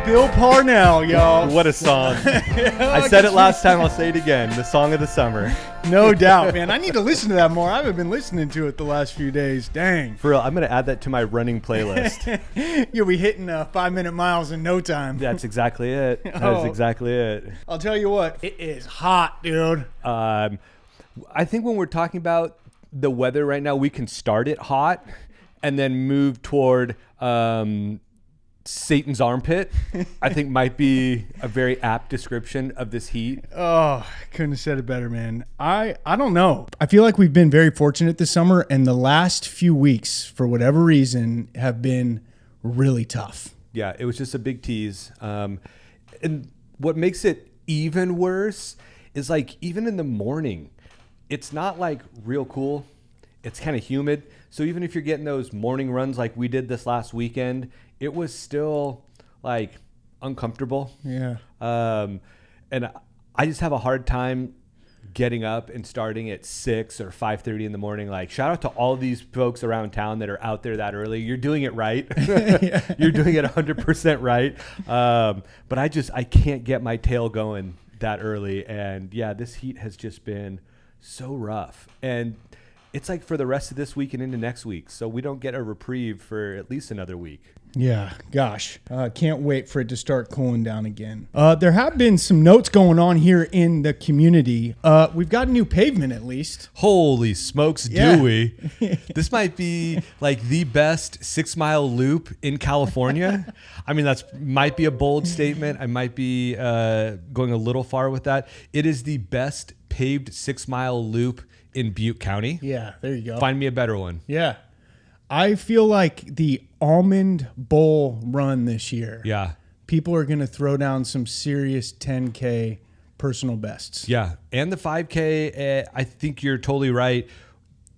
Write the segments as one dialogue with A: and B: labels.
A: Bill Parnell, y'all.
B: What a song. I said it last time, I'll say it again. The song of the summer.
A: No doubt, man. I need to listen to that more. I haven't been listening to it the last few days. Dang.
B: For real, I'm going to add that to my running playlist.
A: You'll be hitting 5-minute miles in no time.
B: That's exactly it. That is exactly it.
A: I'll tell you what, it is hot, dude.
B: I think when we're talking about the weather right now, we can start it hot and then move toward Satan's armpit. I think might be a very apt description of this heat.
A: Oh, couldn't have said it better, man. I don't know. I feel like we've been very fortunate this summer, and the last few weeks, for whatever reason, have been really tough.
B: Yeah, it was just a big tease. And what makes it even worse is like even in the morning, it's not like real cool. It's kind of humid. So even if you're getting those morning runs like we did this last weekend, it was still like uncomfortable.
A: Yeah.
B: And I just have a hard time getting up and starting at 6 or 5:30 in the morning. Like, shout out to all these folks around town that are out there that early. You're doing it right. You're doing it 100% right. But I can't get my tail going that early. And yeah, this heat has just been so rough. And it's like for the rest of this week and into next week. So we don't get a reprieve for at least another week.
A: Yeah, gosh. Can't wait for it to start cooling down again. There have been some notes going on here in the community. We've got a new pavement at least.
B: Holy smokes, do we? This might be like the best 6-mile loop in California. I mean, might be a bold statement. I might be going a little far with that. It is the best paved 6-mile loop in Butte County.
A: Yeah, there you go.
B: Find me a better one.
A: Yeah. I feel like the Almond Bowl run this year.
B: Yeah.
A: People are going to throw down some serious 10K personal bests.
B: Yeah. And the 5K, I think you're totally right.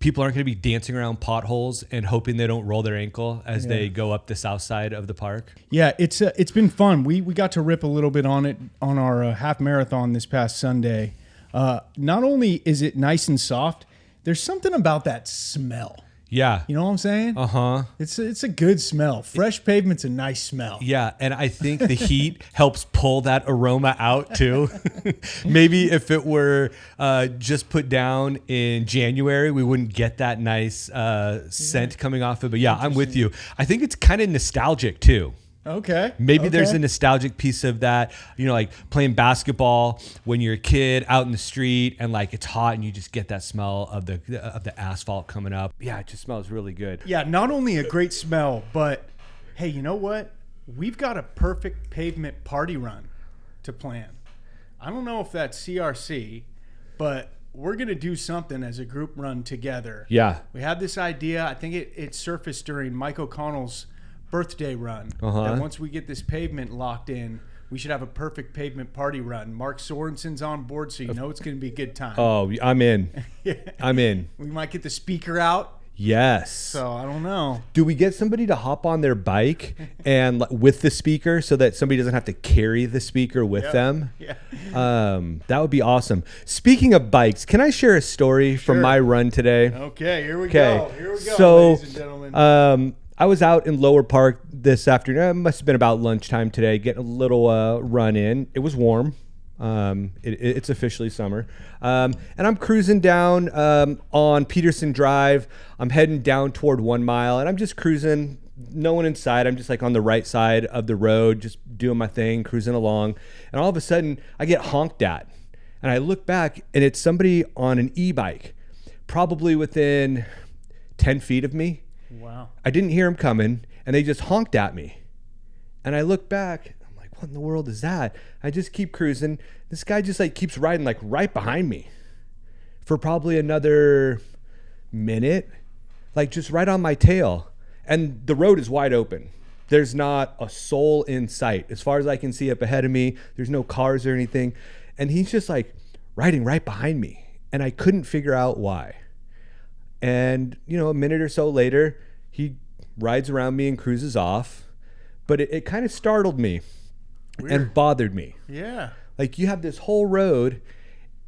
B: People aren't going to be dancing around potholes and hoping they don't roll their ankle as they go up the south side of the park.
A: Yeah, it's been fun. We got to rip a little bit on it on our half marathon this past Sunday. Not only is it nice and soft, there's something about that smell.
B: Yeah.
A: You know what I'm saying?
B: Uh-huh.
A: It's a good smell. Fresh pavement's a nice smell.
B: Yeah, and I think the heat helps pull that aroma out too. Maybe if it were just put down in January, we wouldn't get that nice scent coming off it. But yeah, I'm with you. I think it's kind of nostalgic too.
A: Okay.
B: Maybe there's a nostalgic piece of that, like playing basketball when you're a kid out in the street and like it's hot and you just get that smell of the asphalt coming up. Yeah, it just smells really good.
A: Yeah, not only a great smell, but hey, you know what? We've got a perfect pavement party run to plan. I don't know if that's CRC, but we're going to do something as a group run together.
B: Yeah.
A: We had this idea. I think it surfaced during Mike O'Connell's birthday run.
B: Uh-huh.
A: And once we get this pavement locked in, we should have a perfect pavement party run. Mark Sorensen's on board, so you know it's going to be a good time.
B: Oh, I'm in.
A: Yeah.
B: I'm in.
A: We might get the speaker out.
B: Yes.
A: So I don't know.
B: Do we get somebody to hop on their bike and with the speaker so that somebody doesn't have to carry the speaker with them?
A: Yeah.
B: That would be awesome. Speaking of bikes, can I share a story from my run today?
A: Okay, here we go. Here we go,
B: so,
A: ladies and gentlemen.
B: I was out in Lower Park this afternoon. It must have been about lunchtime today, getting a little run in. It was warm. It's officially summer. And I'm cruising down on Peterson Drive. I'm heading down toward 1 mile, and I'm just cruising. No one inside. I'm just like on the right side of the road, just doing my thing, cruising along. And all of a sudden, I get honked at. And I look back, and it's somebody on an e-bike, probably within 10 feet of me.
A: Wow.
B: I didn't hear him coming, and they just honked at me. And I look back, I'm like, what in the world is that? I just keep cruising. This guy just like keeps riding like right behind me for probably another minute, like just right on my tail. And the road is wide open. There's not a soul in sight. As far as I can see up ahead of me, there's no cars or anything. And he's just like riding right behind me. And I couldn't figure out why. And, a minute or so later, he rides around me and cruises off. But it kind of startled me. Weird. And bothered me.
A: Yeah.
B: Like you have this whole road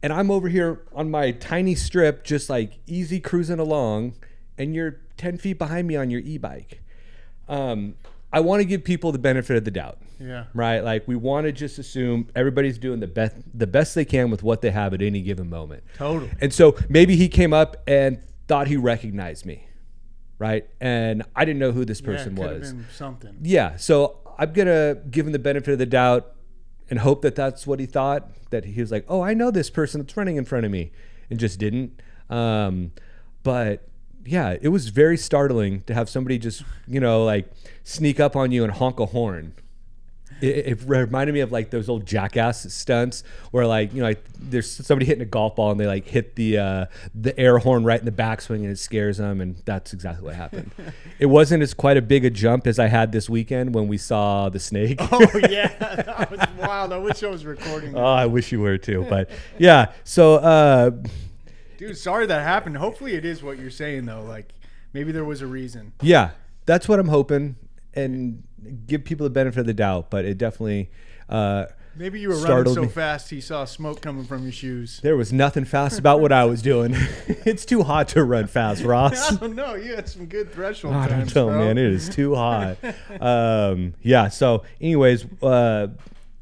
B: and I'm over here on my tiny strip, just like easy cruising along, and you're 10 feet behind me on your e-bike. I want to give people the benefit of the doubt.
A: Yeah.
B: Right? Like, we want to just assume everybody's doing the best they can with what they have at any given moment.
A: Totally.
B: And so maybe he came up and thought he recognized me, right? And I didn't know who this person
A: could
B: was.
A: have been something.
B: Yeah. So I'm going to give him the benefit of the doubt and hope that that's what he thought, that he was like, oh, I know this person that's running in front of me, and just didn't. But yeah, it was very startling to have somebody just, like sneak up on you and honk a horn. It reminded me of like those old Jackass stunts where like there's somebody hitting a golf ball and they like hit the air horn right in the backswing and it scares them, and that's exactly what happened. It wasn't as quite a big a jump as I had this weekend when we saw the snake.
A: Oh yeah, that was wild. I wish I was recording that.
B: Oh, I wish you were too, but yeah. So,
A: dude, sorry that happened. Hopefully it is what you're saying though. Like maybe there was a reason.
B: Yeah, that's what I'm hoping, and give people the benefit of the doubt, but it definitely
A: maybe you were running so fast he saw smoke coming from your shoes.
B: There was nothing fast about what I was doing. It's too hot to run fast, Ross.
A: I don't know. You had some good threshold
B: I
A: times,
B: don't know,
A: bro.
B: man. It is too hot. Yeah. So, anyways,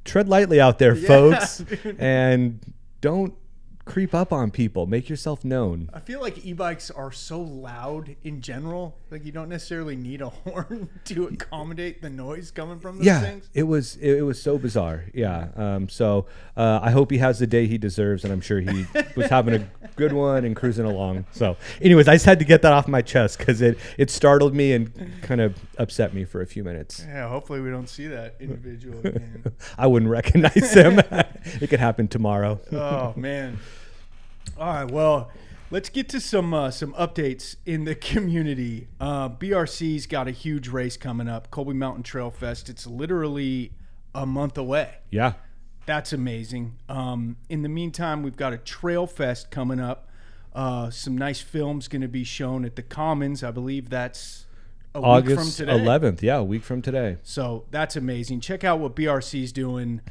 B: tread lightly out there, folks,
A: dude.
B: and don't creep up on people. Make yourself known.
A: I feel like e-bikes are so loud in general. Like you don't necessarily need a horn to accommodate the noise coming from those things.
B: It was so bizarre. Yeah. So I hope he has the day he deserves, and I'm sure he was having a good one and cruising along. So, anyways, I just had to get that off my chest because it startled me and kind of upset me for a few minutes.
A: Yeah. Hopefully we don't see that individual again.
B: I wouldn't recognize him. It could happen tomorrow.
A: Oh man. All right, well, let's get to some updates in the community. BRC's got a huge race coming up, Colby Mountain TrailFest. It's literally a month away.
B: Yeah.
A: That's amazing. In the meantime, we've got a TrailFest coming up. Some nice films going to be shown at the Commons. I believe that's a week from today.
B: August 11th. Yeah, a week from today.
A: So that's amazing. Check out what BRC's doing.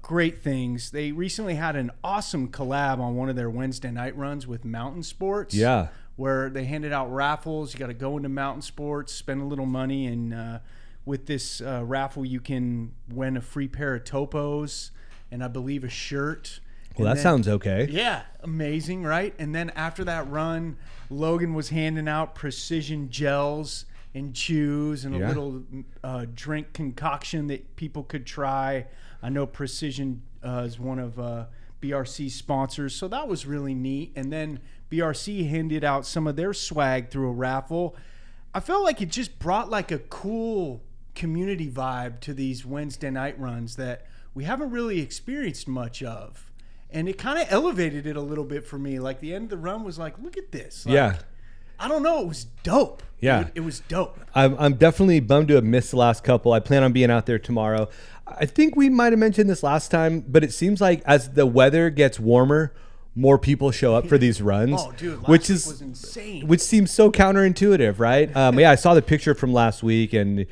A: Great things. They recently had an awesome collab on one of their Wednesday night runs with Mountain Sports.
B: Yeah.
A: Where they handed out raffles. You got to go into Mountain Sports, spend a little money, and with this raffle, you can win a free pair of topos and I believe a shirt.
B: Well, that sounds okay.
A: Yeah, amazing, right? And then after that run, Logan was handing out precision gels and chews and a little drink concoction that people could try. I know Precision is one of BRC's sponsors, so that was really neat. And then BRC handed out some of their swag through a raffle. I felt like it just brought like a cool community vibe to these Wednesday night runs that we haven't really experienced much of. And it kind of elevated it a little bit for me. Like the end of the run was like, look at this. Like,
B: yeah.
A: I don't know. It was dope.
B: Yeah.
A: It was dope.
B: I'm definitely bummed to have missed the last couple. I plan on being out there tomorrow. I think we might have mentioned this last time, but it seems like as the weather gets warmer, more people show up for these runs.
A: Oh, dude, last week was insane.
B: Which seems so counterintuitive, right? Yeah, I saw the picture from last week, and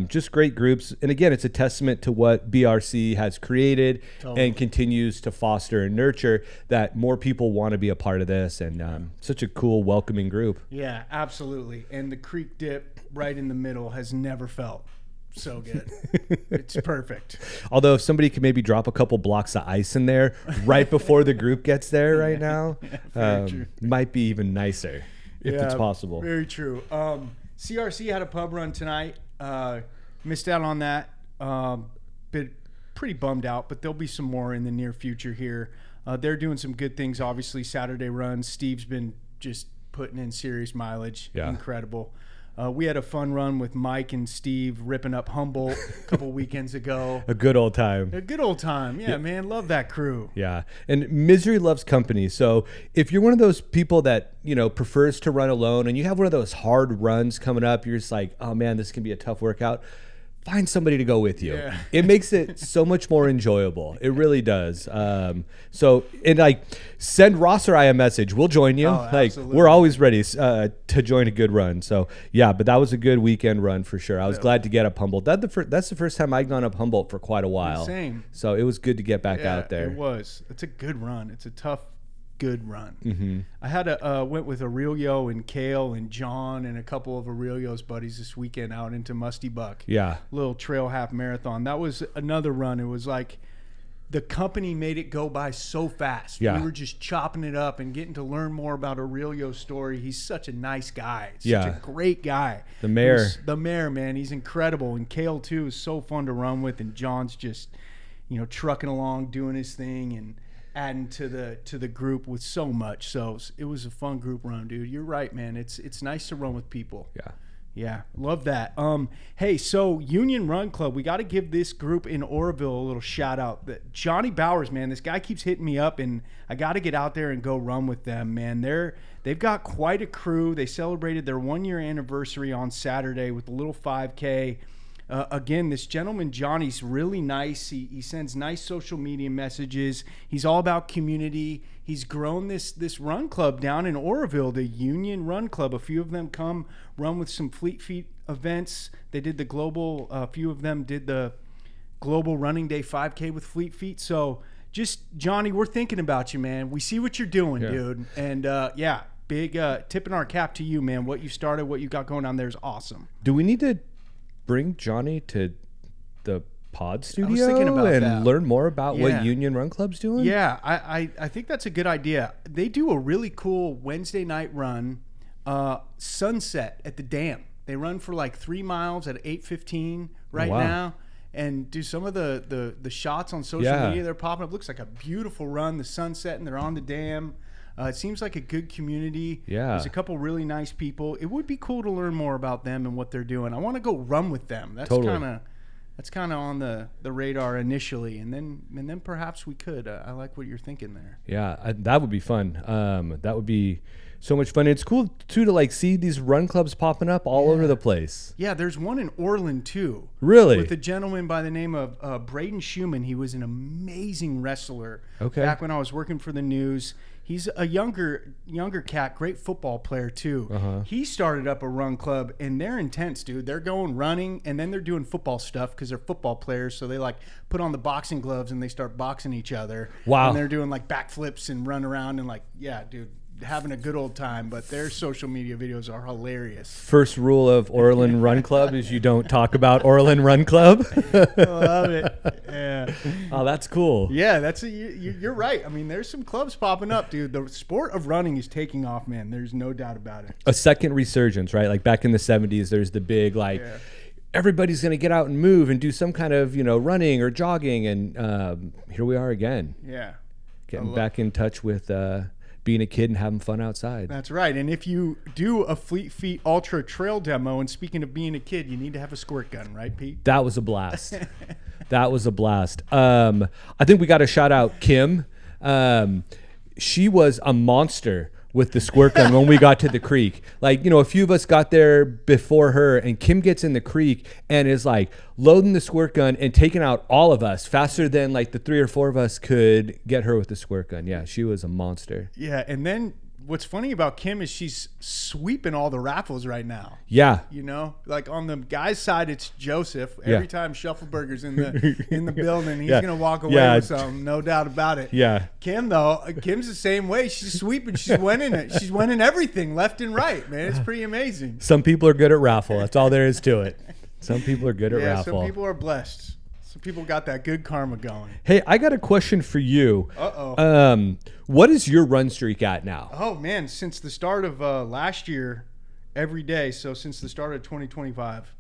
B: just great groups. And again, it's a testament to what BRC has created and continues to foster and nurture, that more people want to be a part of this, and such a cool, welcoming group.
A: Yeah, absolutely. And the creek dip right in the middle has never felt so good. It's perfect.
B: Although if somebody could maybe drop a couple blocks of ice in there right before the group gets there right now, might be even nicer if it's possible.
A: Very true. CRC had a pub run tonight. Missed out on that. Been pretty bummed out, but there'll be some more in the near future here. They're doing some good things. Obviously, Saturday runs. Steve's been just putting in serious mileage. Yeah. Incredible. We had a fun run with Mike and Steve ripping up Humboldt a couple weekends ago.
B: A good old time.
A: A good old time. Yeah, man. Love that crew.
B: Yeah. And misery loves company. So if you're one of those people that, prefers to run alone and you have one of those hard runs coming up, you're just like, oh, man, this can be a tough workout. Find somebody to go with you. Yeah. It makes it so much more enjoyable. It really does. Send Ross or I a message. We'll join you. We're always ready to join a good run. So yeah, but that was a good weekend run for sure. I was glad to get up Humboldt. That's the first time I've gone up Humboldt for quite a while.
A: Same.
B: So it was good to get back out there.
A: It was. It's a good run. It's a tough good run.
B: Mm-hmm.
A: I had went with Aurelio and Kale and John and a couple of Aurelio's buddies this weekend out into Musty Buck.
B: Yeah.
A: Little trail half marathon. That was another run. It was like the company made it go by so fast.
B: Yeah.
A: We were just chopping it up and getting to learn more about Aurelio's story. He's such a nice guy. Such a great guy.
B: The mayor.
A: The mayor, man. He's incredible. And Kale, too, is so fun to run with. And John's just, trucking along, doing his thing and adding to the group with so much. So it was a fun group run, dude. You're right, man. It's nice to run with people.
B: Yeah.
A: Yeah, love that. Hey, so Union Run Club, we got to give this group in Oroville a little shout out. Johnny Bowers, man, this guy keeps hitting me up, and I got to get out there and go run with them, man. They've got quite a crew. They celebrated their 1-year anniversary on Saturday with a little 5K. Again, this gentleman, Johnny's really nice. He sends nice social media messages. He's all about community. He's grown this run club down in Oroville, the Union Run Club. A few of them come run with some Fleet Feet events. They did a few of them did the Global Running Day 5K with Fleet Feet. So just, Johnny, we're thinking about you, man. We see what you're doing, dude. And big tipping our cap to you, man. What you started, what you got going on there is awesome.
B: Do we need to bring Johnny to the pod studio
A: that.
B: Learn more about what Union Run Club's doing?
A: Yeah, I think that's a good idea. They do a really cool Wednesday night run, sunset at the dam. They run for like 3 miles at 8:15 now, and do some of the shots on social media. They're popping up. Looks like a beautiful run. The sunset, and they're on the dam. It seems like a good community.
B: Yeah.
A: There's a couple really nice people. It would be cool to learn more about them and what they're doing. I want to go run with them. That's kind of on the radar initially, and then perhaps we could. I like what you're thinking there.
B: Yeah, that would be fun. That would be so much fun. It's cool too to see these run clubs popping up all over the place.
A: Yeah, there's one in Orland too.
B: Really?
A: With a gentleman by the name of Braden Schumann. He was an amazing wrestler.
B: Okay.
A: Back when I was working for the news. He's a younger cat, great football player too.
B: Uh-huh.
A: He started up a run club, and they're intense, dude. They're going running, and then they're doing football stuff because they're football players. So they put on the boxing gloves and they start boxing each other.
B: Wow.
A: And they're doing backflips and run around and dude, having a good old time. But their social media videos are hilarious.
B: First rule of Orland Run Club is you don't talk about Orland Run Club.
A: I love it. Yeah.
B: Oh, that's cool.
A: Yeah, you're right. I mean, there's some clubs popping up, dude. The sport of running is taking off, man. There's no doubt about it.
B: A second resurgence, right? Like back in the 70s, there's the big everybody's going to get out and move and do some kind of, running or jogging. And here we are again.
A: Yeah.
B: Getting back in touch with being a kid and having fun outside.
A: That's right. And if you do a Fleet Feet Ultra Trail demo, and speaking of being a kid, you need to have a squirt gun, right, Pete?
B: That was a blast. That was a blast. I think we got to shout out Kim. She was a monster with the squirt gun when we got to the creek. A few of us got there before her, and Kim gets in the creek and is loading the squirt gun and taking out all of us faster than the 3 or 4 of us could get her with the squirt gun. Yeah, she was a monster.
A: Yeah, and then what's funny about Kim is she's sweeping all the raffles right now.
B: Yeah.
A: On the guy's side, it's Joseph. Every time Shuffleburger's in the building, he's gonna walk away with something, no doubt about it.
B: Yeah.
A: Kim's the same way. She's sweeping. She's winning it. She's winning everything left and right, man. It's pretty amazing.
B: Some people are good at raffle. That's all there is to it. Some people are good at raffle.
A: Some people are blessed. Some people got that good karma going.
B: Hey, I got a question for you.
A: Uh-oh.
B: What is your run streak at now?
A: Oh, man, since the start of last year, every day. So since the start of 2025.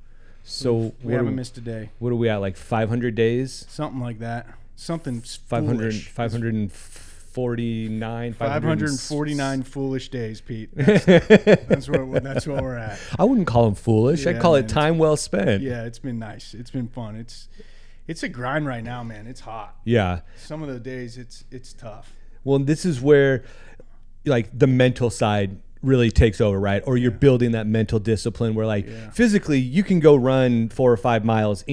B: So
A: we haven't missed a day.
B: What are we at, 500 days?
A: Something like that. Something
B: 549.
A: 549 foolish days, Pete. That's where we're at.
B: I wouldn't call them foolish. I'd call it time well spent.
A: Yeah, it's been nice. It's been fun. It's a grind right now, man. It's hot.
B: Yeah.
A: Some of the days it's tough.
B: Well, this is where the mental side really takes over, right? Or you're building that mental discipline where physically you can go run 4 or 5 miles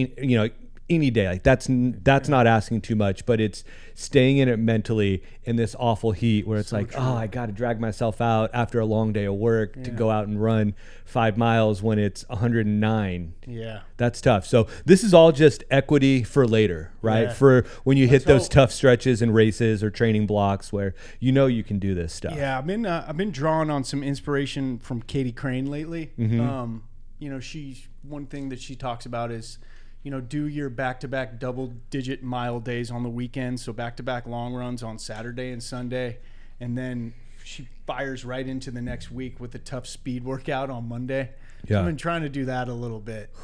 B: any day. Like that's not asking too much, but it's staying in it mentally in this awful heat where it's so like, true. Oh, I got to drag myself out after a long day of work to go out and run 5 miles when it's 109.
A: Yeah.
B: That's tough. So this is all just equity for later, right? Yeah. For when you hit those tough stretches and races or training blocks where you can do this stuff.
A: Yeah, I've been drawing on some inspiration from Katie Crane lately. Mm-hmm. One thing that she talks about is, do your back-to-back double-digit mile days on the weekend, so back-to-back long runs on Saturday and Sunday, and then she fires right into the next week with a tough speed workout on Monday. Yeah. So I've been trying to do that a little bit.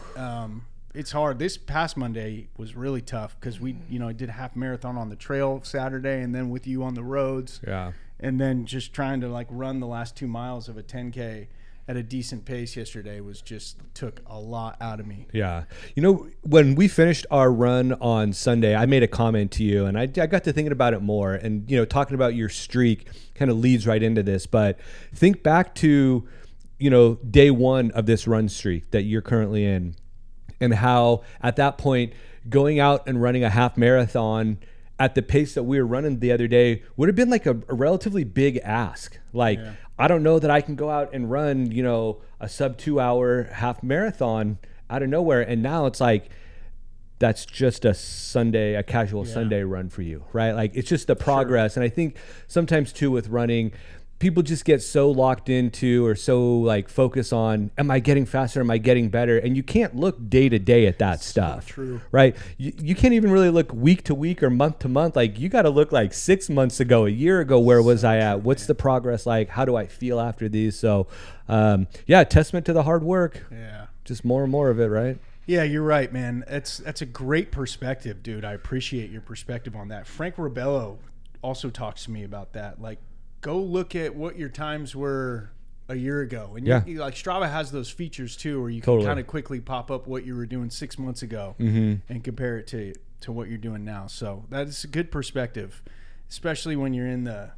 A: It's hard. This past Monday was really tough because I did a half marathon on the trail Saturday and then with you on the roads.
B: Yeah.
A: And then just trying to run the last 2 miles of a 10K at a decent pace yesterday took a lot out of me.
B: Yeah. When we finished our run on Sunday, I made a comment to you and I got to thinking about it more, and, talking about your streak kind of leads right into this, but think back to, day one of this run streak that you're currently in, and how at that point going out and running a half marathon at the pace that we were running the other day would have been like a relatively big ask. I don't know that I can go out and run, a sub 2 hour half marathon out of nowhere. And now it's like, that's just a casual Sunday run for you, right? Like it's just the progress. Sure. And I think sometimes too with running, people just get so locked into or so focus on, am I getting faster? Am I getting better? And you can't look day to day at that stuff,
A: true.
B: Right? You can't even really look week to week or month to month. You got to look 6 months ago, a year ago, where was I at? What's the progress like? How do I feel after these? So, testament to the hard work.
A: Yeah.
B: Just more and more of it, right?
A: Yeah, you're right, man. That's a great perspective, dude. I appreciate your perspective on that. Frank Rebello also talks to me about that. Go look at what your times were a year ago. And Strava has those features too, where you can kind of quickly pop up what you were doing 6 months ago and compare it to what you're doing now. So that is a good perspective, especially when you're in the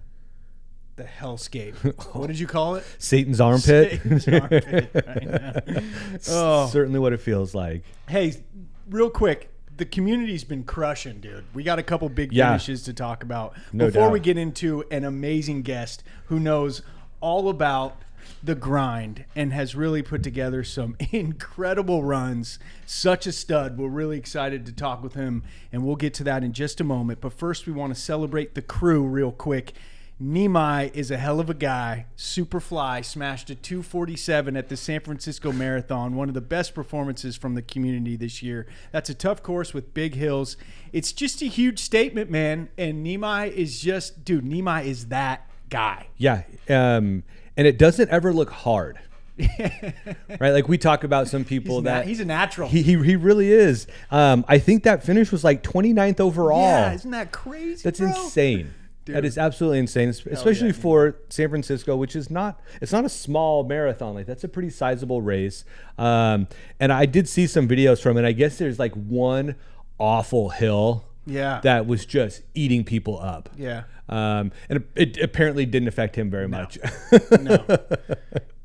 A: hellscape. What did you call it?
B: Satan's armpit.
A: Satan's armpit right now.
B: Oh. Certainly what it feels like.
A: Hey, real quick. The community's been crushing, dude. We got a couple big finishes to talk about before we get into an amazing guest who knows all about the grind and has really put together some incredible runs. Such a stud. We're really excited to talk with him, and we'll get to that in just a moment. But first, we want to celebrate the crew real quick. Nimei is a hell of a guy. Superfly smashed a 2:47 at the San Francisco Marathon, one of the best performances from the community this year. That's a tough course with big hills. It's just a huge statement, man. And Nimei is that guy.
B: Yeah. And it doesn't ever look hard. Right? We talk about some people
A: he's a natural.
B: He really is. I think that finish was 29th overall.
A: Yeah, isn't that crazy?
B: That's
A: bro?
B: Insane. Dude. That is absolutely insane, especially for San Francisco, which is it's not a small marathon. That's a pretty sizable race. And I did see some videos from it. I guess there's one awful hill that was just eating people up.
A: Yeah.
B: And it apparently didn't affect him very much.
A: No.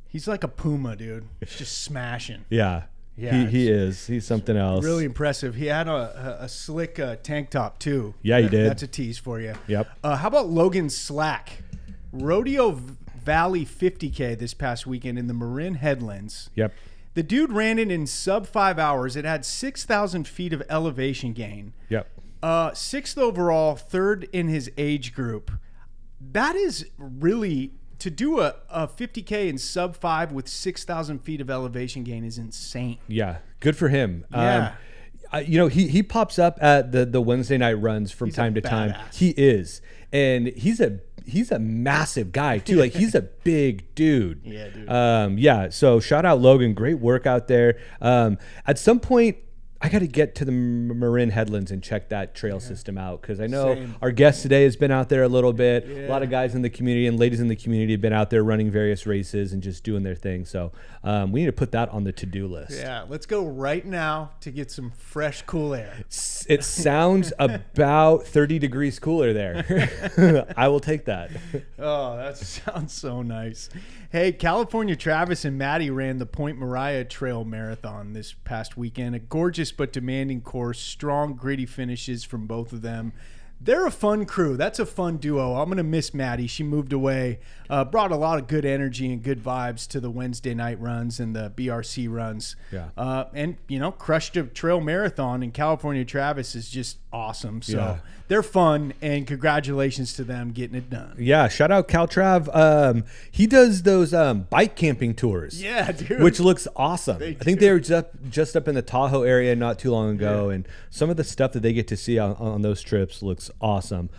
A: He's like a puma, dude. He's just smashing.
B: Yeah. Yeah, he is. He's something else.
A: Really impressive. He had a slick tank top too.
B: Yeah, he did.
A: That's a tease for you.
B: Yep.
A: How about Logan Slack? Rodeo Valley 50K this past weekend in the Marin Headlands.
B: Yep.
A: The dude ran it in sub 5 hours. It had 6,000 feet of elevation gain.
B: Yep.
A: 6th overall, 3rd in his age group. That is really... To do a 50K in sub 5 with 6,000 feet of elevation gain is insane.
B: Yeah, good for him.
A: Yeah.
B: He pops up at the Wednesday night runs from time to time. He is. And he's a massive guy too. He's a big dude.
A: Yeah, dude.
B: So shout out Logan. Great work out there. At some point, I got to get to the Marin Headlands and check that trail system out, because I know our guest today has been out there a little bit. Yeah. A lot of guys in the community and ladies in the community have been out there running various races and just doing their thing. So we need to put that on the to-do list.
A: Yeah, let's go right now to get some fresh, cool air.
B: It sounds about 30 degrees cooler there. I will take that.
A: Oh, that sounds so nice. Hey, California Travis and Maddy ran the Point Mariah Trail Marathon this past weekend. A gorgeous ambitious but demanding course, strong, gritty finishes from both of them. They're a fun crew. That's a fun duo. I'm going to miss Maddy. She moved away, brought a lot of good energy and good vibes to the Wednesday night runs and the BRC runs.
B: Yeah.
A: And, crushed a trail marathon in California Travis is just awesome. So they're fun, and congratulations to them getting it done.
B: Yeah, shout out Caltrav. He does those bike camping tours.
A: Yeah, dude.
B: Which looks awesome. I think they were just up in the Tahoe area not too long ago, and some of the stuff that they get to see on those trips looks awesome.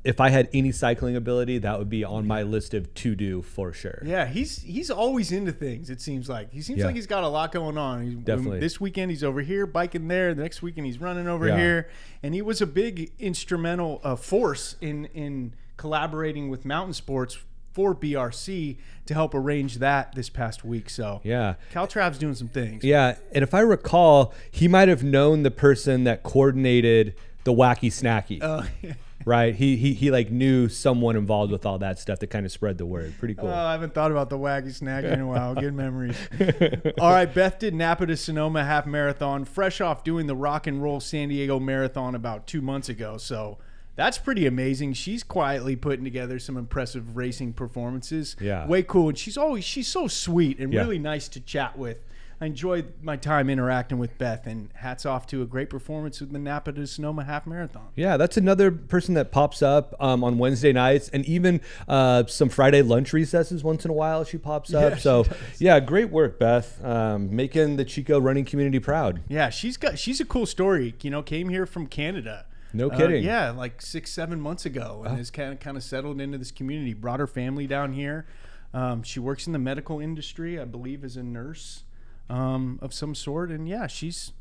B: If I had any cycling ability, that would be on my list of to do for sure.
A: Yeah, he's always into things, it seems like. He seems like he's got a lot going on.
B: Definitely.
A: This weekend he's over here biking there. The next weekend he's running over here. And he was a big instrumental force in collaborating with Mountain Sports for BRC to help arrange that this past week. So Caltrav's doing some things.
B: Yeah, and if I recall, he might have known the person that coordinated the Wacky Snacky. Right? He like knew someone involved with all that stuff to kind of spread the word. Pretty cool.
A: I haven't thought about the Wacky Snacky in a while. Good memories. All right, Beth did Napa to Sonoma Half Marathon, fresh off doing the Rock and Roll San Diego Marathon about 2 months ago. So that's pretty amazing. She's quietly putting together some impressive racing performances.
B: Yeah.
A: Way cool. And she's so sweet and really nice to chat with. I enjoyed my time interacting with Beth, and hats off to a great performance with the Napa to Sonoma Half Marathon.
B: Yeah, that's another person that pops up on Wednesday nights, and even some Friday lunch recesses once in a while she pops up. So great work, Beth, making the Chico running community proud.
A: Yeah, she's a cool story. Came here from Canada.
B: No kidding.
A: Like 6-7 months ago, and has kind of settled into this community. Brought her family down here. She works in the medical industry, I believe, as a nurse. Of some sort, and it's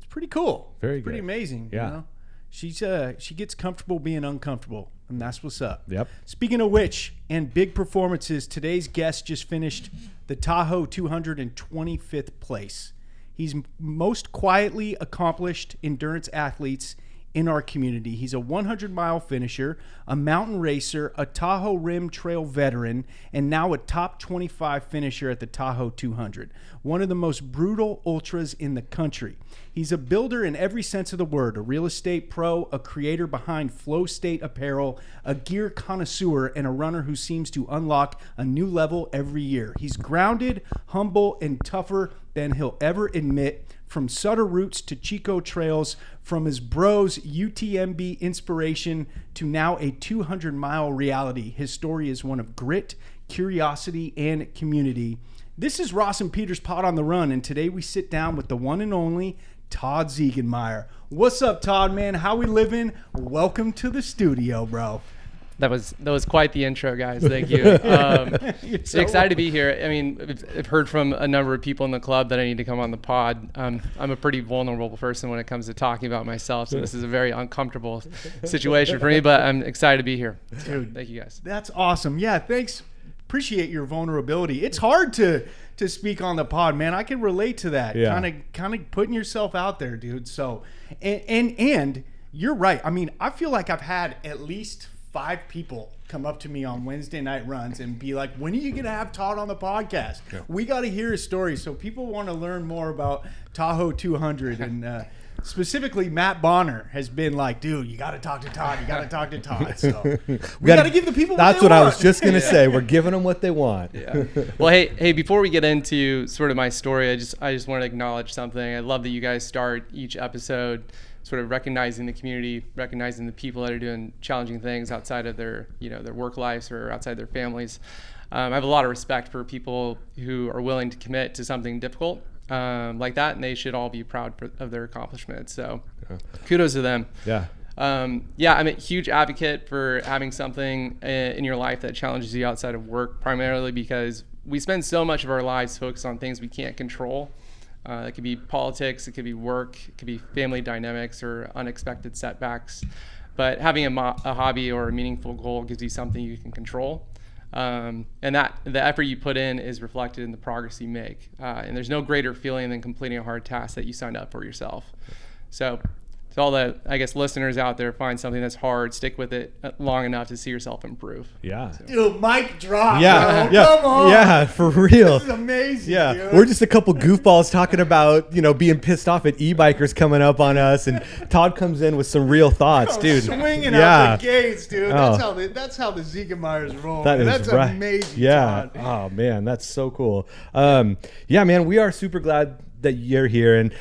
A: pretty cool. Pretty amazing.
B: Yeah.
A: She gets comfortable being uncomfortable, and that's what's up.
B: Yep.
A: Speaking of which, and big performances, today's guest just finished the Tahoe 225th place. He's most quietly accomplished endurance athletes in our community. He's a 100-mile finisher, a mountain racer, a Tahoe Rim Trail veteran, and now a top 25 finisher at the Tahoe 200. One of the most brutal ultras in the country. He's a builder in every sense of the word, a real estate pro, a creator behind Flow State Apparel, a gear connoisseur, and a runner who seems to unlock a new level every year. He's grounded, humble, and tougher than he'll ever admit. From Sutter roots to Chico trails, from his bros UTMB inspiration to now a 200-mile reality, his story is one of grit, curiosity, and community. This is Ross and Petar's Pod on the Run, and today we sit down with the one and only Todd Ziegenmeyer. What's up, Todd, man? How we living? Welcome to the studio, bro.
C: That was quite the intro, guys. Thank you. Excited to be here. I mean, I've heard from a number of people in the club that I need to come on the pod. I'm a pretty vulnerable person when it comes to talking about myself, so this is a very uncomfortable situation for me, but I'm excited to be here.
A: Dude,
C: thank you, guys.
A: That's awesome. Yeah, thanks. Appreciate your vulnerability. It's hard to speak on the pod, man. I can relate to that.
B: Yeah.
A: Kind of putting yourself out there, dude. So, and you're right. I mean, I feel like I've had at least 5 people come up to me on Wednesday night runs and be like, when are you going to have Todd on the podcast? Yeah. We got to hear his story. So people want to learn more about Tahoe 200. And specifically, Matt Bonner has been like, dude, you got to talk to Todd. You got to talk to Todd. So we got to give the people
B: that's what
A: want.
B: I was just going to say. We're giving them what they want.
C: Yeah. Well, hey, before we get into sort of my story, I just want to acknowledge something. I love that you guys start each episode sort of recognizing the community, recognizing the people that are doing challenging things outside of their work lives or outside their families. I have a lot of respect for people who are willing to commit to something difficult like that, and they should all be proud of their accomplishments. So kudos to them.
B: Yeah.
C: I'm a huge advocate for having something in your life that challenges you outside of work, primarily because we spend so much of our lives focused on things we can't control. It could be politics, it could be work, it could be family dynamics or unexpected setbacks. But having a hobby or a meaningful goal gives you something you can control. And that the effort you put in is reflected in the progress you make. And there's no greater feeling than completing a hard task that you signed up for yourself. So to all the, I guess, listeners out there, find something that's hard, stick with it long enough to see yourself improve.
B: Yeah.
A: Dude, mic drop.
B: Yeah.
A: Bro.
B: Yeah.
A: Come on.
B: Yeah, for real.
A: This is amazing.
B: Yeah,
A: dude.
B: we're just a couple goofballs talking about, being pissed off at e-bikers coming up on us, and Todd comes in with some real thoughts, dude.
A: Swinging out the gates, dude.
B: Oh.
A: That's how the Ziegenmeyers roll.
B: That is
A: That's
B: right.
A: amazing.
B: Yeah.
A: Todd.
B: Oh man, that's so cool. Yeah, man, we are super glad that you're here, and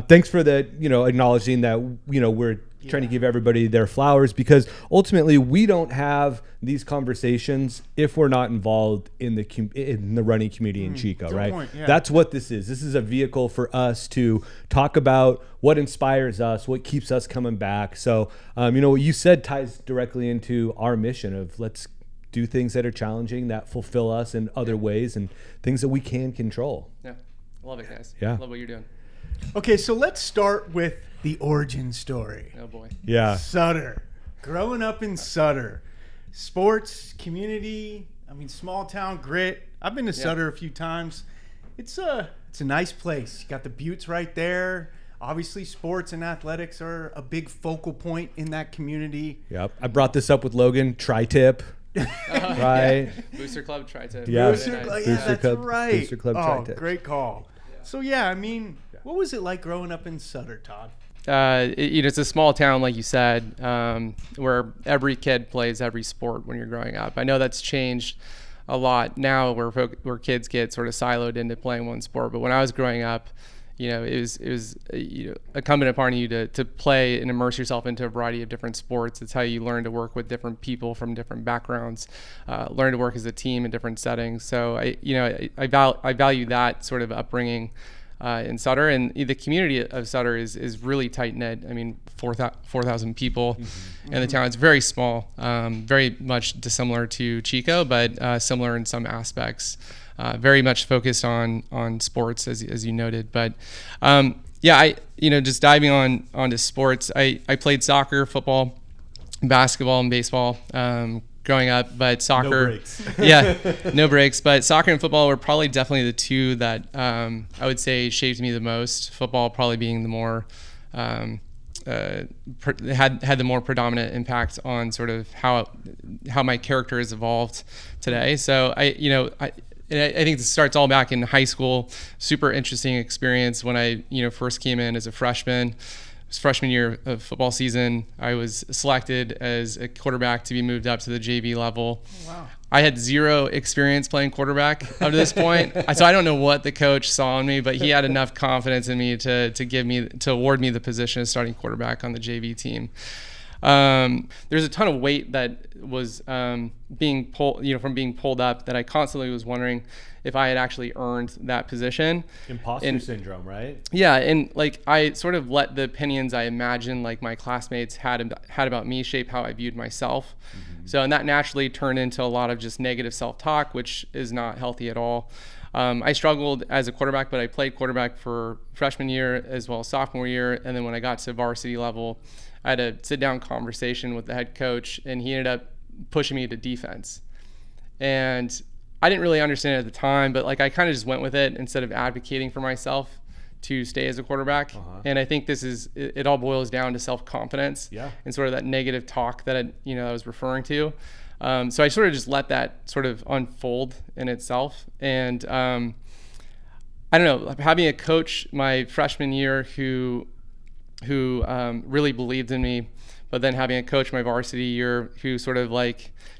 B: thanks for the acknowledging that we're trying to give everybody their flowers, because ultimately we don't have these conversations if we're not involved in the running community in Chico, right?
A: Point, yeah.
B: That's what this is. This is a vehicle for us to talk about what inspires us, what keeps us coming back. So, what you said ties directly into our mission of let's do things that are challenging, that fulfill us in other ways, and things that we can control.
C: Yeah. Love it, guys.
B: Yeah.
C: Love what you're doing.
A: Okay, so let's start with the origin story.
C: Oh boy.
B: Yeah.
A: Sutter. Growing up in Sutter. Sports, community, small town grit. I've been to Sutter a few times. It's a nice place. You got the buttes right there. Obviously, sports and athletics are a big focal point in that community.
B: Yep. I brought this up with Logan, tri-tip. Right.
C: Booster Club, try to.
B: Yeah.
A: Booster,
C: Nice.
A: that's
B: Club,
A: right.
B: Booster Club
A: oh,
B: tri-tip.
A: great call. So, what was it like growing up in Sutter, Todd?
C: It's a small town, like you said, where every kid plays every sport when you're growing up. I know that's changed a lot now, where kids get sort of siloed into playing one sport. But when I was growing up, it was incumbent upon you to play and immerse yourself into a variety of different sports. It's how you learn to work with different people from different backgrounds, learn to work as a team in different settings. So I value that sort of upbringing in Sutter, and the community of Sutter is really tight knit. 4,000 people in the town. It's very small, very much dissimilar to Chico, but similar in some aspects. Very much focused on sports, as you noted. But just diving onto sports, I played soccer, football, basketball, and baseball growing up, but soccer,
B: no breaks.
C: No breaks. But soccer and football were probably definitely the two that I would say shaped me the most. Football probably being the more had the more predominant impact on sort of how my character has evolved today. So I think this starts all back in high school. Super interesting experience when I first came in as a freshman. It was freshman year of football season. I was selected as a quarterback to be moved up to the JV level.
A: Oh, wow.
C: I had zero experience playing quarterback up to this point. So I don't know what the coach saw in me, but he had enough confidence in me to award me the position of starting quarterback on the JV team. There's a ton of weight that was being pulled up that I constantly was wondering if I had actually earned that position.
B: Imposter syndrome, right?
C: Yeah, and I sort of let the opinions I imagined my classmates had about me shape how I viewed myself. So, and that naturally turned into a lot of just negative self-talk, which is not healthy at all. I struggled as a quarterback, but I played quarterback for freshman year as well as sophomore year, and then when I got to varsity level, I had a sit-down conversation with the head coach, and he ended up pushing me to defense. And I didn't really understand it at the time, but I kind of just went with it instead of advocating for myself to stay as a quarterback. And I think it all boils down to self-confidence and sort of that negative talk that I was referring to. So I sort of just let that sort of unfold in itself. And I don't know, having a coach my freshman year who really believed in me, but then having a coach my varsity year who sort of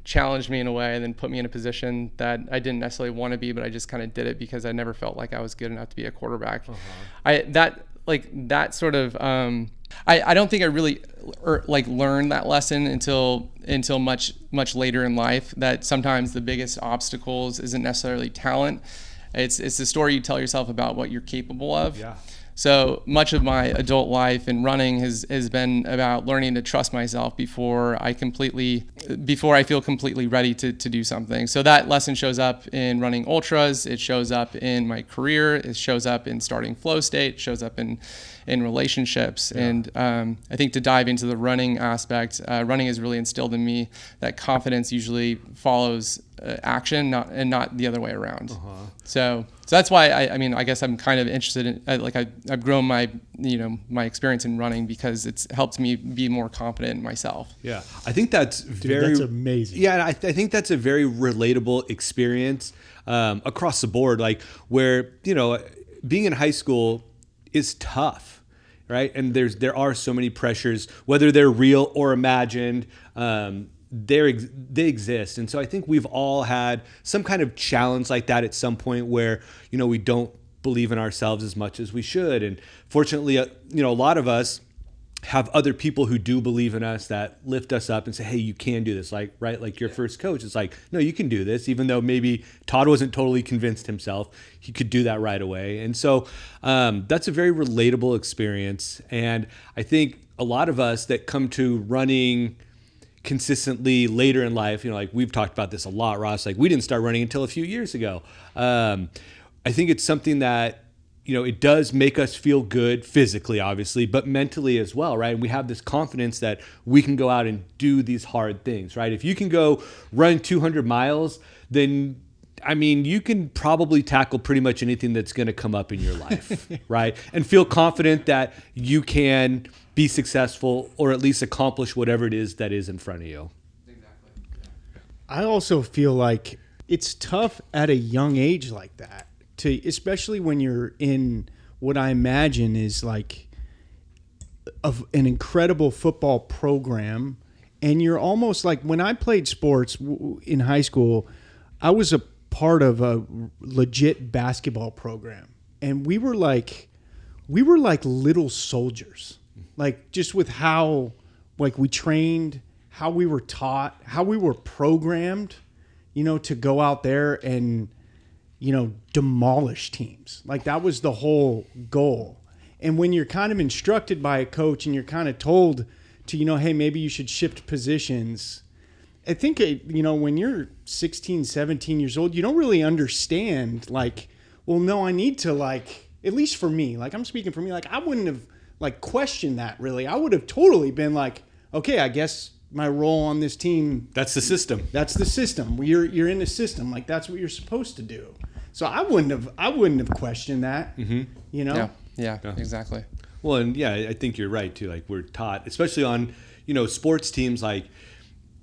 C: challenged me in a way and then put me in a position that I didn't necessarily want to be, but I just kind of did it because I never felt like I was good enough to be a quarterback. I don't think I really learned that lesson until much later in life, that sometimes the biggest obstacles isn't necessarily talent. It's the story you tell yourself about what you're capable of. Yeah. So much of my adult life and running has been about learning to trust myself before I feel completely ready to do something. So that lesson shows up in running ultras. It shows up in my career. It shows up in starting flow state. It shows up in relationships. Yeah. And I think to dive into the running aspect, running has really instilled in me that confidence usually follows action, not the other way around. So that's why I guess I'm kind of interested in I've grown my my experience in running because it's helped me be more confident in myself.
B: Yeah, I think that's
A: that's amazing.
B: Yeah, I think that's a very relatable experience across the board. Like where being in high school is tough, right? And there are so many pressures, whether they're real or imagined. They exist, and so I think we've all had some kind of challenge like that at some point where we don't believe in ourselves as much as we should. And fortunately, a lot of us have other people who do believe in us, that lift us up and say, hey, you can do this. Like your first coach is like, no, you can do this. Even though maybe Todd wasn't totally convinced himself, he could do that right away. And so that's a very relatable experience. And I think a lot of us that come to running consistently later in life, like we've talked about this a lot, Ross, like we didn't start running until a few years ago. I think it's something that, it does make us feel good physically, obviously, but mentally as well, right? And we have this confidence that we can go out and do these hard things, right? If you can go run 200 miles, then you can probably tackle pretty much anything that's going to come up in your life, right? And feel confident that you can be successful or at least accomplish whatever it is that is in front of you.
C: Exactly.
A: I also feel like it's tough at a young age like that, especially when you're in what I imagine is like an incredible football program, and you're almost like, when I played sports in high school, I was a part of a legit basketball program, and we were like little soldiers, like just with how we trained, how we were taught, how we were programmed, to go out there and demolish teams. Like that was the whole goal. And when you're kind of instructed by a coach and you're kind of told to hey, maybe you should shift positions, I think, when you're 16, 17 years old, you don't really understand, like, well, no, I need to, like, at least for me, like, I'm speaking for me, like, I wouldn't have, like, questioned that, really. I would have totally been like, okay, I guess my role on this team.
B: That's the system.
A: That's the system. You're in the system. Like, that's what you're supposed to do. So I wouldn't have questioned that,
C: Yeah, exactly.
B: Well, and yeah, I think you're right, too. Like, we're taught, especially on, sports teams, like,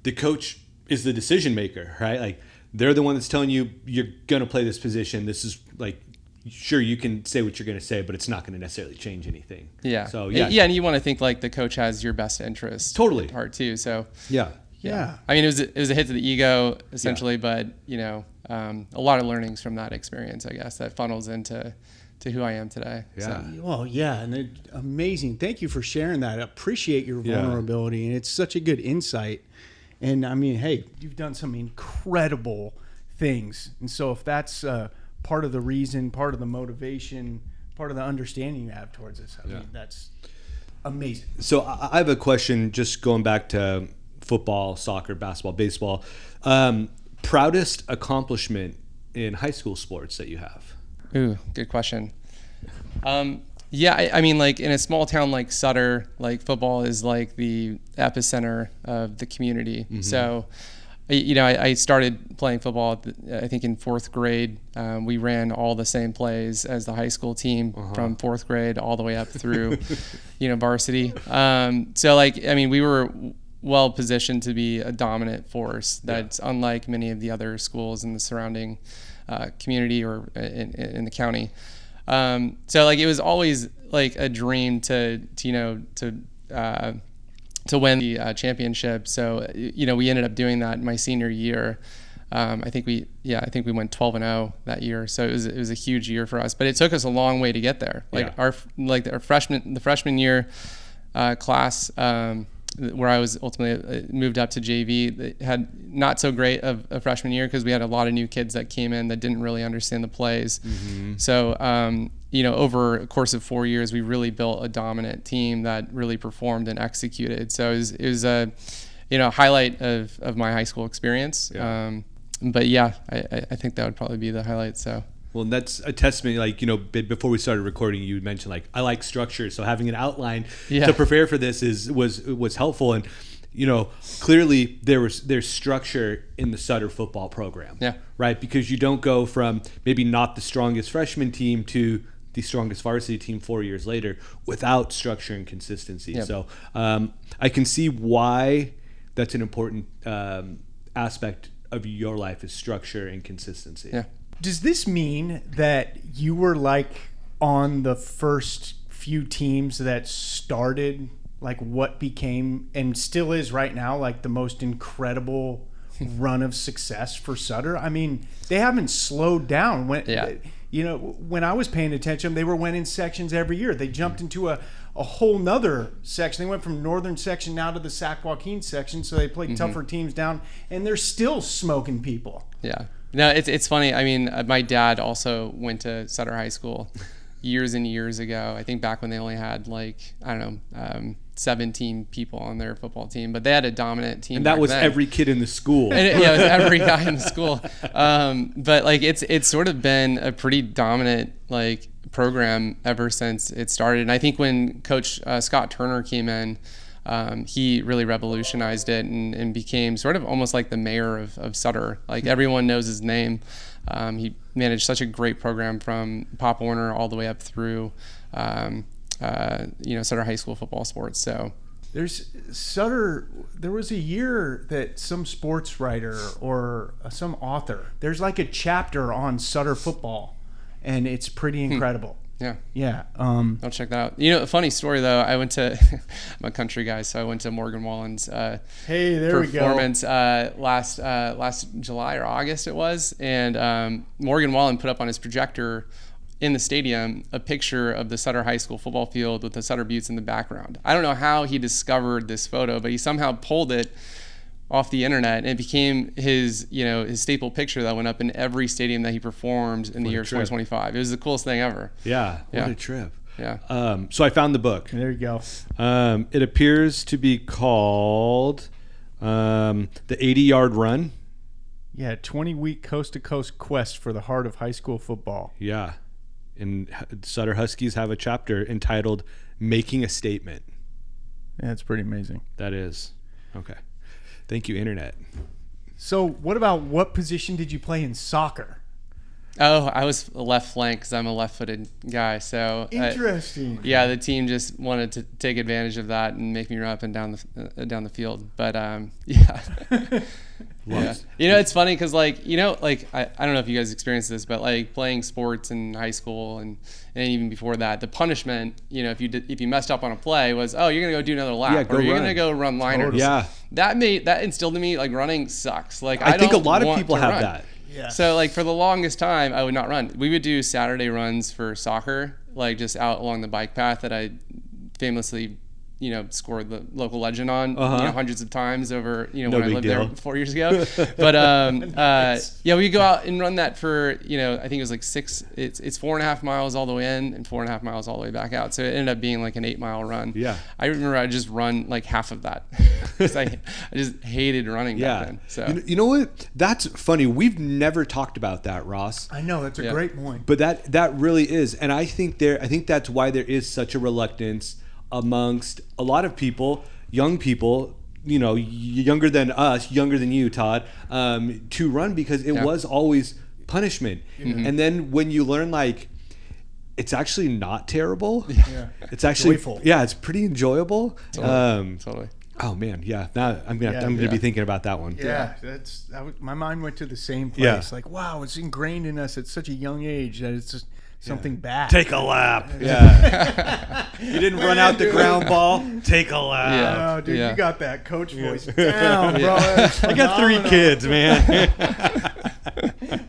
B: the coach is the decision maker, right? Like they're the one that's telling you you're going to play this position. This is like, sure, you can say what you're going to say, but it's not going to necessarily change anything.
C: Yeah.
B: So yeah.
C: Yeah. And you want to think like the coach has your best interest
B: totally
C: at heart too. So
B: yeah.
C: I mean, it was a hit to the ego essentially, but a lot of learnings from that experience, I guess, that funnels into who I am today.
B: Yeah.
C: So.
A: Well, yeah. And amazing. Thank you for sharing that. I appreciate your vulnerability. And it's such a good insight. And I mean, hey, you've done some incredible things. And so if that's part of the reason, part of the motivation, part of the understanding you have towards this, I mean, that's amazing.
B: So I have a question, just going back to football, soccer, basketball, baseball. Proudest accomplishment in high school sports that you have?
C: Ooh, good question. I mean, like in a small town like Sutter, like football is like the epicenter of the community. Mm-hmm. So, I started playing football, I think in 4th grade. We ran all the same plays as the high school team from 4th grade all the way up through, varsity. So like, I mean, we were well positioned to be a dominant force that's unlike many of the other schools in the surrounding community or in the county. So like it was always like a dream to win the championship. So we ended up doing that in my senior year. I think we went 12-0 that year. So it was a huge year for us, but it took us a long way to get there. Like our freshman year class, where I was ultimately moved up to JV, had not so great of a freshman year because we had a lot of new kids that came in that didn't really understand the plays. Mm-hmm. So, over a course of 4 years, we really built a dominant team that really performed and executed. So it was a, highlight of my high school experience. Yeah. But yeah, I think that would probably be the highlight. So.
B: Well, and that's a testament, like, before we started recording, you mentioned, like, I like structure. So having an outline to prepare for this was helpful. And, clearly there's structure in the Sutter football program.
C: Yeah.
B: Right? Because you don't go from maybe not the strongest freshman team to the strongest varsity team 4 years later without structure and consistency.
C: Yep.
B: So I can see why that's an important aspect of your life is structure and consistency.
C: Yeah.
A: Does this mean that you were like on the first few teams that started like what became and still is right now like the most incredible run of success for Sutter? I mean, they haven't slowed down. When I was paying attention, they were winning sections every year. They jumped into a whole nother section. They went from northern section now to the Sac Joaquin section, so they played tougher teams down, and they're still smoking people.
C: Yeah. No, it's funny. I mean, my dad also went to Sutter High School years and years ago. I think back when they only had 17 people on their football team, but they had a dominant team.
B: And that was
C: then.
B: Every kid in the school.
C: And it was every guy in the school. But like it's sort of been a pretty dominant program ever since it started. And I think when Coach Scott Turner came in, he really revolutionized it and became sort of almost like the mayor of Sutter. Like everyone knows his name. He managed such a great program from Pop Warner all the way up through, Sutter High School football sports. So
A: there was a year that some sports writer or some author, there's like a chapter on Sutter football, and it's pretty incredible.
C: Yeah.
A: Yeah.
C: I'll check that out. A funny story though, I'm a country guy, so I went to Morgan Wallen's performance last July or August it was, and Morgan Wallen put up on his projector in the stadium a picture of the Sutter High School football field with the Sutter Buttes in the background. I don't know how he discovered this photo, but he somehow pulled it off the internet, and it became his staple picture that went up in every stadium that he performed in the year 2025. It was the coolest thing ever.
B: Yeah, what a trip.
C: Yeah.
B: So I found the book.
A: There you go.
B: It appears to be called The 80-Yard Run.
A: Yeah, 20-week coast-to-coast quest for the heart of high school football.
B: Yeah. And Sutter Huskies have a chapter entitled Making a Statement.
A: Yeah, it's pretty amazing.
B: That is. Okay. Thank you, Internet.
A: So what position did you play in soccer?
C: Oh, I was a left flank because I'm a left-footed guy. So
A: interesting.
C: The team just wanted to take advantage of that and make me run up and down the field. But yeah. It's funny because I don't know if you guys experienced this, but playing sports in high school and even before that, the punishment, if you messed up on a play was, oh, you're gonna go do another lap, or you're gonna go run liners.
A: Totally.
B: Yeah.
C: That instilled in me running sucks.
B: I think a lot of people have that.
A: Yeah.
C: So for the longest time, I would not run. We would do Saturday runs for soccer, just out along the bike path that I famously, scored the local legend on, hundreds of times over, when I lived there 4 years ago. But we go out and run that for, I think it was it's 4.5 miles all the way in and 4.5 miles all the way back out. So it ended up being an 8-mile run.
B: Yeah.
C: I remember I just run half of that because I just hated running back then. So
B: you know what? That's funny. We've never talked about that, Ross.
A: I know, that's a great point.
B: But that really is, and I think that's why there is such a reluctance amongst a lot of people, young people, younger than us, younger than you, Todd, to run because it was always punishment. Mm-hmm. And then when you learn it's actually not terrible.
A: Yeah.
B: It's actually
A: joyful.
B: Yeah, it's pretty enjoyable.
C: Totally.
B: Oh man, yeah. Now I'm gonna be thinking about that one.
A: Yeah, my mind went to the same place.
B: Yeah.
A: Wow, it's ingrained in us at such a young age that it's just something bad.
B: Take a lap. Yeah. You didn't run out the ground ball. Take a lap.
A: Yeah. Oh, dude, you got that coach voice down, bro.
B: I got 3 kids, man.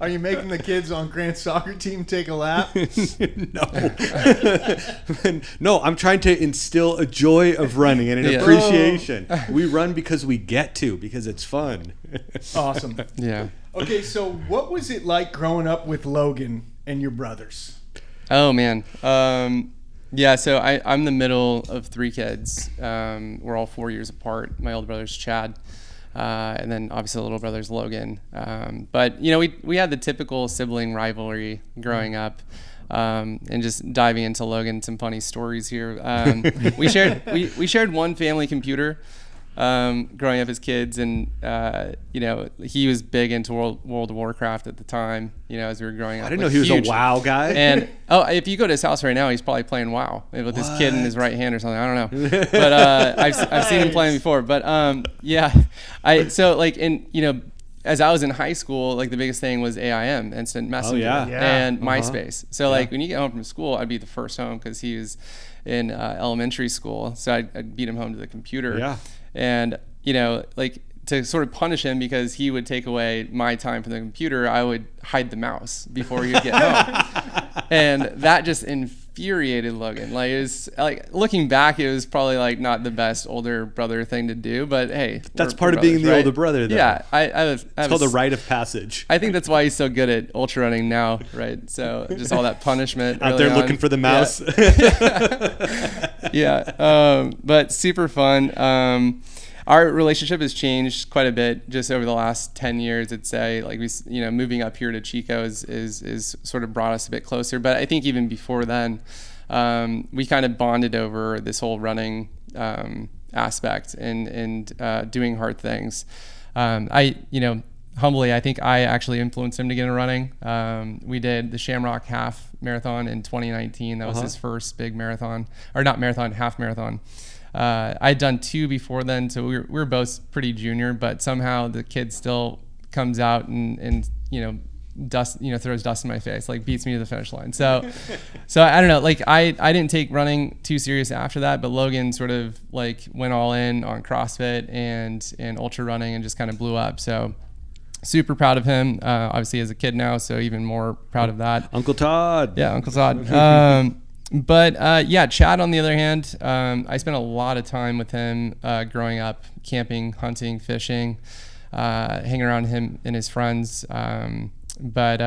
A: Are you making the kids on Grant's soccer team take a lap?
B: No. No, I'm trying to instill a joy of running and an appreciation. We run because we get to, because it's fun.
A: Awesome.
C: Yeah.
A: Okay, so what was it like growing up with Logan and your brothers?
C: Oh, man. So I'm the middle of 3 kids. We're all 4 years apart. My older brother's Chad. And then obviously the little brother's Logan. But we had the typical sibling rivalry growing up. And just diving into Logan, some funny stories here. We shared one family computer. growing up as kids, and he was big into World of Warcraft at the time. As we were growing up.
B: I didn't know he was a WoW guy.
C: And if you go to his house right now, he's probably playing WoW with his kid in his right hand or something. I don't know, but I've seen him playing before. But as I was in high school, like the biggest thing was AIM, Instant Messenger, and MySpace. So when you get home from school, I'd be the first home because he was in elementary school. So I'd beat him home to the computer. Yeah. And, to sort of punish him because he would take away my time from the computer, I would hide the mouse before he would get home. And that just infuriated Logan. It was looking back, it was probably not the best older brother thing to do, but hey,
B: that's part of being the older brother, though.
C: Yeah,
B: it's called a rite of passage.
C: I think that's why he's so good at ultra running now, right? So just all that punishment
B: out there looking for the mouse.
C: Yeah, but super fun. Our relationship has changed quite a bit just over the last 10 years. I'd say moving up here to Chico is sort of brought us a bit closer. But I think even before then, we kind of bonded over this whole running aspect and doing hard things. Humbly, I think I actually influenced him to get into running. We did the Shamrock Half Marathon in 2019. That was his first big marathon, or not marathon, half marathon. I'd done 2 before then, so we were both pretty junior, but somehow the kid still comes out and throws dust in my face, beats me to the finish line. So I don't know, I didn't take running too serious after that, but Logan sort of went all in on CrossFit and ultra running and just kind of blew up. So super proud of him. Obviously as a kid now, so even more proud of that.
B: Uncle Todd.
C: Yeah, Uncle Todd. But Chad, on the other hand, I spent a lot of time with him growing up, camping, hunting, fishing, hanging around him and his friends. But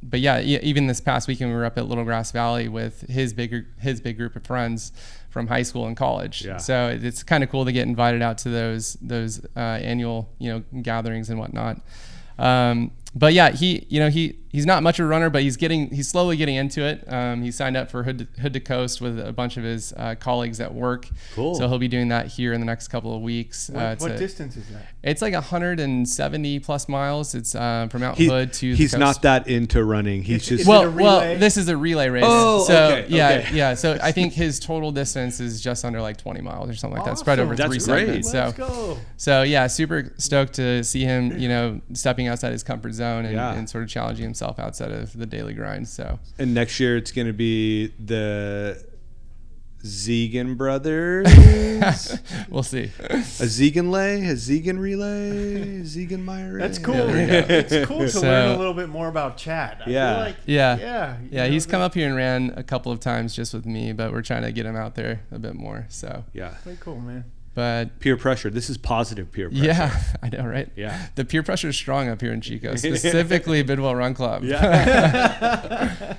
C: even this past weekend, we were up at Little Grass Valley with his big group of friends from high school and college. Yeah. So it's kind of cool to get invited out to those annual gatherings and whatnot. But yeah, he's not much of a runner, but he's slowly getting into it. He signed up for Hood to Coast with a bunch of his colleagues at work. Cool. So he'll be doing that here in the next couple of weeks.
A: What distance is that?
C: It's 170 plus miles. It's from Mount Hood to the
B: He's
C: coast.
B: not that into running. He's just
C: well, this is a relay race.
B: Oh,
C: so
B: okay.
C: Yeah. So I think his total distance is just under 20 miles or something like that, spread over 3 segments.
A: Let's go.
C: So yeah, super stoked to see him, stepping outside his comfort zone and sort of challenging himself outside of the daily grind. So,
B: and next year it's going to be the Ziegen brothers.
C: We'll see.
B: A Ziegen relay, Ziegenmeyer.
A: That's cool. Yeah. It's cool to learn a little bit more about Chad. I feel like,
C: he's come up here and ran a couple of times just with me, but we're trying to get him out there a bit more. So
A: pretty cool, man.
C: But
B: peer pressure. This is positive peer pressure.
C: Yeah, I know, right? Yeah. The peer pressure is strong up here in Chico, specifically Bidwell Run Club.
B: Yeah.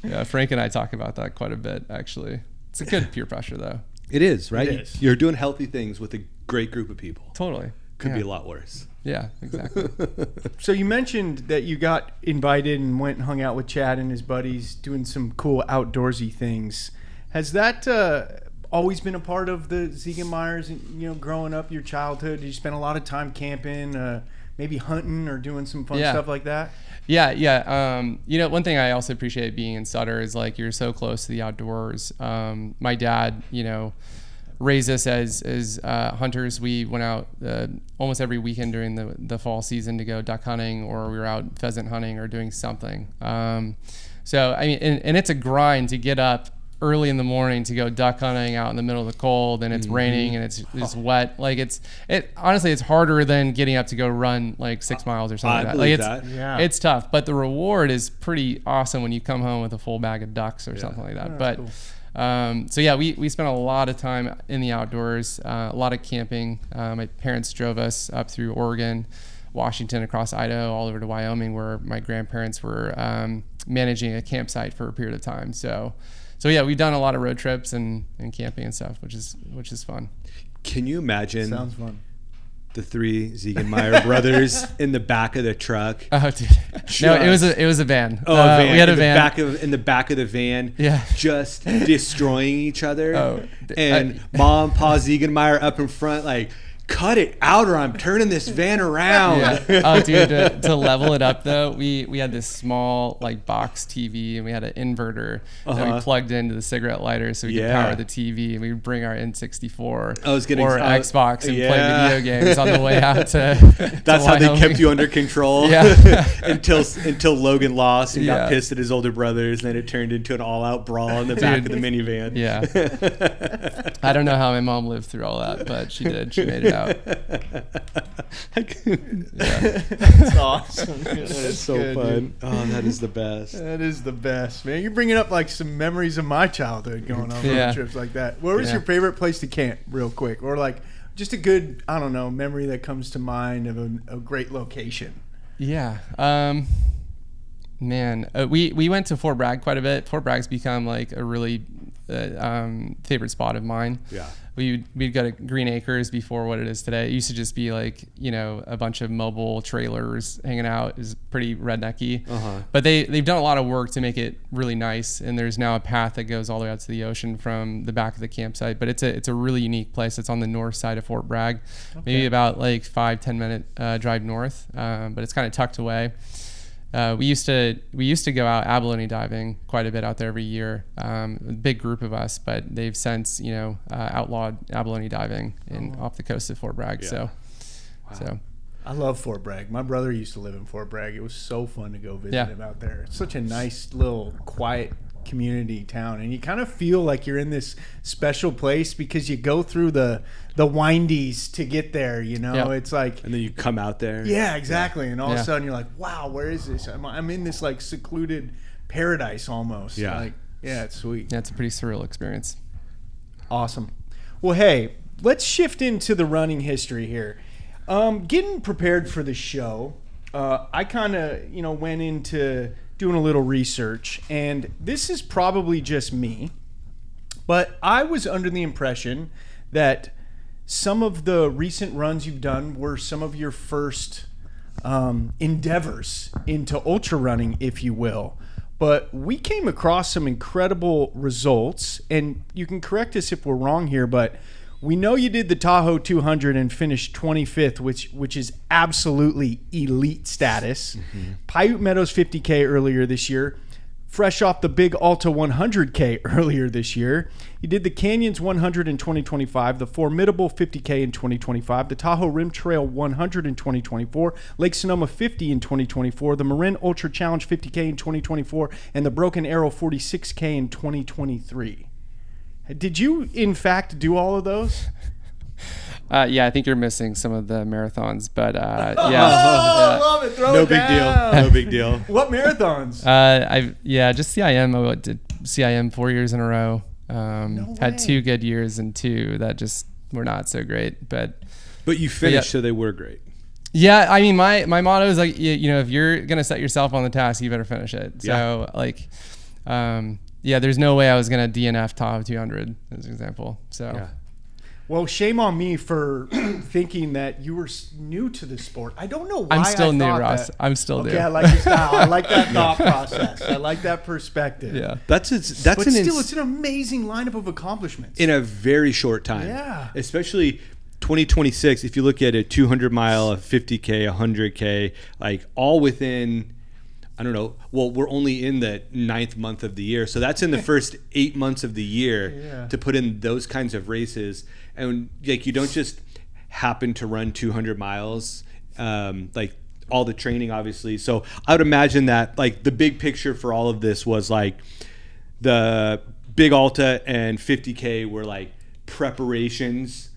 C: Yeah, Frank and I talk about that quite a bit, actually. It's a good peer pressure, though.
B: It is, right?
A: It is.
B: You're doing healthy things with a great group of people.
C: Totally.
B: Could be a lot worse.
C: Yeah, exactly.
A: So you mentioned that you got invited and went and hung out with Chad and his buddies doing some cool outdoorsy things. Has that always been a part of the Ziegenmeyers, growing up, your childhood? Did you spend a lot of time camping, maybe hunting or doing some fun stuff like that?
C: Yeah. One thing I also appreciate being in Sutter is you're so close to the outdoors. My dad, raised us as hunters. We went out almost every weekend during the fall season to go duck hunting, or we were out pheasant hunting or doing something. So I mean, and it's a grind to get up early in the morning to go duck hunting out in the middle of the cold, and it's raining and it's wet. Honestly, it's harder than getting up to go run 6 miles or something like that. It's tough, but the reward is pretty awesome when you come home with a full bag of ducks or something like that. But cool. We spent a lot of time in the outdoors, a lot of camping. My parents drove us up through Oregon, Washington, across Idaho, all over to Wyoming, where my grandparents were managing a campsite for a period of time. So yeah, we've done a lot of road trips and camping and stuff, which is fun.
B: Can you imagine?
A: Sounds fun.
B: The 3 Ziegenmeyer brothers in the back of the truck.
C: Oh, dude. No, it was a van.
B: Oh, a van.
C: We had a van.
B: In the back of the van.
C: Yeah.
B: Just destroying each other. And Mom, Pa Ziegenmeyer up in front, cut it out or I'm turning this van around.
C: Yeah. Oh, dude, to level it up though, we had this small like box TV and we had an inverter that we plugged into the cigarette lighter so we could power the TV, and we would bring our N64 or Xbox and play video games on the way out to
B: That's
C: to
B: how they
C: Wyoming.
B: kept you under control.
C: Yeah.
B: until Logan lost and got
C: Yeah.
B: pissed at his older brothers, and then it turned into an all-out brawl in the back of the minivan.
C: Yeah. I don't know how my mom lived through all that, but she did. She made it out.
A: That's awesome.
B: That's so
A: good,
B: fun.
A: dude.
B: Oh, that is the best.
A: That is the best, man. You're bringing up like some memories of my childhood going on road trips like that. Where was your favorite place to camp, real quick? Or like just a good, I don't know, memory that comes to mind of a great location?
C: Yeah. Man, we went to Fort Bragg quite a bit. Fort Bragg's become like a really favorite spot of mine.
B: Yeah.
C: We'd go to Green Acres before what it is today. It used to just be like, you know, a bunch of mobile trailers hanging out. It was pretty rednecky. But they've done a lot of work to make it really nice. And there's now a path that goes all the way out to the ocean from the back of the campsite. But it's a really unique place. It's on the north side of Fort Bragg, maybe about like 5-10 minute drive north. But it's kind of tucked away. We used to go out abalone diving quite a bit out there every year. A big group of us, but they've since outlawed abalone diving off the coast of Fort Bragg.
B: Yeah.
C: So
A: I love Fort Bragg. My brother used to live in Fort Bragg. It was so fun to go visit him out there. It's such a nice little quiet community town, and you kind of feel like you're in this special place because you go through the windies to get there, you know. It's like,
B: and then you come out there.
A: Yeah, exactly. And all of a sudden you're like, wow, where is this? I'm in this like secluded paradise almost.
B: Yeah.
A: Like, yeah, it's sweet.
C: yeah, it's a pretty surreal experience.
A: Awesome. Well, hey, let's shift into the running history here. Getting prepared for the show, I kind of, went into doing a little research, and this is probably just me, but I was under the impression that some of the recent runs you've done were some of your first endeavors into ultra running, if you will. But we came across some incredible results, and you can correct us if we're wrong here, but we know you did the Tahoe 200 and finished 25th, which is absolutely elite status. Paiute Meadows 50K earlier this year. Fresh off the big Alta 100K earlier this year. You did the Canyons 100 in 2025, the Formidable 50K in 2025, the Tahoe Rim Trail 100 in 2024, Lake Sonoma 50 in 2024, the Marin Ultra Challenge 50K in 2024, and the Broken Arrow 46K in 2023. Did you, in fact, do all of those?
C: Yeah, I think you're missing some of the marathons, but yeah.
A: I love it. Throw it down.
B: No big deal.
A: What marathons?
C: Just CIM. I did CIM 4 years in a row. Had 2 good years and 2 that just were not so great. But
B: you finished, so they were great.
C: Yeah, I mean, my motto is like, if you're gonna set yourself on the task, you better finish it. So there's no way I was gonna DNF Tahoe 200 as an example. So.
B: Yeah.
A: Well, shame on me for thinking that you were new to the sport. I don't know why.
C: I'm still new,
A: thought
C: Ross.
A: that.
C: I'm still new.
A: Okay, I like your style. I like that thought process. I like that perspective.
C: Yeah.
A: But still, it's an amazing lineup of accomplishments.
B: In a very short time.
A: Yeah.
B: Especially 2026, if you look at a 200 mile, a 50K, 100K, like all within, I don't know. Well, we're only in the 9th month of the year. So that's in the first 8 months of the year to put in those kinds of races. And like, you don't just happen to run 200 miles, like all the training, obviously. So I would imagine that like the big picture for all of this was like the big Alta and 50K were like preparations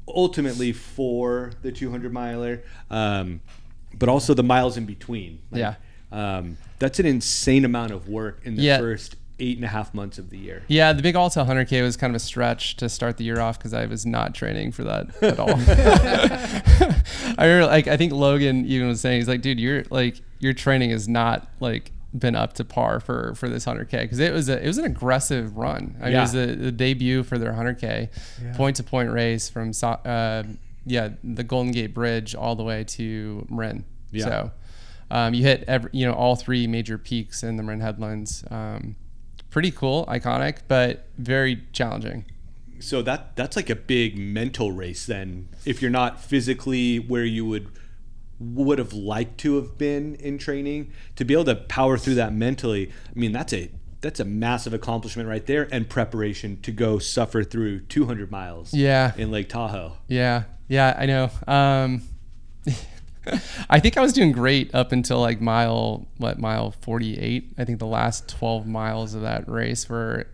B: ultimately for the 200 miler, but also the miles in between. Like, that's an insane amount of work in the first 8.5 months of the year.
C: Yeah, the big Alta 100K was kind of a stretch to start the year off because I was not training for that at all. I remember, I think Logan even was saying, he's like, dude, your training has not been up to par for this 100K, because it was an aggressive run. I mean, it was the debut for their 100K, point to point race from the Golden Gate Bridge all the way to Marin. So you hit all 3 major peaks in the Marin headlands. Pretty cool, iconic, but very challenging.
B: So that's like a big mental race then. If you're not physically where you would have liked to have been in training, to be able to power through that mentally, I mean, that's a massive accomplishment right there, and preparation to go suffer through 200 miles in Lake Tahoe.
C: Yeah, I know. I think I was doing great up until like mile 48. I think the last 12 miles of that race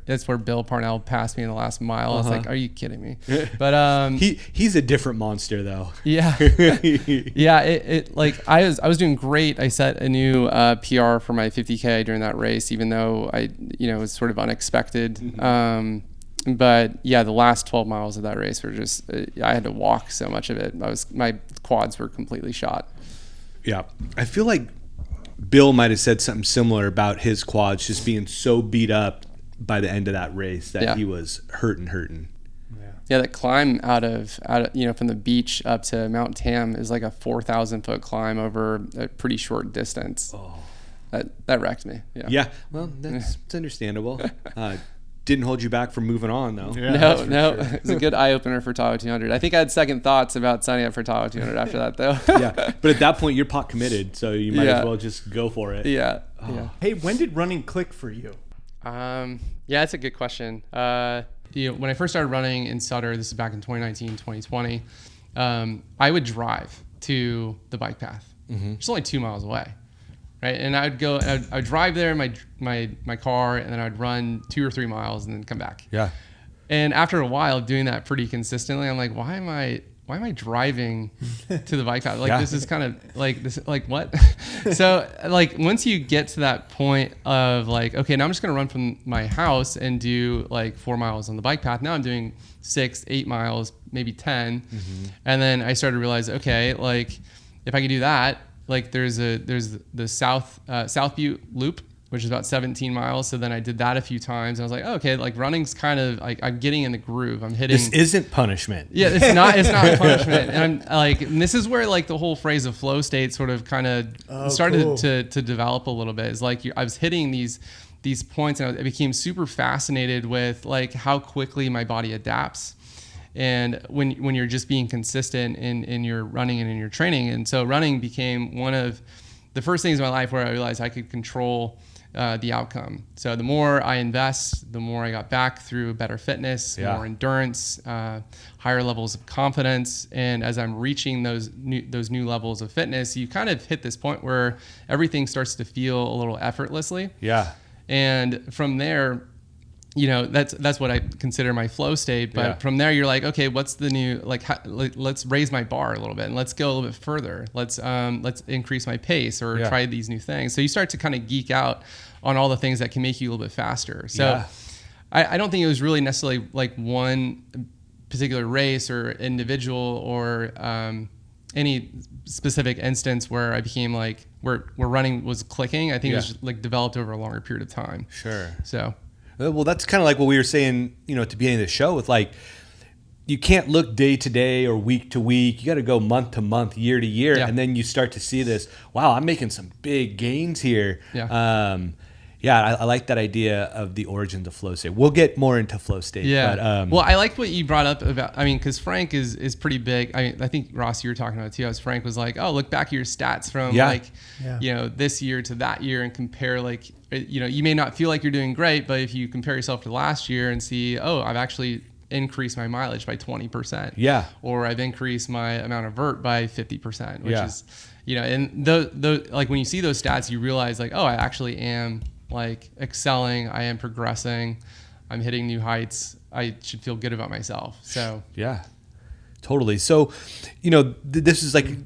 C: that's where Bill Parnell passed me in the last mile. I was like, are you kidding me? But
B: he's a different monster though.
C: Yeah. Yeah, it like I was doing great. I set a new PR for my 50K during that race, even though it was sort of unexpected. Mm-hmm. But yeah, the last 12 miles of that race were just, I had to walk so much of it. My quads were completely shot.
B: Yeah. I feel like Bill might have said something similar about his quads just being so beat up by the end of that race that he was hurting.
C: Yeah, that climb out of from the beach up to Mount Tam is like a 4,000 foot climb over a pretty short distance. Oh. That wrecked me. Yeah.
B: Yeah. Well, it's understandable. Didn't hold you back from moving on though.
C: Yeah, no. Sure. It was a good eye opener for Tahoe 200. I think I had second thoughts about signing up for Tahoe 200 after that though.
B: Yeah, but at that point you're pot committed, so you might as well just go for it.
C: Yeah.
B: Oh.
C: Yeah.
A: Hey, when did running click for you?
C: Yeah, that's a good question. When I first started running in Sutter, this is back in 2019, 2020, I would drive to the bike path. Mm-hmm. It's only 2 miles away. Right, and I'd drive there in my car, and then I'd run 2 or 3 miles and then come back.
B: Yeah.
C: And after a while of doing that pretty consistently, I'm like, why am I driving to the bike path? Like this is kind of like this, like what? So like once you get to that point of like, okay, now I'm just gonna run from my house and do like 4 miles on the bike path. Now I'm doing 6, 8 miles, maybe 10, and then I started to realize, okay, like if I could do that. Like there's the South Butte Loop, which is about 17 miles. So then I did that a few times, and I was like, oh, okay, like running's kind of like I'm getting in the groove. I'm hitting.
B: This isn't punishment.
C: Yeah, it's not punishment. And I'm like, and this is where like the whole phrase of flow state sort of kind of started to develop a little bit. It's like I was hitting these points, and I became super fascinated with like how quickly my body adapts. And when you're just being consistent in your running and in your training. And so running became one of the first things in my life where I realized I could control the outcome. So the more I invest, the more I got back through better fitness, more endurance, higher levels of confidence. And as I'm reaching those new levels of fitness, you kind of hit this point where everything starts to feel a little effortlessly.
B: Yeah.
C: And from there, that's what I consider my flow state. But from there, you're like, okay, what's the new, let's raise my bar a little bit and let's go a little bit further. Let's increase my pace or try these new things. So you start to kind of geek out on all the things that can make you a little bit faster. So I don't think it was really necessarily like one particular race or individual or any specific instance where I became like, where running was clicking. I think it was just like developed over a longer period of time.
B: Sure.
C: So.
B: Well, that's kind of like what we were saying, at the beginning of the show with like, you can't look day to day or week to week. You got to go month to month, year to year. And then you start to see this, wow, I'm making some big gains here. I like that idea of the origins of flow state. We'll get more into flow state.
C: Yeah.
B: But,
C: well, I like what you brought up about, because Frank is pretty big. I think Ross, you were talking about it too. As Frank was like, oh, look back at your stats from this year to that year and compare like, you may not feel like you're doing great, but if you compare yourself to last year and see, oh, I've actually increased my mileage by 20%. Yeah. Or I've increased my amount of vert by 50%, which is, and like when you see those stats, you realize like, oh, I actually am like excelling. I am progressing. I'm hitting new heights. I should feel good about myself. So
B: yeah, totally. So, this is like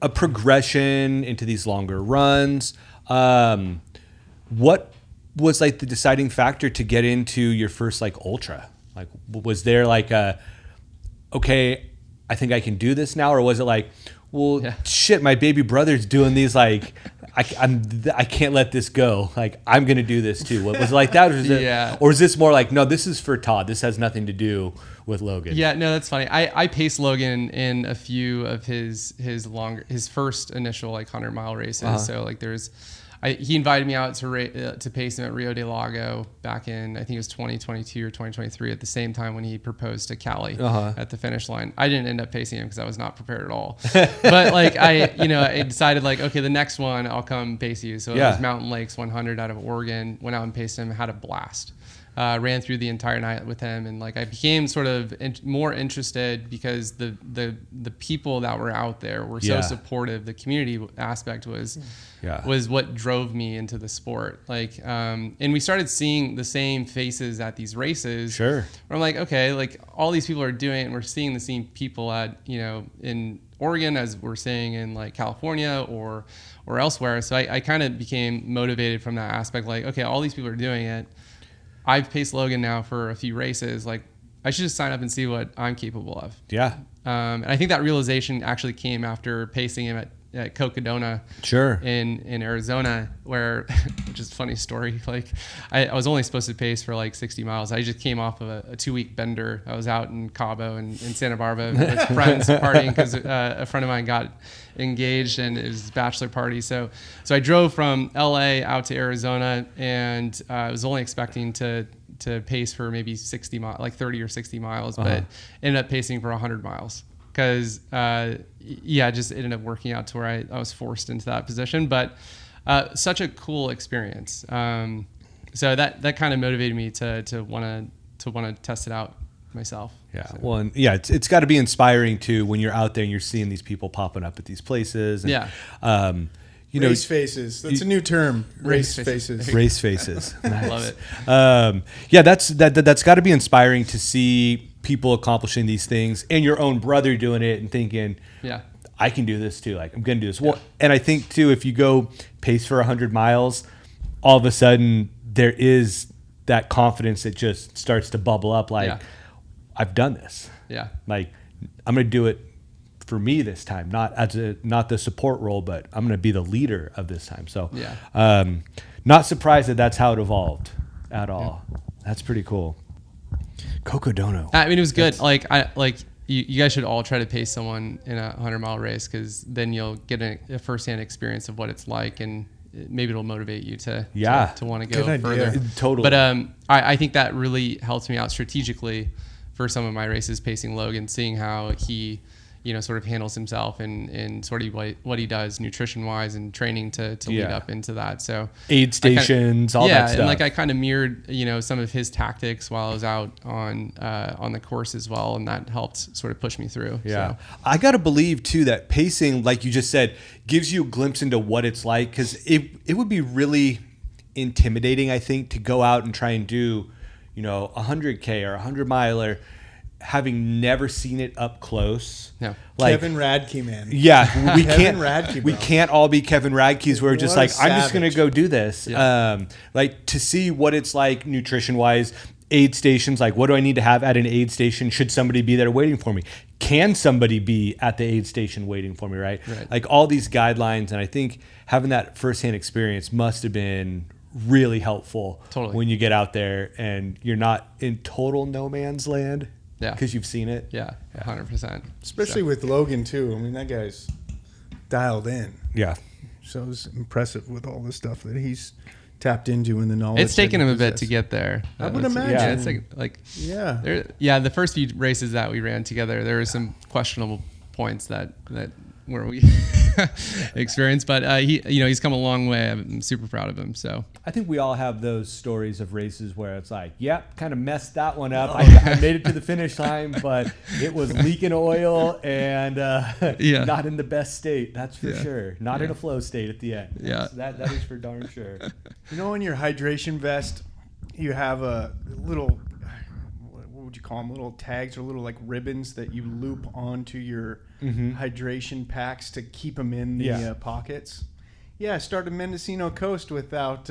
B: a progression into these longer runs. What was like the deciding factor to get into your first like ultra? Like, was there like okay, I think I can do this now? Or was it like, well, shit, my baby brother's doing these, like, I can't let this go. Like, I'm going to do this too. Was it like that? Or is this more like, no, this is for Todd. This has nothing to do with Logan.
C: Yeah, no, that's funny. I paced Logan in a few of his first initial like 100-mile races. So like he invited me out to pace him at Rio de Lago back in, I think it was 2022 or 2023, at the same time when he proposed to Callie at the finish line. I didn't end up pacing him because I was not prepared at all. But like I decided like, okay, the next one I'll come pace you. So it was Mountain Lakes 100 out of Oregon. Went out and paced him, had a blast. Ran through the entire night with him, and like I became sort of more interested because the people that were out there were so supportive. The community aspect was what drove me into the sport. Like, and we started seeing the same faces at these races. Sure. Where I'm like, okay, like all these people are doing it, and we're seeing the same people at in Oregon as we're seeing in like California or elsewhere. So I kind of became motivated from that aspect. Like, okay, all these people are doing it. I've paced Logan now for a few races. Like, I should just sign up and see what I'm capable of. Yeah. And I think that realization actually came after pacing him at Cocodona. Sure. In Arizona, which is a funny story. Like, I was only supposed to pace for like 60 miles. I just came off of a 2-week bender. I was out in Cabo and in Santa Barbara with friends partying because a friend of mine got engaged and it was his bachelor party. So I drove from LA out to Arizona, and I was only expecting to pace for maybe 60 miles, like 30 or 60 miles, but ended up pacing for 100 miles because just ended up working out to where I was forced into that position. But such a cool experience. So that kind of motivated me to want to test it out myself. Yeah. So. Well, and it's got to be inspiring too when you're out there and you're seeing these people popping up at these places. And,
A: race faces. That's a new term. Race faces.
B: Race faces.
A: Nice.
C: Love it.
B: That's got to be inspiring to see people accomplishing these things, and your own brother doing it and thinking, I can do this too. Like, I'm going to do this. Well, and I think too, if you go pace for 100 miles, all of a sudden there is that confidence that just starts to bubble up. Like, I've done this. Yeah. Like, I'm going to do it for me this time, not the support role, but I'm going to be the leader of this time. So, not surprised that that's how it evolved at all. Yeah. That's pretty cool. Cocodona. I mean, it was good. You guys should all try to pace someone in a 100-mile race, because then you'll get a firsthand experience of what it's like, and maybe it'll motivate you to want to go further. Totally. But I think that really helped me out strategically for some of my races, pacing Logan, seeing how he sort of handles himself and sort of what he does nutrition wise and training to lead up into that. So aid stations, all that stuff. And like I kind of mirrored, some of his tactics while I was out on the course as well. And that helped sort of push me through. Yeah. So. I got to believe too, that pacing, like you just said, gives you a glimpse into what it's like. 'Cause it would be really intimidating, I think, to go out and try and do, 100K or 100-miler, having never seen it up close. No. Like Kevin Radke, man. Yeah, we can't all be Kevin Radkes where we're just like, I'm just going to go do this. Yeah. Like, to see what it's like nutrition wise, aid stations, like what do I need to have at an aid station? Should somebody be there waiting for me? Can somebody be at the aid station waiting for me, right? Like all these guidelines. And I think having that firsthand experience must have been really helpful when you get out there and you're not in total no man's land. Yeah, because you've seen it. Yeah, 100%. Especially with Logan too. I mean, that guy's dialed in. Yeah, so it's impressive with all the stuff that he's tapped into in the knowledge. It's taken him a bit to get there. I would imagine. Yeah, it's like the first few races that we ran together, there were some questionable points that where we experienced, but he's come a long way. I'm super proud of him. So I think we all have those stories of races where it's like, kind of messed that one up. I made it to the finish line, but it was leaking oil and not in the best state. That's for sure. Not in a flow state at the end. That is for darn sure. In your hydration vest, you have a little, what would you call them? Little tags or little like ribbons that you loop onto your hydration packs to keep them in the pockets. Yeah, I started Mendocino Coast without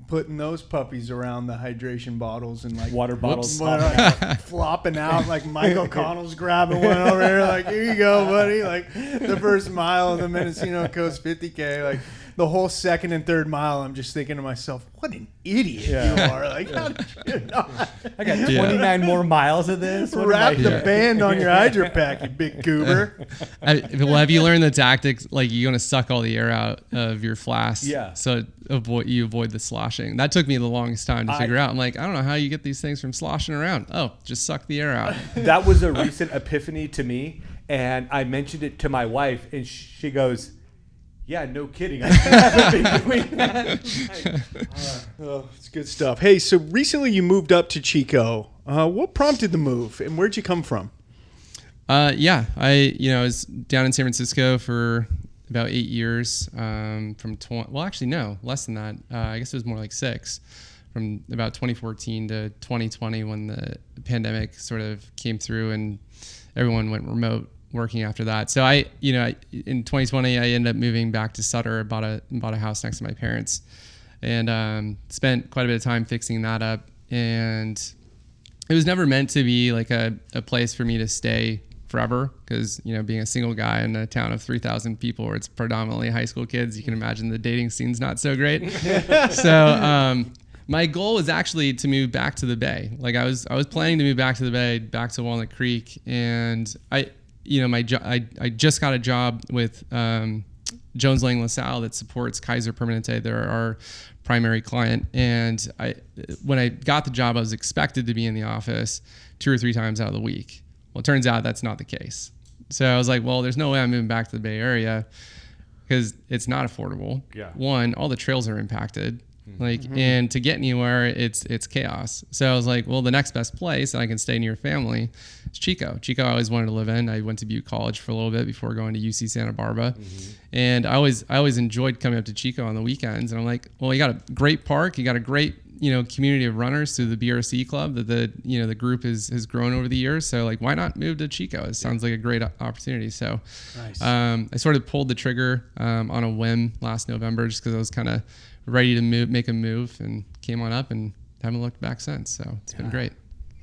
B: putting those puppies around the hydration bottles and like water bottles flopping out. Like Mike O'Connell's grabbing one over there, like, here you go, buddy. Like the first mile of the Mendocino Coast 50K, like
A: the whole second and third mile, I'm just thinking to myself, what an idiot you are. Like, how did you not?
D: I got 29 more miles of this.
A: Wrap the band on your hydro pack, you big goober.
C: Well, have you learned the tactics? Like, you're going to suck all the air out of your flask.
B: Yeah.
C: So you avoid the sloshing. That took me the longest time to figure out. I'm like, I don't know how you get these things from sloshing around. Oh, just suck the air out.
B: That was a recent epiphany to me. And I mentioned it to my wife, and she goes, yeah, no kidding. I haven't been doing that.
A: It's good stuff. Hey, so recently you moved up to Chico. What prompted the move, and where'd you come from?
C: I was down in San Francisco for about 8 years. Less than that. I guess it was more like 6. From about 2014 to 2020, when the pandemic sort of came through and everyone went remote working after that. So in 2020, I ended up moving back to Sutter, bought a house next to my parents, and spent quite a bit of time fixing that up. And it was never meant to be like a place for me to stay forever, because being a single guy in a town of 3,000 people where it's predominantly high school kids, you can imagine the dating scene's not so great. So my goal was actually to move back to the Bay. Like I was planning to move back to the Bay, back to Walnut Creek, and I just got a job with Jones Lang LaSalle that supports Kaiser Permanente. They're our primary client, and when I got the job, I was expected to be in the office 2 or 3 times out of the week. Well, it turns out that's not the case. So I was like, well, there's no way I'm moving back to the Bay Area because it's not affordable.
B: Yeah.
C: One, all the trails are impacted. And to get anywhere, it's chaos. So I was like, well, the next best place and I can stay near family is Chico. Chico I always wanted to live in. I went to Butte College for a little bit before going to UC Santa Barbara. And I always enjoyed coming up to Chico on the weekends. And I'm like, well, you got a great park. You got a great, community of runners through the BRC club that the group has grown over the years. So like, why not move to Chico? It sounds like a great opportunity. So
A: nice.
C: I sort of pulled the trigger on a whim last November, just because I was kind of ready to make a move, and came on up and haven't looked back since. So it's been great.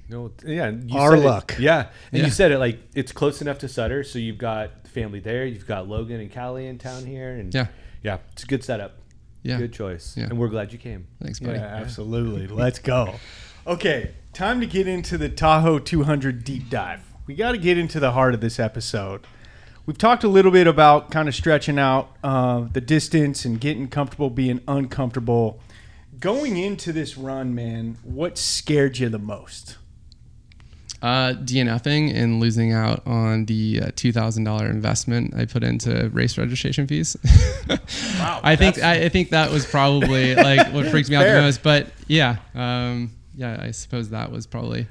B: No, yeah,
A: Our luck.
B: And you said it, like, it's close enough to Sutter, so you've got family there. You've got Logan and Callie in town here, and yeah, it's a good setup.
C: Yeah,
B: good choice.
C: Yeah.
B: And we're glad you came.
C: Thanks, buddy.
A: Yeah, absolutely. Let's go. Okay, time to get into the Tahoe 200 deep dive. We got to get into the heart of this episode. We've talked a little bit about kind of stretching out the distance and getting comfortable being uncomfortable. Going into this run, man, what scared you the most?
C: DNFing and losing out on the $2,000 investment I put into race registration fees.
A: Wow,
C: I think that was probably like what freaked me out the most. But I suppose that was probably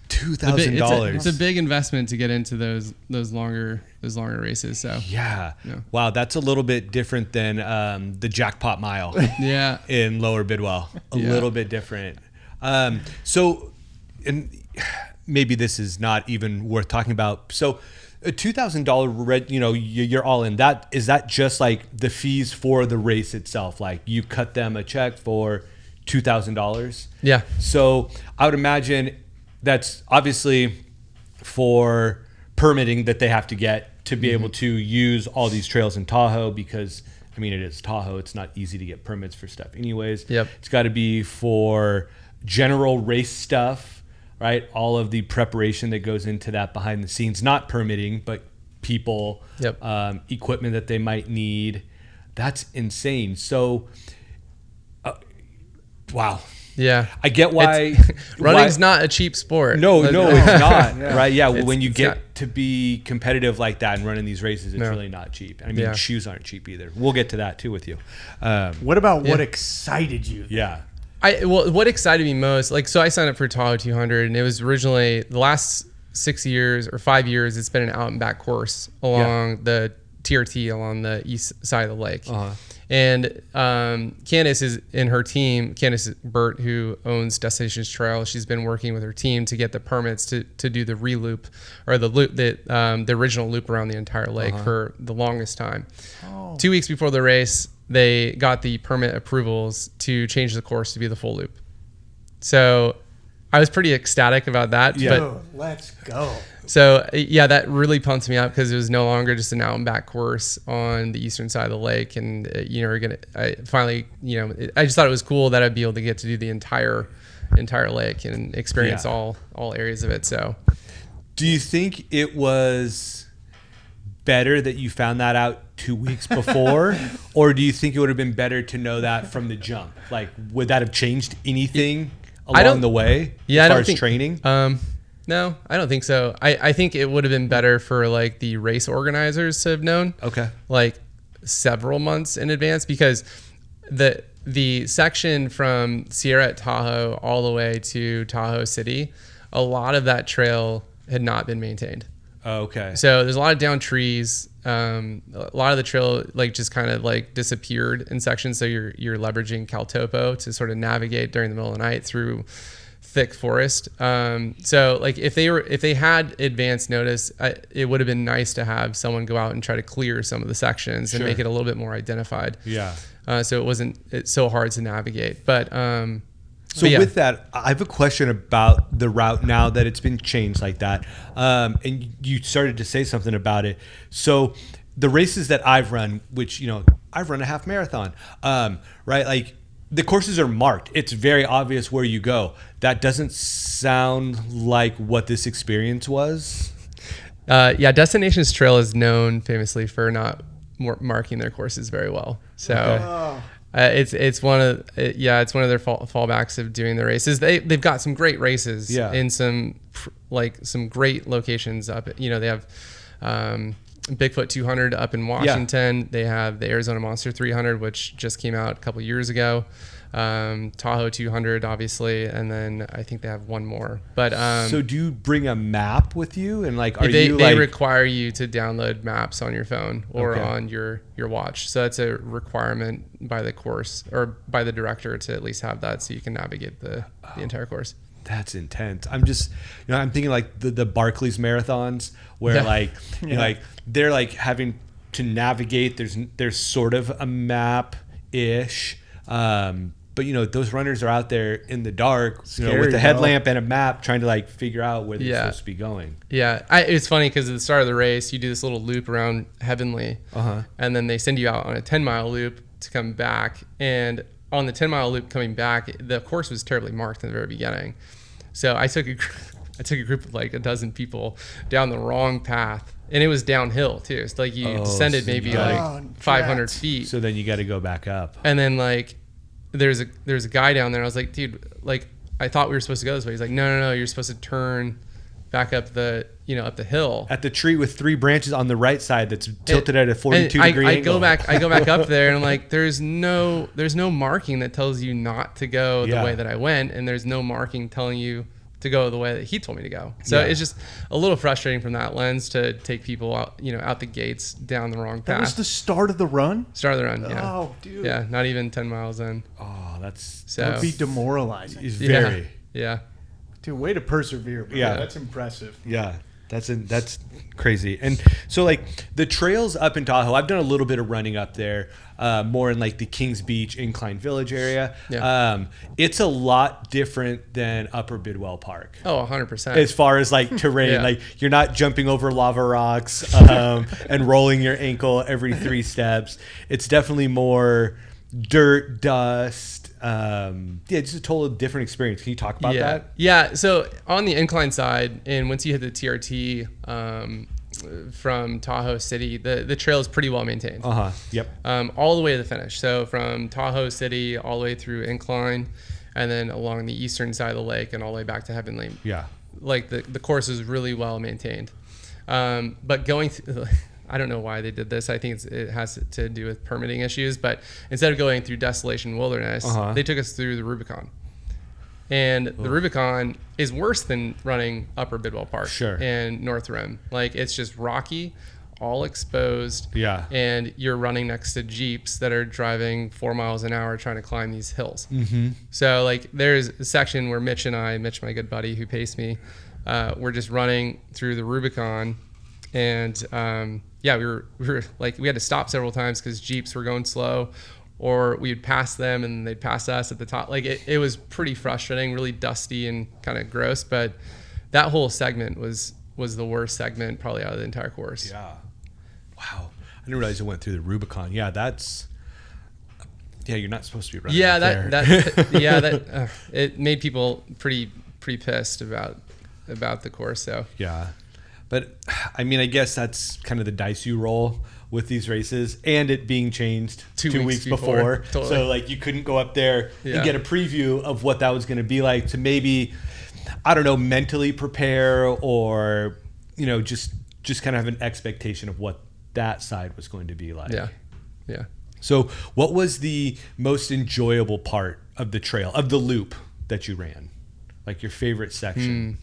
B: $2,000.
C: It's a big investment to get into those longer races. So
B: yeah. Wow, that's a little bit different than the jackpot mile.
C: Yeah, in
B: Lower Bidwell, a little bit different. So, and maybe this is not even worth talking about. So, a $2,000 you're all in. That is that just like the fees for the race itself? Like you cut them a check for $2,000.
C: Yeah.
B: So I would imagine that's obviously for permitting that they have to get to be able to use all these trails in Tahoe, because I mean, it is Tahoe. It's not easy to get permits for stuff anyways.
C: Yep.
B: It's got to be for general race stuff, right? All of the preparation that goes into that behind the scenes, not permitting, but people, equipment that they might need. That's insane. So, wow.
C: Yeah,
B: I get why
C: running's not a cheap sport.
B: No, it's not.
A: Yeah.
B: Right? Yeah, when you get to be competitive like that and running these races, it's really not cheap. I mean, shoes aren't cheap either. We'll get to that too with you.
A: What about what excited you?
B: Yeah.
C: What excited me most, so I signed up for Tahoe 200, and it was originally the last 6 years or 5 years. It's been an out and back course along the TRT along the east side of the lake. And Candace is in her team. Candace Burt, who owns Destinations Trail, she's been working with her team to get the permits to do the re-loop, or the loop the original loop around the entire lake for the longest time. 2 weeks before the race, they got the permit approvals to change the course to be the full loop. So I was pretty ecstatic about that.
B: Yeah.
A: Dude, let's go.
C: So yeah, that really pumped me up because it was no longer just an out and back course on the eastern side of the lake. And I finally, I just thought it was cool that I'd be able to get to do the entire lake and experience all areas of it. So
B: Do you think it was better that you found that out 2 weeks before, or do you think it would have been better to know that from the jump? Like, would that have changed anything along the way as far as training?
C: No, I don't think so. I think it would have been better for like the race organizers to have known.
B: Okay.
C: Like several months in advance, because the section from Sierra at Tahoe all the way to Tahoe City, a lot of that trail had not been maintained.
B: Oh, okay.
C: So there's a lot of down trees. A lot of the trail like just kind of like disappeared in sections. So you're leveraging Caltopo to sort of navigate during the middle of the night through thick forest. So like if they had advance notice, it would have been nice to have someone go out and try to clear some of the sections and make it a little bit more identified.
B: Yeah.
C: So it's so hard to navigate. But
B: with that, I have a question about the route now that it's been changed like that. And you started to say something about it. So the races that I've run, which, I've run a half marathon, right? Like the courses are marked. It's very obvious where you go. That doesn't sound like what this experience was.
C: Destinations Trail is known famously for not marking their courses very well. So it's one of their fallbacks of doing the races. They've got some great races in some great locations up. They have Bigfoot 200 up in Washington. Yeah. They have the Arizona Monster 300, which just came out a couple years ago. Tahoe 200, obviously, and then I think they have one more. But
B: so do you bring a map with you, and
C: they require you to download maps on your phone or on your watch? So that's a requirement by the course or by the director to at least have that, so you can navigate the entire course.
B: That's intense. I'm just, I'm thinking like the Barclays marathons where they're like having to navigate. There's sort of a map ish. But those runners are out there in the dark,
A: Scary,
B: with a headlamp and a map trying to like figure out where they're supposed to be going.
C: Yeah. It's funny because at the start of the race, you do this little loop around Heavenly, and then they send you out on a 10-mile loop to come back. And on the 10-mile loop coming back, the course was terribly marked in the very beginning. So I took a group of like a dozen people down the wrong path, and it was downhill too. So like you descended maybe 500 feet.
B: So then you got to go back up.
C: And then like there's a guy down there. And I was like, dude, like I thought we were supposed to go this way. He's like, no, you're supposed to turn back up the hill
B: at the tree with 3 branches on the right side that's tilted at a 42-degree angle.
C: I go back up there, and I'm like, there's no marking that tells you not to go the way that I went, and there's no marking telling you to go the way that he told me to go. So it's just a little frustrating from that lens to take people out, out the gates down the wrong path.
A: That was the start of the run?
C: Start of the run, yeah.
A: Oh, dude.
C: Yeah, not even 10 miles in.
B: Oh,
A: that would be demoralizing.
B: It's very.
C: Yeah.
A: Dude, way to persevere, bro.
B: Yeah.
A: That's impressive.
B: Yeah. That's crazy. And so like the trails up in Tahoe, I've done a little bit of running up there, more in like the Kings Beach Incline Village area. Yeah. It's a lot different than Upper Bidwell Park.
C: Oh, 100%.
B: As far as like terrain, like you're not jumping over lava rocks and rolling your ankle every 3 steps. It's definitely more dirt, dust. Just a totally different experience. Can you talk about that?
C: Yeah. So on the incline side, and once you hit the TRT from Tahoe City, the trail is pretty well maintained.
B: Yep.
C: All the way to the finish. So from Tahoe City all the way through incline, and then along the eastern side of the lake and all the way back to Heavenly.
B: Yeah.
C: Like the course is really well maintained. But going through, I don't know why they did this. I think it has to do with permitting issues. But instead of going through Desolation Wilderness, they took us through the Rubicon. And the Rubicon is worse than running Upper Bidwell Park and North Rim. Like it's just rocky, all exposed. Yeah. And you're running next to Jeeps that are driving 4 miles an hour trying to climb these hills. Mm-hmm. So like there's a section where Mitch, my good buddy who paced me, we're just running through the Rubicon. And we were like, we had to stop several times because Jeeps were going slow, or we would pass them and they'd pass us at the top. Like it was pretty frustrating, really dusty and kind of gross. But that whole segment was the worst segment probably out of the entire course.
B: Yeah. Wow. I didn't realize it went through the Rubicon. Yeah, you're not supposed to be running.
C: Yeah,
B: there.
C: It made people pretty pissed about the course. So
B: yeah, but I mean, I guess that's kind of the dice you roll with these races, and it being changed two weeks before.
C: Totally.
B: So like you couldn't go up there
C: Yeah.
B: and get a preview of what that was going to be like to maybe, I don't know, mentally prepare, or just kind of have an expectation of what that side was going to be like.
C: Yeah.
B: So what was the most enjoyable part of the trail, of the loop that you ran? Like your favorite section?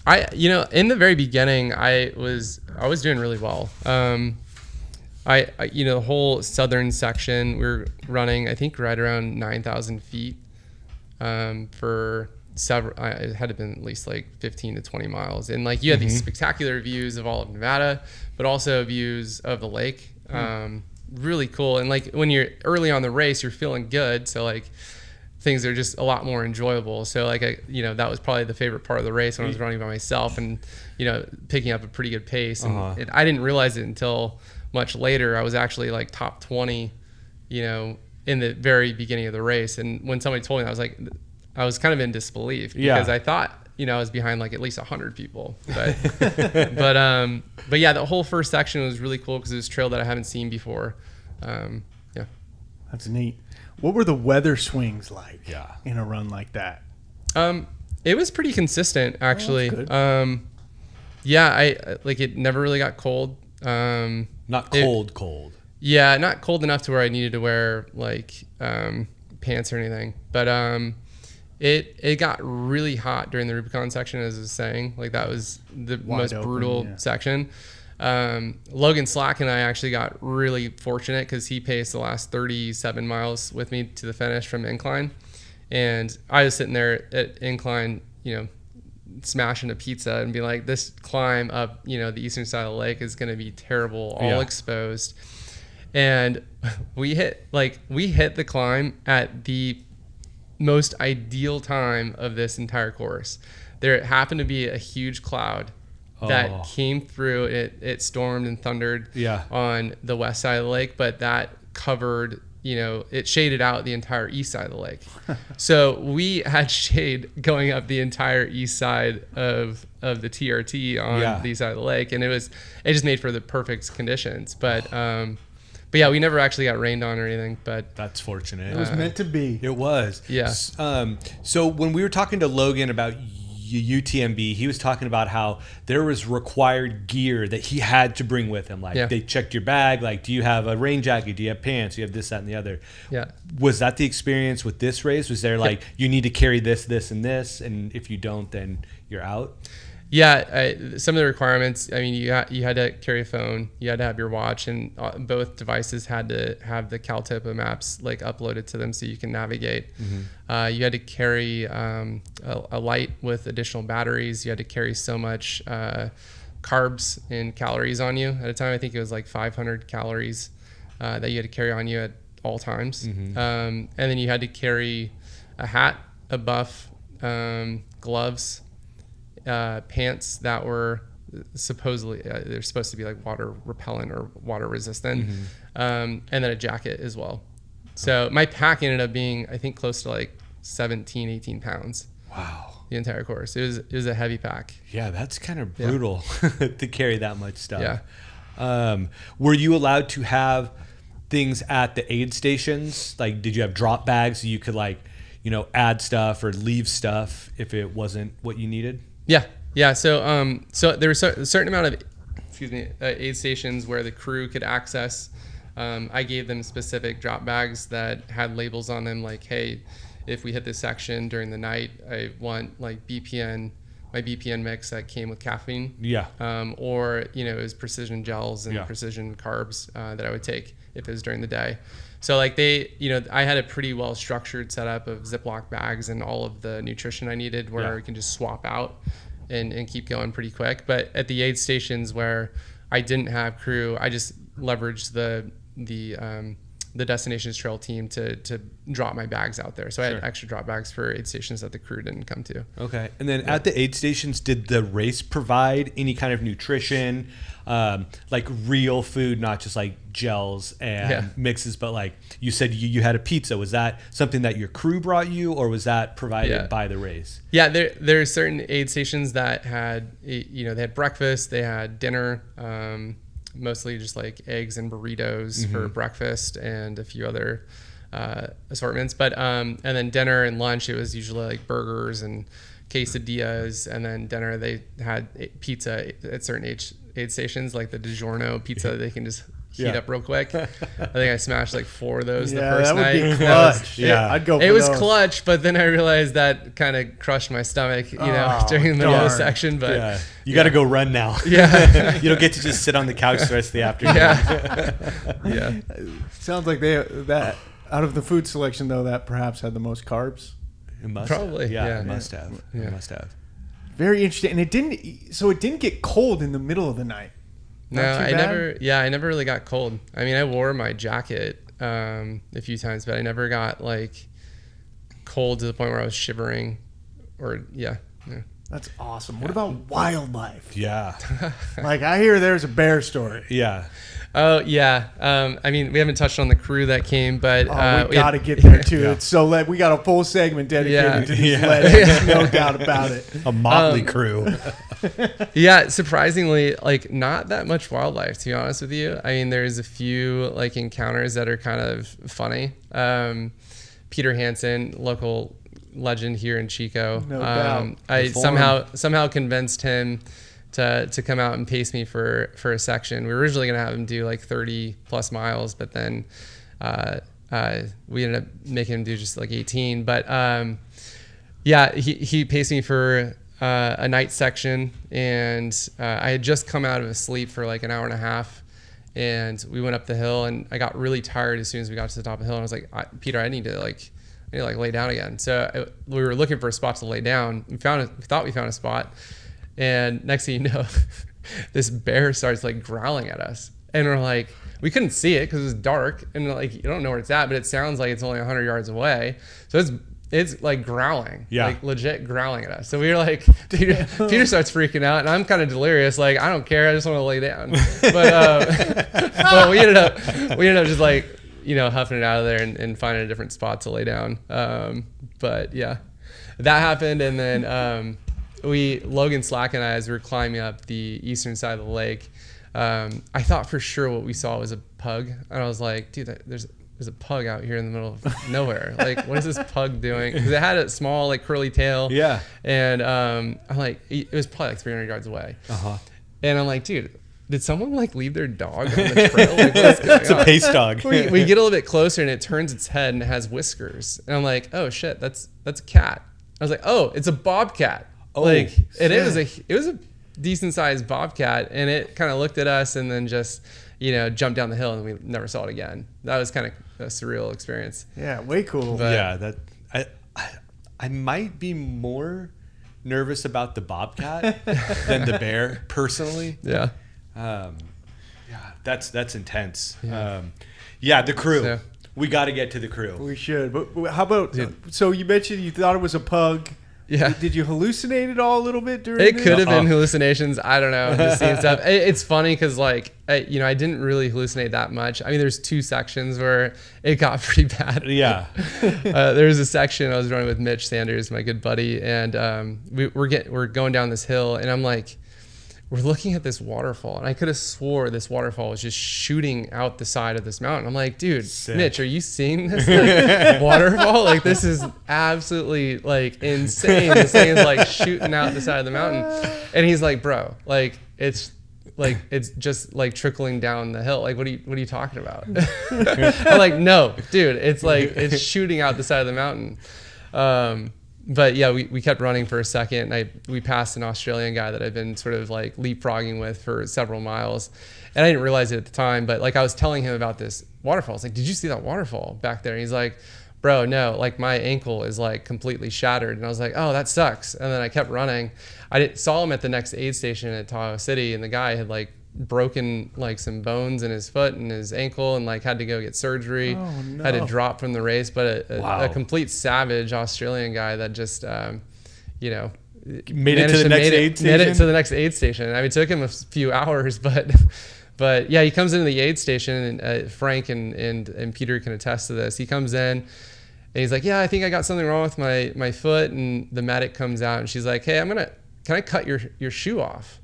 C: In the very beginning, I was doing really well. I the whole southern section, we were running, I think right around 9,000 feet, for several, it had to have been at least like 15 to 20 miles. And like you had these spectacular views of all of Nevada, but also views of the lake. Really cool. And like when you're early on the race, you're feeling good. So like things are just a lot more enjoyable. So like, that was probably the favorite part of the race when I was running by myself and, picking up a pretty good pace. And I didn't realize it until much later. I was actually like top 20, in the very beginning of the race. And when somebody told me that, I was kind of in disbelief because I thought, I was behind like at least 100 people, but, but yeah, the whole first section was really cool because it was a trail that I haven't seen before. Yeah.
A: That's neat. What were the weather swings like in a run like that?
C: It was pretty consistent actually.
A: Oh,
C: It never really got cold.
B: Not cold.
C: Yeah. Not cold enough to where I needed to wear like, pants or anything, but, it got really hot during the Rubicon section, as I was saying. Like that was the most brutal section. Logan Slack and I actually got really fortunate because he paced the last 37 miles with me to the finish from incline. And I was sitting there at incline, smashing a pizza and be like, this climb up, the eastern side of the lake is going to be terrible, all exposed. And we hit the climb at the most ideal time of this entire course. There happened to be a huge cloud that came through. It stormed and thundered on the west side of the lake, but that covered, it shaded out the entire east side of the lake. So we had shade going up the entire east side of the TRT on the east side of the lake, and it just made for the perfect conditions. But yeah, we never actually got rained on or anything, but
B: that's fortunate.
A: It was meant to be.
B: It was.
C: Yeah.
B: So when we were talking to Logan about UTMB, he was talking about how there was required gear that he had to bring with him. Like they checked your bag. Like, do you have a rain jacket? Do you have pants? Do you have this, that, and the other?
C: Yeah.
B: Was that the experience with this race? Was there like, you need to carry this, this, and this, and if you don't, then you're out?
C: Yeah, some of the requirements, I mean, you had to carry a phone, you had to have your watch, and both devices had to have the CalTopo maps like uploaded to them so you can navigate. You had to carry a light with additional batteries. You had to carry so much carbs and calories on you at a time. I think it was like 500 calories that you had to carry on you at all times. And then you had to carry a hat, a buff, gloves, pants that were supposedly they're supposed to be like water repellent or water resistant, and then a jacket as well. So my pack ended up being, I think, close to like 18 pounds.
B: Wow.
C: The entire course. It was a heavy pack.
B: Yeah, that's kind of brutal to carry that much stuff.
C: Yeah.
B: Were you allowed to have things at the aid stations? Like, did you have drop bags so you could add stuff or leave stuff if it wasn't what you needed?
C: Yeah. So there was a certain amount of, aid stations where the crew could access. I gave them specific drop bags that had labels on them like, hey, if we hit this section during the night, I want like my BPN mix that came with caffeine. Yeah. Or, it was precision gels and precision carbs that I would take if it was during the day. So like I had a pretty well structured setup of Ziploc bags and all of the nutrition I needed where I can just swap out and keep going pretty quick. But at the aid stations where I didn't have crew, I just leveraged the the Destinations Trail team to drop my bags out there. So I had extra drop bags for aid stations that the crew didn't come to.
B: Okay. And then at the aid stations, did the race provide any kind of nutrition, like real food, not just like gels and mixes, but like you said you had a pizza. Was that something that your crew brought you, or was that provided by the race?
C: Yeah, there are certain aid stations that had, they had breakfast, they had dinner, mostly just like eggs and burritos for breakfast and a few other assortments. But and then dinner and lunch, it was usually like burgers and quesadillas. And then dinner, they had pizza at certain aid stations, like the DiGiorno pizza that they can just heat up real quick. I think I smashed like 4 of those the first night.
A: That would be clutch. I'd go for
C: it was
A: those.
C: clutch, but then I realized that kind of crushed my stomach, during the middle of the section. But
B: you got to go run now.
C: Yeah.
B: You don't get to just sit on the couch the rest of the afternoon.
C: Yeah.
A: Sounds like that out of the food selection though, that perhaps had the most carbs.
B: It must
C: Probably.
B: have. It must have. It must have.
A: Very interesting. And it didn't get cold in the middle of the night.
C: No, I never really got cold. I mean, I wore my jacket a few times, but I never got like cold to the point where I was shivering
A: That's awesome. What about wildlife?
B: Yeah.
A: Like I hear there's a bear story.
B: Yeah.
C: Oh yeah. I mean, we haven't touched on the crew that came, but
A: we got to get there too. It's so we got a full segment dedicated to these legends, no doubt about it.
B: A motley crew.
C: Yeah, surprisingly, like not that much wildlife, to be honest with you. I mean, there's a few like encounters that are kind of funny. Peter Hansen, local legend here in Chico.
A: No doubt.
C: I somehow convinced him to come out and pace me for a section. We were originally going to have him do like 30 plus miles, but then we ended up making him do just like 18. But he paced me for a night section, and I had just come out of a sleep for like an hour and a half, and we went up the hill, and I got really tired as soon as we got to the top of the hill, and I was like, Peter, I need to lay down again. So we were looking for a spot to lay down. We thought we found a spot, and next thing you know, this bear starts like growling at us, and we're like, we couldn't see it because it was dark, and like you don't know where it's at, but it sounds like it's only 100 yards away. So it's like growling, like legit growling at us. So we were like, Peter starts freaking out, and I'm kind of delirious. Like, I don't care. I just want to lay down. But we ended up just like, huffing it out of there and finding a different spot to lay down. But yeah, that happened. And then Logan Slack and I, as we were climbing up the eastern side of the lake, I thought for sure what we saw was a pug. And I was like, dude, there's a pug out here in the middle of nowhere. Like, what is this pug doing? Because it had a small, like, curly tail. Yeah. And I'm like, it was probably like 300 yards away. And I'm like, dude, did someone like leave their dog on the trail? Like, what's going
B: it's on? A pace dog.
C: We get a little bit closer, and it turns its head, and it has whiskers. And I'm like, oh shit, that's a cat. I was like, oh, it's a bobcat. Oh, like, and it was a decent sized bobcat, and it kind of looked at us and then just jumped down the hill, and we never saw it again. That was kind of a surreal experience.
A: Yeah, way cool.
C: But,
B: yeah, I might be more nervous about the bobcat than the bear personally.
C: Yeah.
B: That's intense. Yeah, the crew. So, we got to get to the crew.
A: We should. But how about? So you mentioned you thought it was a pug.
C: Yeah.
A: Did you hallucinate it all a little bit during
C: it? Could have been hallucinations. I don't know. Just seeing stuff. It's funny because I didn't really hallucinate that much. I mean, there's 2 sections where it got pretty bad.
B: Yeah.
C: There was a section I was running with Mitch Sanders, my good buddy, and we're going down this hill, and I'm like, we're looking at this waterfall, and I could have swore this waterfall was just shooting out the side of this mountain. I'm like, dude, sick. Mitch, are you seeing this waterfall? Like, this is absolutely like insane. This thing is like shooting out the side of the mountain. And he's like, bro, like it's just like trickling down the hill. Like, what are you talking about? I'm like, no, dude, it's shooting out the side of the mountain. But yeah, we kept running for a second. We passed an Australian guy that I'd been sort of like leapfrogging with for several miles. And I didn't realize it at the time, but like I was telling him about this waterfall. I was like, did you see that waterfall back there? And he's like, bro, no, like my ankle is like completely shattered. And I was like, oh, that sucks. And then I kept running. Saw him at the next aid station at Tahoe City, and the guy had like broken like some bones in his foot and his ankle, and like had to go get surgery.
A: Oh, no.
C: Had to drop from the race, but
B: Wow.
C: a complete savage Australian guy that just you know,
B: Made it to the next aid station?
C: Made it to the next aid station. I mean, it took him a few hours, but yeah, he comes into the aid station, and Frank and Peter can attest to this. He comes in and he's like, yeah, I think I got something wrong with my foot. And the medic comes out and she's like, hey, can I cut your shoe off?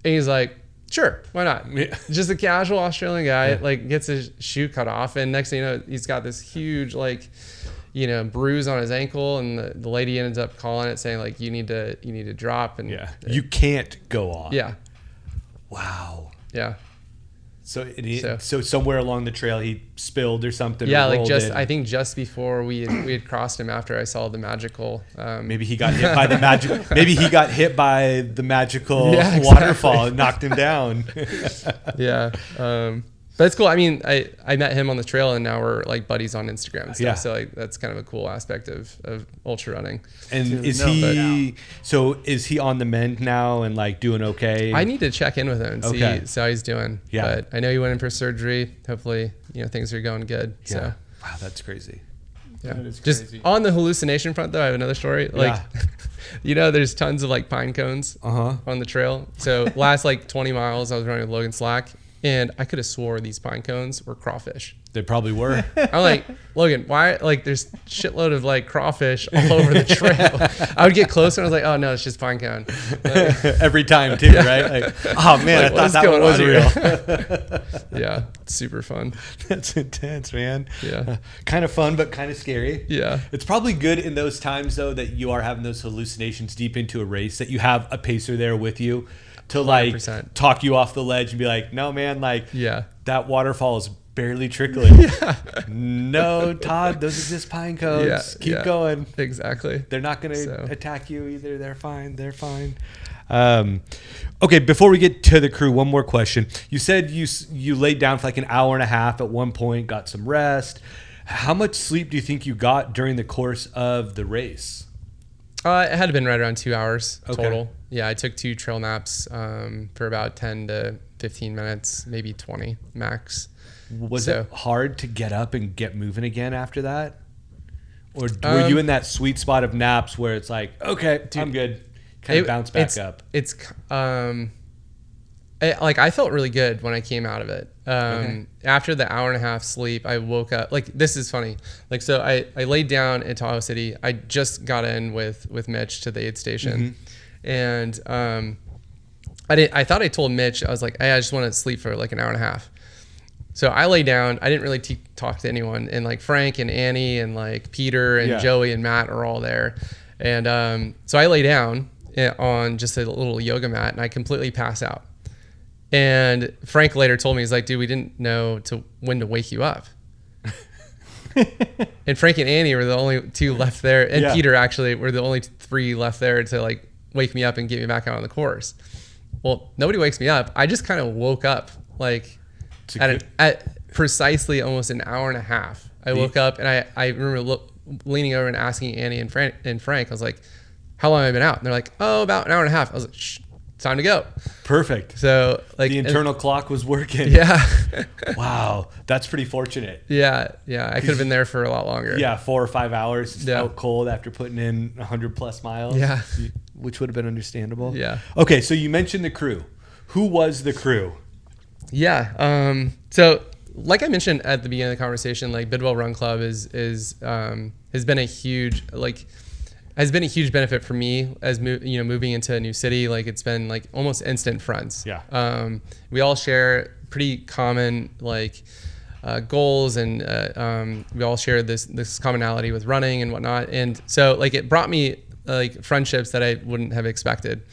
C: And he's like, sure, why not?
B: Yeah.
C: Just a casual Australian guy,
B: Yeah.
C: like gets his shoe cut off. And next thing you know, he's got this huge, like, you know, bruise on his ankle, and the lady ends up calling it, saying like, you need to drop. And
B: Yeah. You can't go on.
C: yeah,
B: Wow.
C: yeah.
B: So so somewhere along the trail he spilled or something.
C: Yeah,
B: or
C: like
B: rolled
C: just
B: in.
C: I think just before we had crossed him, after I saw the magical.
B: Maybe he got hit by the magic. Maybe he got hit by the magical
C: Yeah, exactly.
B: waterfall and knocked him down.
C: Yeah, but it's cool. I mean, I met him on the trail, and now we're like buddies on Instagram and stuff.
B: Yeah.
C: So like that's kind of a cool aspect of ultra running.
B: And
A: Dude,
B: is
A: no,
B: he? So is he on the mend now and like doing okay?
C: I need to check in with him and
B: Okay.
C: see how he's doing.
B: Yeah.
C: But I know he went in for surgery. Hopefully, you know, things are going good.
B: Yeah.
C: So
B: Wow, that's crazy.
C: yeah.
A: That is
C: Just
A: crazy.
C: on the hallucination front, though, I have another story. Like,
B: Yeah.
C: you know, there's tons of like pine cones
B: Uh-huh.
C: on the trail. So last like 20 miles, I was running with Logan Slack, and I could have swore these pine cones were crawfish.
B: They probably were.
C: I'm like, Logan, why? Like, there's shitload of like crawfish all over the trail. I would get closer, and I was like, oh no, it's just pine cone. Like,
B: Every time too, right? Like, oh man,
C: like,
B: I thought that one was
C: on
B: real.
C: yeah, it's super fun.
B: That's intense, man.
C: Yeah.
B: Kind of fun, but kind of scary.
C: Yeah.
B: It's probably good in those times though that you are having those hallucinations deep into a race, that you have a pacer there with you to like
C: 100%.
B: talk you off the ledge and be like, no man, like
C: Yeah.
B: that waterfall is barely trickling. No, Todd, those are just pine cones.
C: Yeah,
B: Keep
C: yeah.
B: going.
C: Exactly.
B: They're not going to
C: So.
B: attack you either. They're fine. They're fine. Okay, before we get to the crew, one more question. You said you laid down for like an hour and a half at one point, got some rest. How much sleep do you think you got during the course of the race?
C: It had been right around 2 hours
B: Okay.
C: total. Yeah, I took 2 trail naps for about 10 to 15 minutes, maybe 20 max.
B: Was
C: So-
B: it hard to get up and get moving again after that? Or were you in that sweet spot of naps where it's like, okay, I'm good, kind of bounce back up?
C: It's like I felt really good when I came out of it.
B: Okay.
C: After the hour and a half sleep, I woke up. Like, this is funny. Like, so I laid down in Tahoe City. I just got in with Mitch to the aid station, and I thought I told Mitch, I was like, hey, I just want to sleep for like an hour and a half. So I lay down. I didn't really talk to anyone, and like Frank and Annie and like Peter and
B: Yeah.
C: Joey and Matt are all there, and so I lay down on just a little yoga mat, and I completely pass out. And Frank later told me, he's like, dude, we didn't know when to wake you up. And Frank and Annie were the only 2 left there, and
B: Yeah.
C: Peter actually were the only 3 left there to like wake me up and get me back out on the course. Well, nobody wakes me up. I just kind of woke up like at precisely almost an hour and a half. I woke up, and I remember leaning over and asking Annie and Frank. I was like, how long have I been out? And they're like, oh, about an hour and a half. I was like, shh, it's time to go.
B: Perfect.
C: So like
B: The internal clock was working.
C: Yeah.
B: Wow, that's pretty fortunate.
C: Yeah. I could have been there for a lot longer.
B: Yeah, 4 or 5 hours. It's
C: Yeah.
B: out cold after putting in 100 plus miles.
C: Yeah.
B: Which would have been understandable.
C: Yeah.
B: Okay, so you mentioned the crew. Who was the crew?
C: Yeah. So like I mentioned at the beginning of the conversation, like Bidwell Run Club has been a huge benefit for me as moving into a new city. Like, it's been like almost instant friends.
B: Yeah.
C: We all share pretty common like goals, and we all share this commonality with running and whatnot. And so like it brought me like friendships that I wouldn't have expected.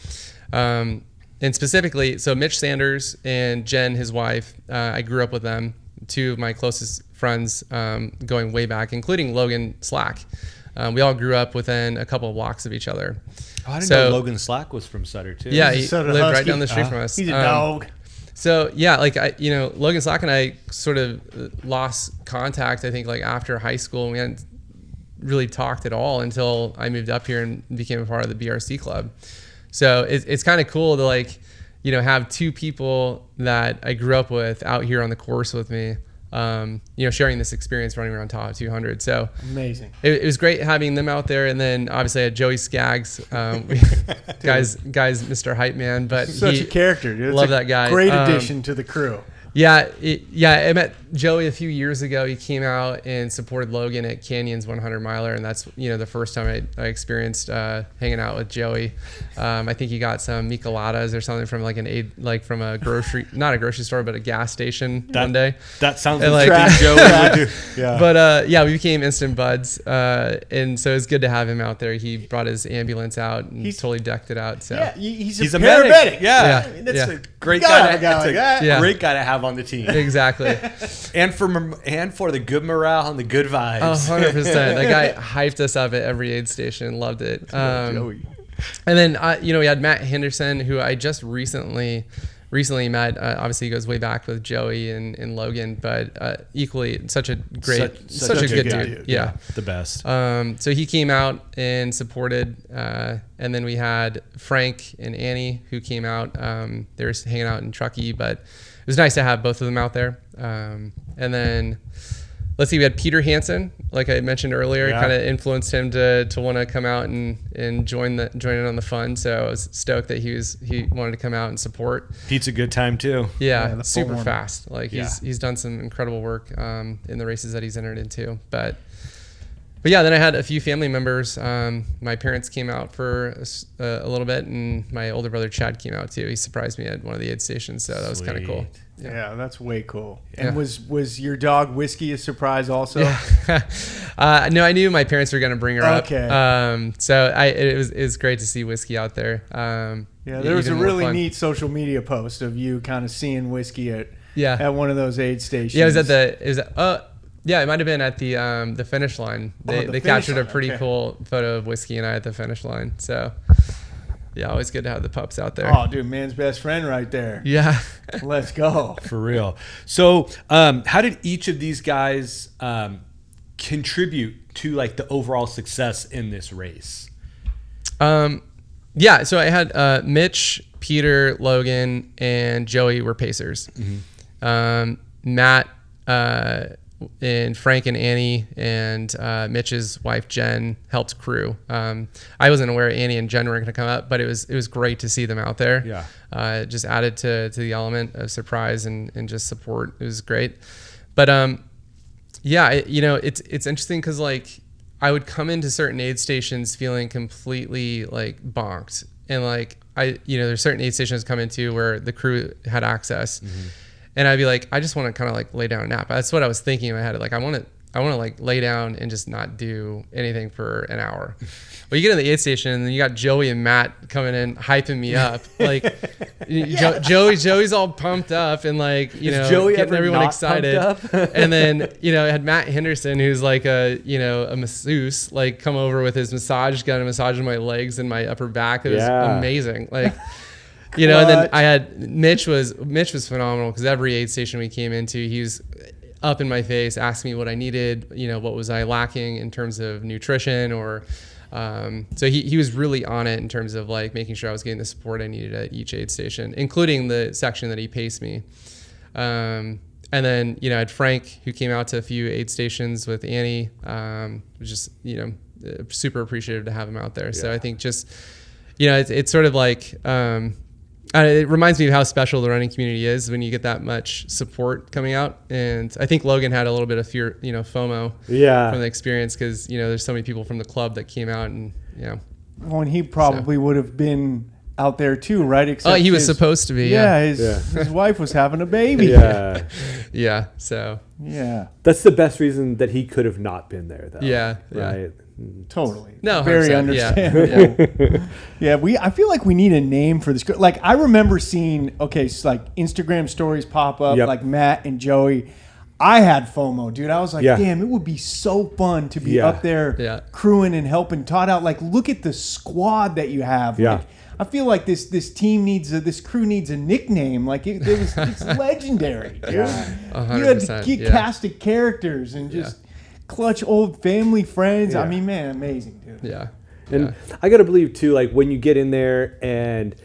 C: And specifically, so Mitch Sanders and Jen, his wife, I grew up with them, 2 of my closest friends going way back, including Logan Slack. We all grew up within a couple of blocks of each other.
B: Oh, I didn't know Logan Slack was from Sutter too.
C: Yeah,
A: He's a
C: he
A: Sutter
C: lived right
A: Husky.
C: down the street from us.
A: He's a dog.
C: So yeah, like Logan Slack and I sort of lost contact, I think, like after high school, and we hadn't really talked at all until I moved up here and became a part of the BRC club. So it's kind of cool to like, have two people that I grew up with out here on the course with me, sharing this experience running around Tahoe 200. So
A: amazing.
C: It was great having them out there. And then obviously I had Joey Skaggs, guys, Mr. Hype Man, but
A: such a character, dude.
C: Love that guy.
A: Great addition to the crew.
C: Yeah, I met Joey a few years ago. He came out and supported Logan at Canyon's 100 miler, and that's the first time I experienced hanging out with Joey. I think he got some micheladas or something from from a grocery, not a grocery store, but a gas station one day.
B: That sounds
C: like
B: Joey would do. Yeah.
C: But we became instant buds, and so it was good to have him out there. He brought his ambulance out and totally decked it out. So
A: yeah, he's
B: a
A: paramedic.
B: Medic. Yeah,
A: I mean, that's a
B: great guy.
C: Great
B: guy to have on the team.
C: Exactly.
B: and for the good morale and the good vibes.
C: 100%. That guy hyped us up at every aid station. Loved it. And then we had Matt Henderson, who I just recently met. Obviously he goes way back with Joey and Logan, but equally such a great, such a good dude. Yeah,
B: the best.
C: So he came out and supported, and then we had Frank and Annie who came out. They were hanging out in Truckee, but it was nice to have both of them out there. And then let's see, we had Peter Hansen, like I mentioned earlier.
B: Yeah.
C: Kind of influenced him to want to come out and join in on the fun. So I was stoked that he wanted to come out and support.
B: Pete's a good time too.
C: Yeah, super fast. Like he's done some incredible work in the races that he's entered into. But yeah, then I had a few family members. My parents came out for a little bit, and my older brother Chad came out too. He surprised me at one of the aid stations, so that was kind of cool.
A: Yeah, that's way cool. And was your dog Whiskey a surprise also?
C: Yeah. No, I knew my parents were going to bring her up. So it was great to see Whiskey out there.
A: There was a really neat social media post of you kind of seeing Whiskey at one of those aid stations.
C: Yeah, it might have been at the finish line. They captured a pretty cool photo of Whiskey and I at the finish line. So yeah, always good to have the pups out there.
A: Oh, dude, man's best friend right there.
C: Yeah.
A: Let's go.
B: For real. So how did each of these guys contribute to like the overall success in this race? So
C: I had Mitch, Peter, Logan, and Joey were pacers. Mm-hmm. Matt and Frank and Annie and Mitch's wife Jen helped crew. I wasn't aware Annie and Jen were going to come up, but it was great to see them out there. Yeah, it just added to the element of surprise and just support. It was great. But it's interesting because like I would come into certain aid stations feeling completely like bonked, and like there's certain aid stations I come into where the crew had access. Mm-hmm. And I'd be like, I just want to kind of like lay down and nap. That's what I was thinking in my head. Like, I want to like lay down and just not do anything for an hour. But you get in the aid station and then you got Joey and Matt coming in, hyping me up. Like, Joey's all pumped up and like,
B: Joey
C: getting everyone excited. And then, I had Matt Henderson, who's like a masseuse, like come over with his massage gun and massaging my legs and my upper back. It was amazing. Like, and then I had Mitch was phenomenal because every aid station we came into, he was up in my face, asking me what I needed, what was I lacking in terms of nutrition or, so he was really on it in terms of like making sure I was getting the support I needed at each aid station, including the section that he paced me. And then, I had Frank who came out to a few aid stations with Annie, was just, super appreciative to have him out there. So I think just, it's sort of like, it reminds me of how special the running community is when you get that much support coming out. And I think Logan had a little bit of fear, FOMO from the experience because, there's so many people from the club that came out and,
A: Well, and he probably would have been out there too, right?
C: Except he was supposed to be.
A: His wife was having a baby.
C: Yeah. So.
A: Yeah.
B: That's the best reason that he could have not been there, though.
C: Yeah.
B: Right.
A: Totally.
C: No,
A: very understandable. Yeah. I feel like we need a name for this. Like I remember seeing like Instagram stories pop up, like Matt and Joey. I had FOMO, dude. I was like, damn, it would be so fun to be up there crewing and helping Todd out. Like, look at the squad that you have.
B: Yeah.
A: Like, I feel like this team this crew needs a nickname. Like it's legendary, dude.
B: Yeah.
C: 100%,
A: you had to get cast of characters and just clutch old family friends. I mean, man, amazing, dude.
B: And I got to believe too, like when you get in there and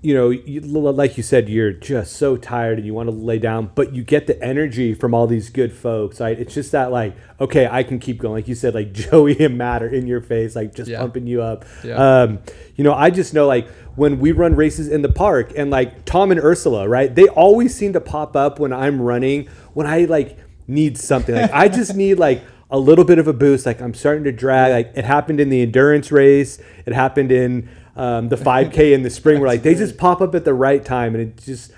B: like you said, you're just so tired and you want to lay down, but you get the energy from all these good folks. Right? It's just that like, okay, I can keep going. Like you said, like Joey and Matt are in your face, like just pumping you up. Yeah. I just know like when we run races in the park and like Tom and Ursula, right? They always seem to pop up when I'm running, when I like need something. Like I just need like a little bit of a boost. Like I'm starting to drag. Like it happened in the endurance race. It happened in the 5K in the spring, where like they just pop up at the right time, and it's just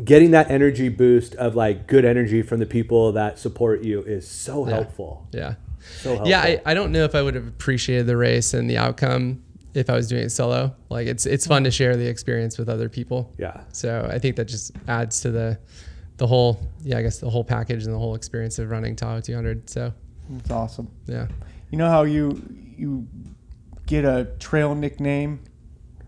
B: getting that energy boost of like good energy from the people that support you is so helpful.
C: Yeah.
B: So helpful.
C: Yeah. I don't know if I would have appreciated the race and the outcome if I was doing it solo. Like it's fun to share the experience with other people.
B: Yeah.
C: So I think that just adds to the whole, I guess the whole package and the whole experience of running Tahoe 200. So
A: that's awesome.
C: Yeah.
A: You know how you get a trail nickname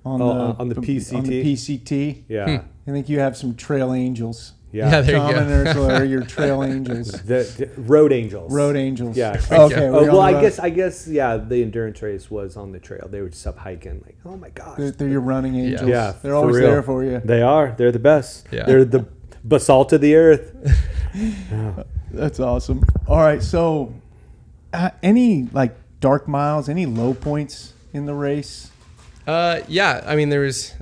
A: on the
B: PCT?
A: On the PCT?
B: Yeah.
A: I think you have some trail angels.
C: Yeah, there
A: Tom
C: you go.
A: and Ursula are your trail angels.
B: The road angels.
A: Road angels.
B: Yeah.
A: Okay.
B: Well, I guess, the endurance race was on the trail. They were just up hiking. Like, oh my gosh.
A: They're your running angels.
B: Yeah.
A: They're always there for you.
B: They are. They're the best.
C: Yeah.
B: They're the basalt of the earth.
A: That's awesome. All right. So, any like dark miles, any low points in the race?
C: Yeah. I mean,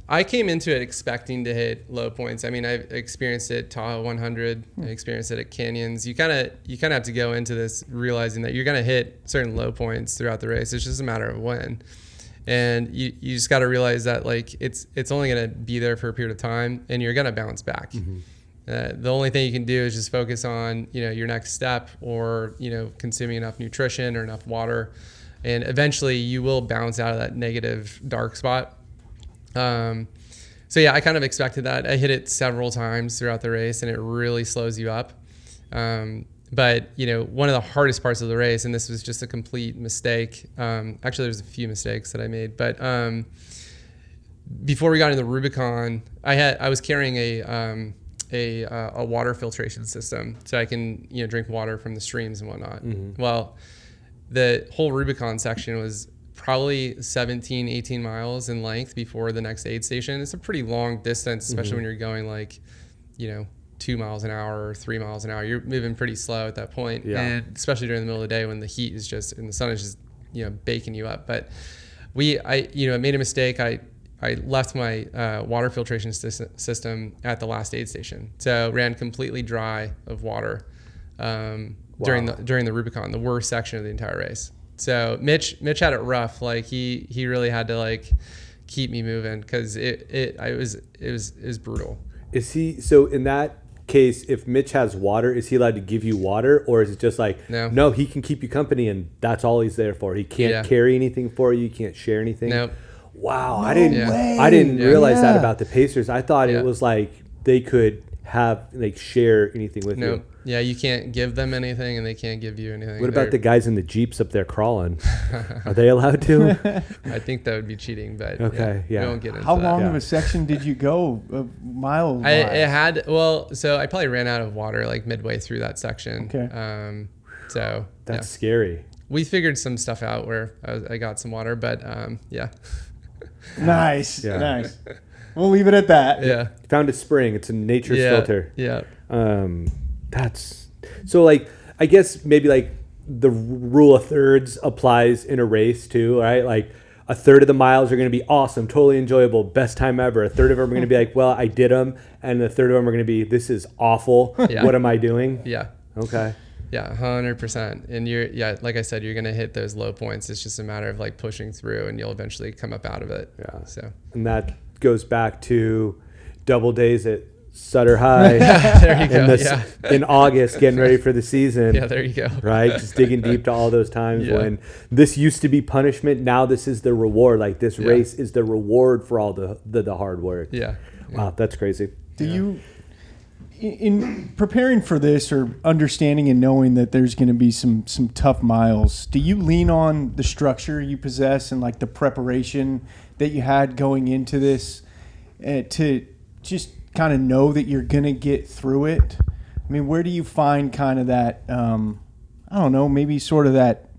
C: I came into it expecting to hit low points. I mean, I've experienced it at Tahoe 100. I experienced it at canyons. You kind of have to go into this realizing that you're going to hit certain low points throughout the race. It's just a matter of when. And you just got to realize that like it's only going to be there for a period of time, and you're going to bounce back. Mm-hmm. The only thing you can do is just focus on, your next step, or, consuming enough nutrition or enough water. And eventually you will bounce out of that negative dark spot. So yeah, I kind of expected that. I hit it several times throughout the race, and it really slows you up. But one of the hardest parts of the race, and this was just a complete mistake. Actually, there's a few mistakes that I made, but before we got into the Rubicon, I was carrying a water filtration system, so I can drink water from the streams and whatnot. Mm-hmm. Well, the whole Rubicon section was probably 17, 18 miles in length before the next aid station. It's a pretty long distance, especially when you're going like 2 miles an hour or 3 miles an hour. You're moving pretty slow at that point. Yeah. And especially during the middle of the day when the heat is just, and the sun is just baking you up. But I made a mistake. I left my water filtration system at the last aid station, so ran completely dry of water during the Rubicon, the worst section of the entire race. So Mitch had it rough. Like he really had to like keep me moving, because it was brutal.
B: Is he, so in that case, if Mitch has water, is he allowed to give you water, or is it just like no, he can keep you company and that's all he's there for? He can't carry anything for you, can't share anything?
C: Nope.
B: Wow, I didn't realize that about the Pacers. I thought it was like they could have share anything with you.
C: Yeah, you can't give them anything, and they can't give you anything.
B: What about the guys in the Jeeps up there crawling? Are they allowed to?
C: I think that would be cheating, but
B: okay,
C: we won't get into
A: How
C: that.
A: long of a section did you go?
C: So I probably ran out of water like midway through that section.
A: Okay.
C: So
B: that's scary.
C: We figured some stuff out where I got some water, but yeah.
A: Nice. We'll leave it at that.
C: Yeah.
B: Found a spring. It's a nature's filter.
C: Yeah.
B: That's so like, I guess maybe like the rule of thirds applies in a race too, right? Like a third of the miles are going to be awesome, totally enjoyable, best time ever. A third of them are going to be like, well, I did them. And a third of them are going to be, this is awful. Yeah. What am I doing?
C: Yeah.
B: Okay.
C: Yeah, 100%. And like I said, you're going to hit those low points. It's just a matter of like pushing through, and you'll eventually come up out of it.
B: Yeah.
C: So.
B: And that goes back to double days at Sutter High.
C: There you go.
B: In August, getting ready for the season.
C: Yeah, there you go.
B: Right? Just digging deep to all those times when this used to be punishment. Now this is the reward. Like this race is the reward for all the hard work.
C: Yeah.
B: Wow, that's crazy.
A: Do you, in preparing for this, or understanding and knowing that there's going to be some tough miles, do you lean on the structure you possess and like the preparation that you had going into this to just kind of know that you're going to get through it? I mean, where do you find kind of that, I don't know, maybe sort of that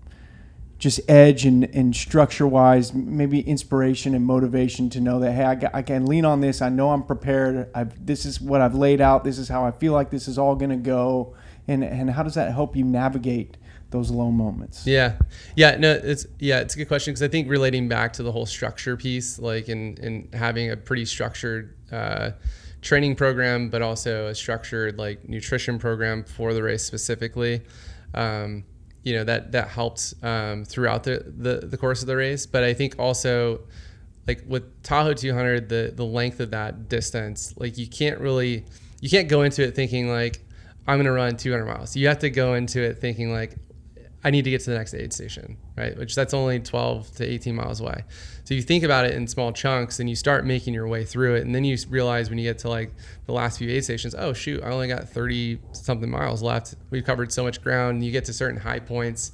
A: just edge and structure wise, maybe inspiration and motivation to know that, hey, I can lean on this. I know I'm prepared. This is what I've laid out. This is how I feel like this is all going to go. And how does that help you navigate those low moments?
C: No, it's a good question, because I think relating back to the whole structure piece, like in having a pretty structured training program, but also a structured like nutrition program for the race specifically. That helped throughout the course of the race. But I think also, like with Tahoe 200, the length of that distance, like you can't go into it thinking like, I'm going to run 200 miles. You have to go into it thinking like, I need to get to the next aid station, right? Which that's only 12 to 18 miles away. So you think about it in small chunks and you start making your way through it. And then you realize when you get to like the last few aid stations, oh shoot, I only got 30 something miles left. We've covered so much ground. And you get to certain high points,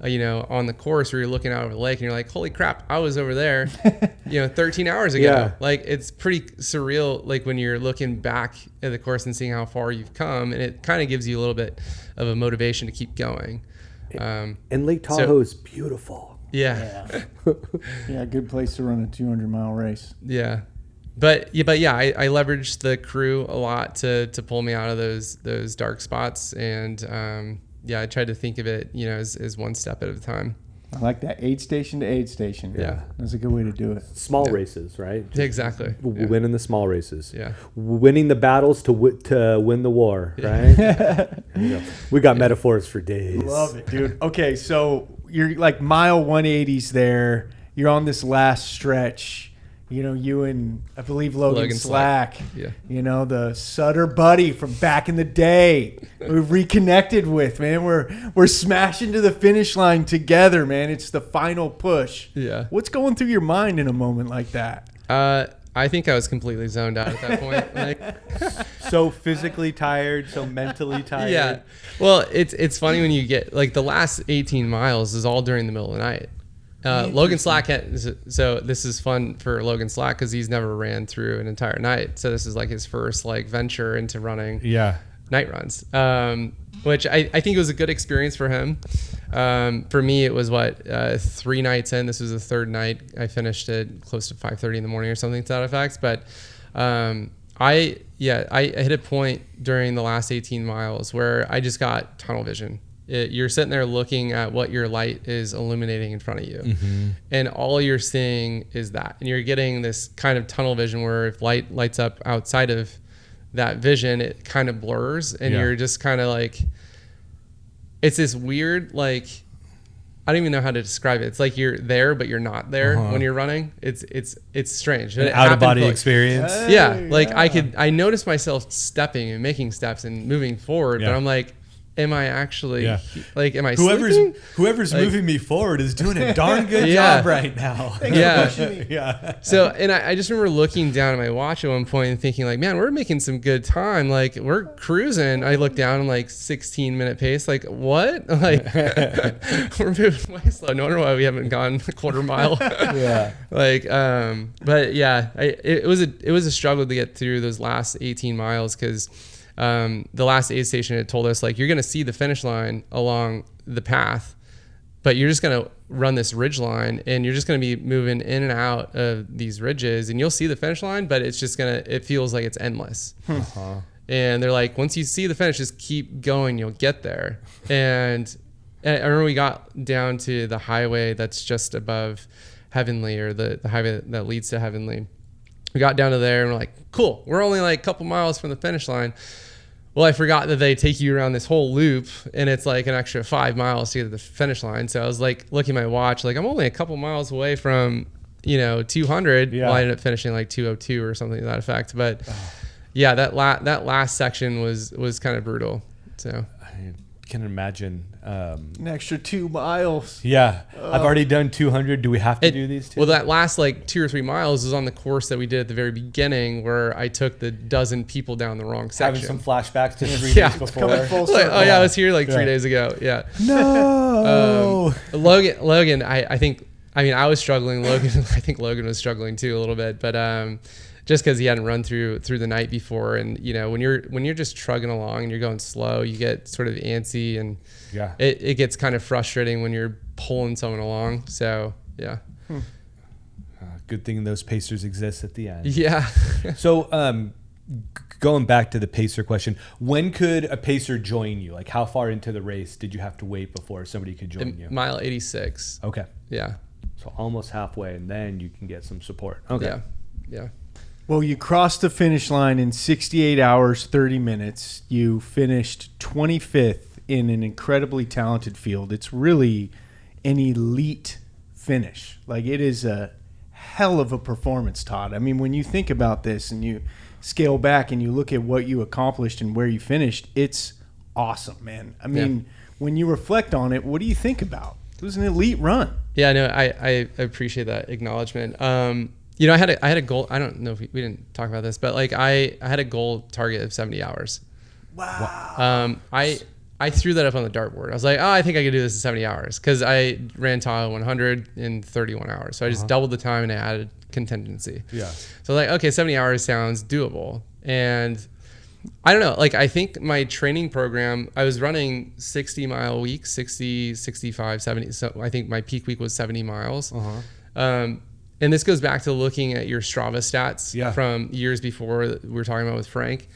C: on the course where you're looking out over the lake and you're like, holy crap, I was over there, 13 hours ago.
B: Yeah.
C: Like it's pretty surreal. Like when you're looking back at the course and seeing how far you've come, and it kind of gives you a little bit of a motivation to keep going.
B: And Lake Tahoe is beautiful.
C: Yeah.
A: Yeah, good place to run a 200-mile race.
C: Yeah. But I leveraged the crew a lot to pull me out of those dark spots. And I tried to think of it, as one step at a time.
A: I like that, aid station to aid station.
B: Yeah.
A: That's a good way to do it.
B: Small races, right? Just
C: exactly.
B: Winning the small races.
C: Yeah.
B: Winning the battles to win the war, right? We got metaphors for days.
A: Love it, dude. Okay, so you're like mile 180s there. You're on this last stretch. You and I believe Logan Slack.
C: Yeah.
A: The Sutter buddy from back in the day. We've reconnected with, man. We're smashing to the finish line together, man. It's the final push.
C: Yeah.
A: What's going through your mind in a moment like that?
C: I think I was completely zoned out at that point. Like,
D: So physically tired, so mentally tired.
C: yeah. Well, it's funny when you get like the last 18 miles is all during the middle of the night. Logan Slack so this is fun for Logan Slack because he's never ran through an entire night. So this is like his first like venture into running night runs, which I think it was a good experience for him. For me, it was 3 nights in. This was the third night. I finished it close to 5:30 in the morning or something to that effect. But I hit a point during the last 18 miles where I just got tunnel vision. You're sitting there looking at what your light is illuminating in front of you. Mm-hmm. And all you're seeing is that. And you're getting this kind of tunnel vision where if light lights up outside of that vision, it kind of blurs. And you're just kind of like, it's this weird, like, I don't even know how to describe it. It's like you're there, but you're not there when you're running. It's strange.
D: An out of body experience.
C: I noticed myself stepping and making steps and moving forward, but I'm like, am I actually am I sleeping?
D: Whoever's moving me forward is doing a darn good job right now.
C: Yeah. So, and I just remember looking down at my watch at one point and thinking like, man, we're making some good time. Like we're cruising. I looked down and like 16-minute pace. Like what? Like we're moving way slow. No wonder why we haven't gone a quarter mile. But yeah, it was a struggle to get through those last 18 miles because the last aid station had told us like you're going to see the finish line along the path, but you're just going to run this ridge line and you're just going to be moving in and out of these ridges and you'll see the finish line, but it's just it feels like it's endless. And they're like, once you see the finish, just keep going, you'll get there. And I remember we got down to the highway that's just above Heavenly, or the highway that leads to Heavenly. We got down to there and we're like, cool, we're only like a couple miles from the finish line. Well, I forgot that they take you around this whole loop and it's like an extra 5 miles to get to the finish line. So I was like looking at my watch, like I'm only a couple miles away from, 200. Well, I ended up finishing like 202 or something to that effect. But that last section was kind of brutal. So
D: I can imagine.
A: An extra 2 miles.
D: Yeah. I've already done 200. Do we have to do these two?
C: Well, that last like 2 or 3 miles was on the course that we did at the very beginning where I took the dozen people down the wrong section.
D: Having some flashbacks to 3 days before.
C: I was here like 3 days ago. Yeah.
D: No.
C: Logan, I think I was struggling. I think Logan was struggling too a little bit, but just because he hadn't run through the night before. And you know, when you're just trugging along and you're going slow, you get sort of antsy, and it gets kind of frustrating when you're pulling someone along. So yeah.
B: Good thing those pacers exist at the end.
C: Yeah.
B: So going back to the pacer question, when could a pacer join you? Like how far into the race did you have to wait before somebody could join you?
C: Mile 86.
B: Okay.
C: Yeah.
B: So almost halfway, and then you can get some support. Okay.
C: Yeah.
A: Well, you crossed the finish line in 68 hours, 30 minutes. You finished 25th in an incredibly talented field. It's really an elite finish. Like, it is a hell of a performance, Todd. I mean, when you think about this and you scale back and you look at what you accomplished and where you finished, it's awesome, man. I mean, when you reflect on it, what do you think about? It was an elite run.
C: Yeah, no, I appreciate that acknowledgement. You know, I had a goal. I don't know if we didn't talk about this, but like I had a goal target of 70 hours.
A: Wow.
C: I threw that up on the dartboard. I was like, oh, I think I could do this in 70 hours because I ran Tahoe 100 in 31 hours. So I just doubled the time and I added contingency.
B: Yeah.
C: So like, okay, 70 hours sounds doable. And I don't know, like I think my training program, I was running 60-mile weeks, 60, 65, 70. So I think my peak week was 70 miles. And this goes back to looking at your Strava stats from years before that we were talking about with Frank.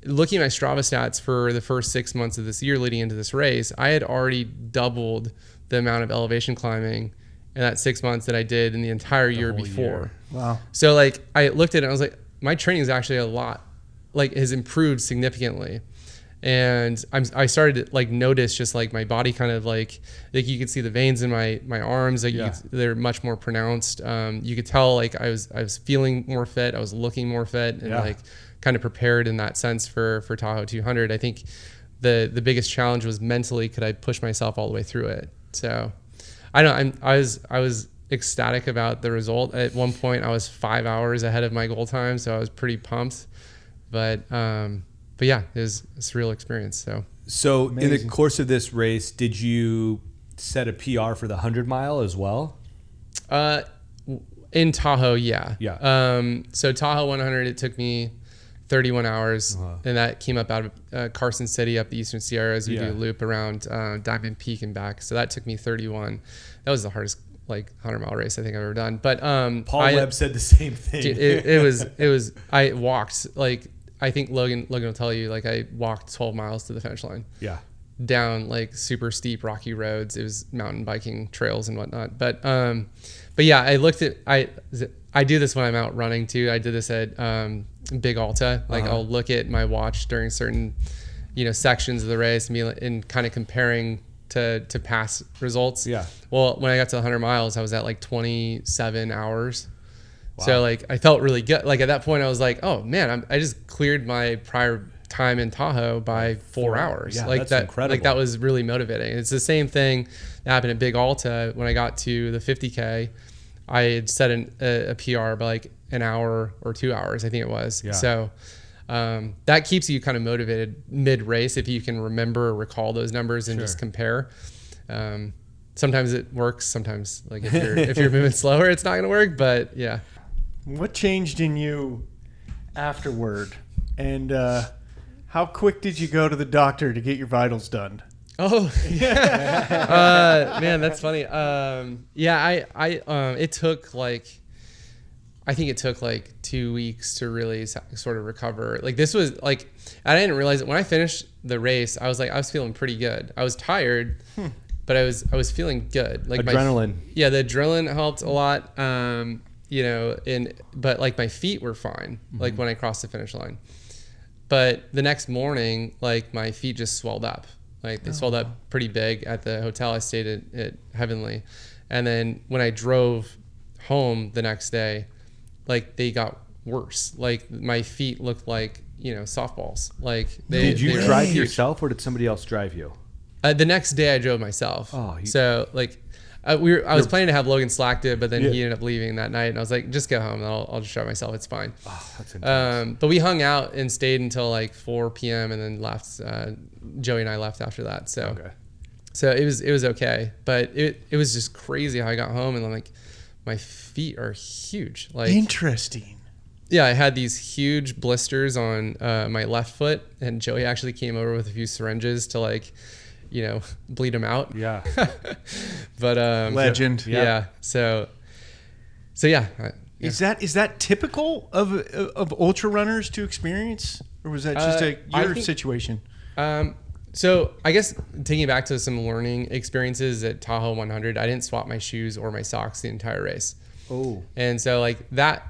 C: Looking at my Strava stats for the first 6 months of this year leading into this race, I had already doubled the amount of elevation climbing in that 6 months that I did in the entire year before.
A: Wow.
C: So like I looked at it and I was like, my training is actually a lot, like has improved significantly. And I started to like notice just like my body kind of like you could see the veins in my arms, like they're much more pronounced. You could tell like I was feeling more fit. I was looking more fit and like kind of prepared in that sense for Tahoe 200. I think the biggest challenge was mentally, could I push myself all the way through it? So I was ecstatic about the result. At one point I was 5 hours ahead of my goal time. So I was pretty pumped, but yeah, it was a surreal experience. So
B: amazing. In the course of this race, did you set a PR for the 100-mile as well?
C: In Tahoe, yeah. So Tahoe 100, it took me 31 hours, and that came up out of Carson City up the Eastern Sierras. We do a loop around Diamond Peak and back. So that took me 31. That was the hardest 100-mile race I think I've ever done. But
B: Paul Webb said the same thing.
C: It was. I walked I think Logan will tell you, like I walked 12 miles to the finish line. Yeah. Down like super steep rocky roads. It was mountain biking trails and whatnot. But yeah, I looked at I do this when I'm out running too. I did this at Big Alta. Like I'll look at my watch during certain sections of the race and kind of comparing to past results. Yeah. Well, when I got to 100 miles, I was at like 27 hours. Wow. So like I felt really good. Like at that point I was like, oh man, I just cleared my prior time in Tahoe by 4 hours. Yeah, like that's incredible. Like that was really motivating. It's the same thing that happened at Big Alta when I got to the 50K. I had set a PR by like an hour or 2 hours, I think it was. Yeah. So that keeps you kind of motivated mid-race if you can remember or recall those numbers and just compare. Sometimes it works. Sometimes like if you're moving slower, it's not going to work. But yeah.
A: What changed in you afterward? And how quick did you go to the doctor to get your vitals done?
C: Oh, yeah. Man, that's funny. Yeah, it took I think it took like 2 weeks to really sort of recover. Like this was like, I didn't realize it. When I finished the race, I was feeling pretty good. I was tired, but I was feeling good. Like
B: adrenaline.
C: The adrenaline helped a lot. But like my feet were fine, like when I crossed the finish line. But the next morning, like my feet just swelled up. Like they swelled up pretty big at the hotel I stayed at Heavenly. And then when I drove home the next day, like they got worse. Like my feet looked like, softballs. Like
B: did you drive yourself or did somebody else drive you?
C: The next day I drove myself. So like I was planning to have Logan Slack do it, but then he ended up leaving that night, and I was like, just go home and I'll just drive myself. It's fine. Oh, that's intense. But we hung out and stayed until like 4 p.m. and then left. Joey and I left after that. So it was okay. But it was just crazy how I got home and I'm like, my feet are huge. Like,
A: Interesting.
C: yeah, I had these huge blisters on my left foot, and Joey actually came over with a few syringes to like, bleed them out.
B: Yeah.
C: But
A: Legend.
C: yeah. So yeah.
A: Is that typical of ultra runners to experience, or was that just your situation?
C: So I guess taking it back to some learning experiences at Tahoe 100, I didn't swap my shoes or my socks the entire race.
B: Oh.
C: And so like that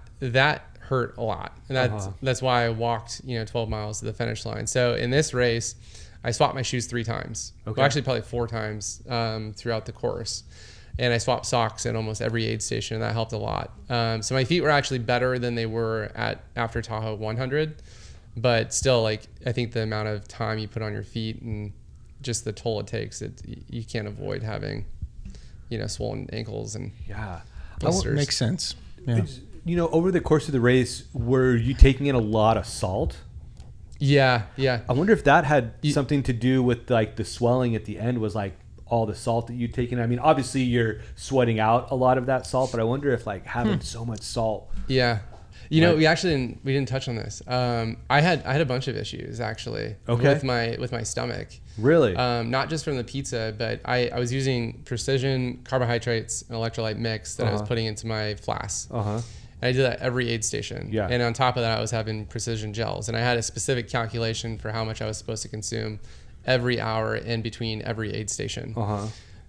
C: hurt a lot. And that's why I walked, 12 miles to the finish line. So in this race, I swapped my shoes 3 times.
B: Okay.
C: Well, actually probably 4 times throughout the course. And I swapped socks at almost every aid station, and that helped a lot. So my feet were actually better than they were after Tahoe 100. But still, like, I think the amount of time you put on your feet and just the toll it takes, you can't avoid having, swollen ankles and blisters.
A: Makes sense. Yeah.
B: Over the course of the race, were you taking in a lot of salt?
C: Yeah.
B: I wonder if that had something to do with like the swelling at the end was like all the salt that you'd taken. I mean, obviously you're sweating out a lot of that salt, but I wonder if like having so much salt.
C: Yeah. We actually didn't touch on this. I had a bunch of issues actually with my stomach. Really? Not just from the pizza, but I was using precision carbohydrates and electrolyte mix that I was putting into my flask. And I did that every aid station. Yeah. And on top of that, I was having precision gels, and I had a specific calculation for how much I was supposed to consume every hour in between every aid station.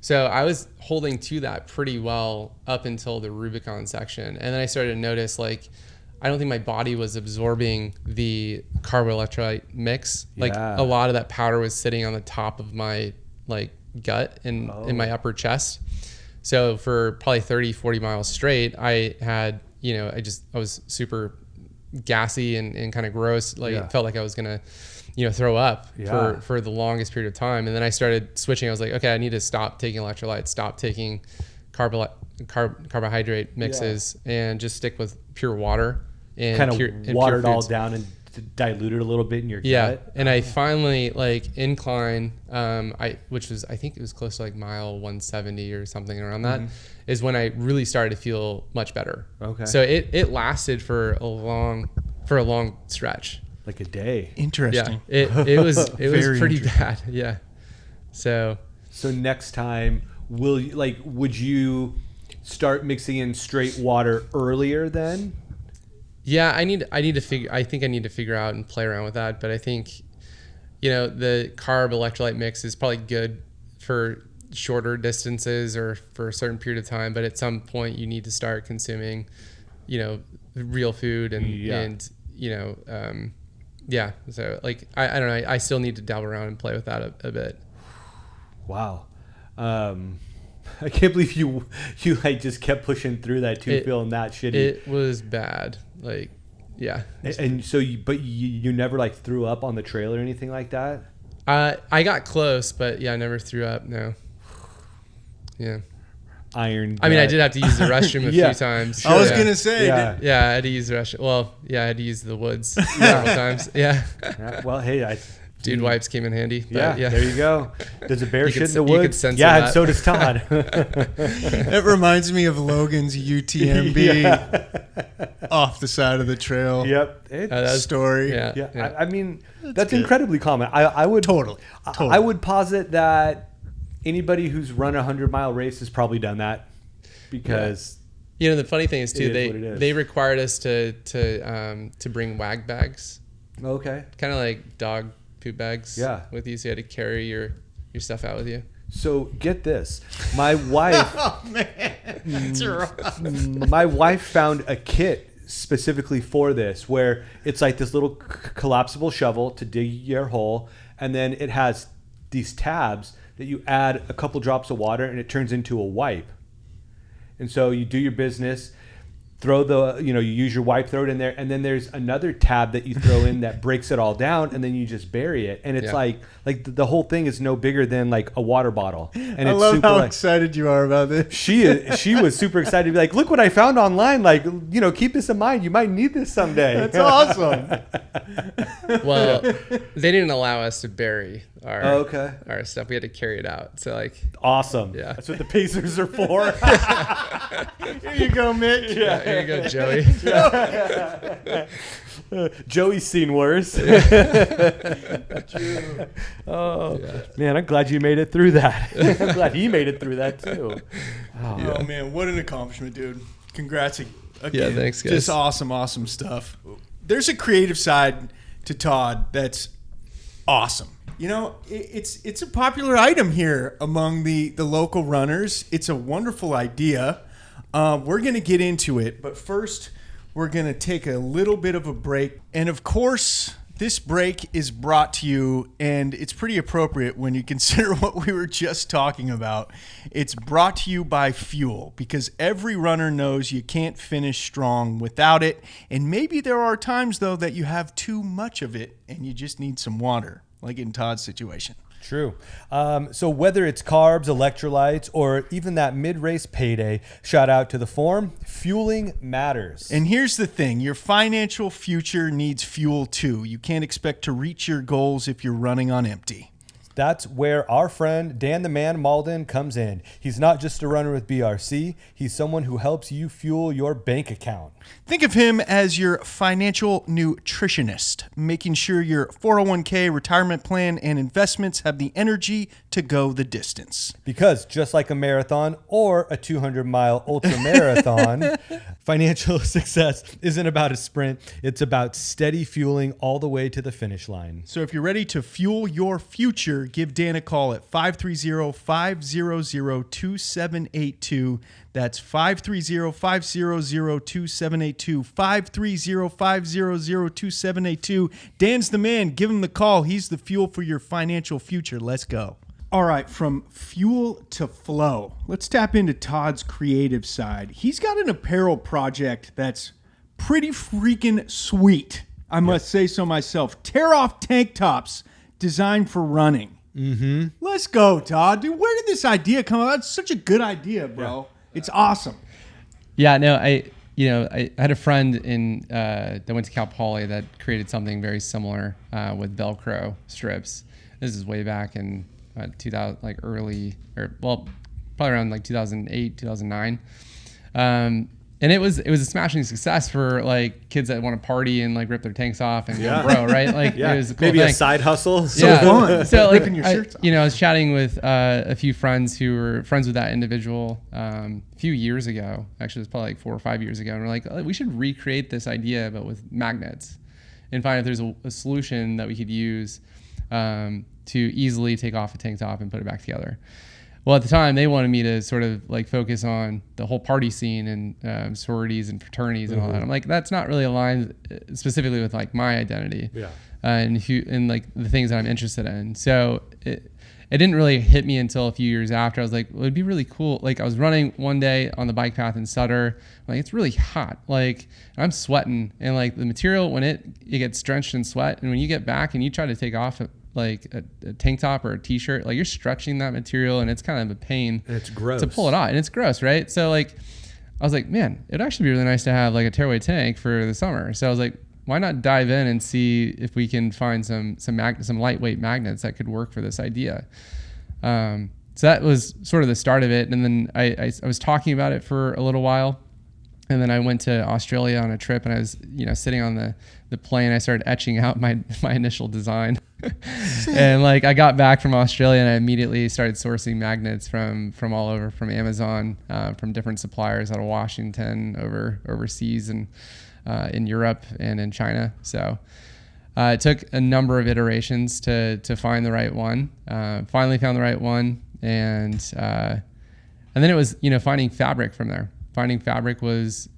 C: So I was holding to that pretty well up until the Rubicon section, and then I started to notice like, I don't think my body was absorbing the carboelectrolyte mix. Like a lot of that powder was sitting on the top of my like gut and in my upper chest. So for probably 30, 40 miles straight, I had, I was super gassy and kind of gross. Like it felt like I was going to, throw up for the longest period of time. And then I started switching. I was like, okay, I need to stop taking electrolytes, stop taking carbohydrate mixes and just stick with pure water. And
B: kind of water it all down and dilute it a little bit in your gut.
C: And I finally like incline, which was, I think it was close to like mile 170 or something around that, is when I really started to feel much better. Okay. So it lasted for a long stretch.
B: Like a day.
A: Interesting.
C: Yeah. It was pretty bad. Yeah. So
B: next time would you start mixing in straight water earlier then?
C: Yeah, I think I need to figure out and play around with that. But I think, the carb electrolyte mix is probably good for shorter distances or for a certain period of time. But at some point you need to start consuming, real food and So like, I don't know. I still need to dabble around and play with that a bit.
B: Wow. I can't believe you like just kept pushing through that too, feeling that shitty.
C: It was bad. Like, yeah.
B: And so you never like threw up on the trail or anything like that?
C: I got close, but yeah, I never threw up. No. Yeah.
B: Iron.
C: I mean, I did have to use the restroom a few times.
A: Sure. I was going to say.
C: Yeah, I had to use the restroom. Well, yeah, I had to use the woods several times. Yeah.
B: Well, hey,
C: Dude wipes came in handy.
B: Yeah, there you go. Does a bear shit in the woods?
C: You could sense
B: and so does Todd.
A: It reminds me of Logan's UTMB off the side of the trail.
B: Yep.
A: Story.
B: Yeah. I mean, that's incredibly common. I would
A: totally.
B: I would posit that anybody who's run a 100-mile race has probably done that because.
C: The funny thing is too, they required us to bring wag bags.
B: Okay.
C: Kind of like dog poop bags with you, so you had to carry your stuff out with you.
B: So get this, my wife my wife found a kit specifically for this where it's like this little collapsible shovel to dig your hole, and then it has these tabs that you add a couple drops of water and it turns into a wipe. And so you do your business, throw you use your wipe, throw it in there, and then there's another tab that you throw in that breaks it all down, and then you just bury it. And it's like the whole thing is no bigger than like a water bottle. And
A: I love how excited you are about this.
B: She was super excited to be like, look what I found online. Like, keep this in mind. You might need this someday.
A: That's awesome.
C: Well, they didn't allow us to bury our stuff. We had to carry it out. So like,
B: awesome.
C: Yeah.
B: That's what the Pacers are for.
A: Here you go, Mitch.
C: Yeah, here you go, Joey.
E: Joey's seen worse. Oh, man, I'm glad you made it through that. I'm glad he made it through that, too.
A: Oh, man, what an accomplishment, dude. Congrats again.
C: Yeah, thanks, guys.
A: Just awesome stuff. There's a creative side to Todd that's awesome. You know, it's a popular item here among the local runners. It's a wonderful idea. We're going to get into it, but first we're going to take a little bit of a break. And of course, this break is brought to you, and it's pretty appropriate when you consider what we were just talking about. It's brought to you by fuel, because every runner knows you can't finish strong without it. And maybe there are times, though, that you have too much of it and you just need some water, like in Todd's situation.
E: True. So whether it's carbs, electrolytes, or even that mid-race payday, shout out to the form, fueling matters.
A: And here's the thing, your financial future needs fuel too. You can't expect to reach your goals if you're running on empty.
E: That's where our friend Dan the Man Malden comes in. He's not just a runner with BRC. He's someone who helps you fuel your bank account.
A: Think of him as your financial nutritionist, making sure your 401k, retirement plan, and investments have the energy to go the distance.
E: Because just like a marathon or a 200-mile ultra marathon, financial success isn't about a sprint. It's about steady fueling all the way to the finish line.
A: So if you're ready to fuel your future, give Dan a call at 530-500-2782. That's 530-500-2782. 530-500-2782. Dan's the man. Give him the call. He's the fuel for your financial future. Let's go. All right, from fuel to flow. Let's tap into Todd's creative side. He's got an apparel project that's pretty freaking sweet. I must say so myself. Tear off tank tops designed for running. Mm-hmm. Let's go, Todd. Dude, where did this idea come up? It's such a good idea, bro. Yeah. It's awesome.
C: Yeah, no, I had a friend that went to Cal Poly that created something very similar with Velcro strips. This is way back in 2000, probably around like 2008, 2009. And it was a smashing success for like kids that want to party and like rip their tanks off and go bro, right? Like it was a cool
E: maybe
C: thing.
E: A side hustle.
A: Fun.
C: So like
A: ripping your shirts off.
C: I was chatting with a few friends who were friends with that individual a few years ago. Actually, it was probably like 4 or 5 years ago. And we're like, oh, we should recreate this idea, but with magnets, and find if there's a solution that we could use to easily take off a tank top and put it back together. Well, at the time, they wanted me to sort of like focus on the whole party scene and sororities and fraternities and all that. I'm like, that's not really aligned specifically with like my identity, and like the things that I'm interested in. So it didn't really hit me until a few years after. I was like, well, it'd be really cool. Like I was running one day on the bike path in Sutter. Like it's really hot. Like I'm sweating, and like the material when it gets drenched in sweat, and when you get back and you try to take off like a tank top or a t-shirt, like you're stretching that material and it's kind of a pain.
E: And it's gross
C: to pull it out, and it's gross, right? So like I was like, man, it'd actually be really nice to have like a tearaway tank for the summer. So I was like, why not dive in and see if we can find some lightweight magnets that could work for this idea. So that was sort of the start of it, and then I was talking about it for a little while. And then I went to Australia on a trip, and I was, sitting on the plane. I started etching out my initial design. And like I got back from Australia, and I immediately started sourcing magnets from all over, from Amazon, from different suppliers out of Washington, overseas, and in Europe and in China. So it took a number of iterations to find the right one. Finally found the right one, and then it was finding fabric from there. Finding fabric was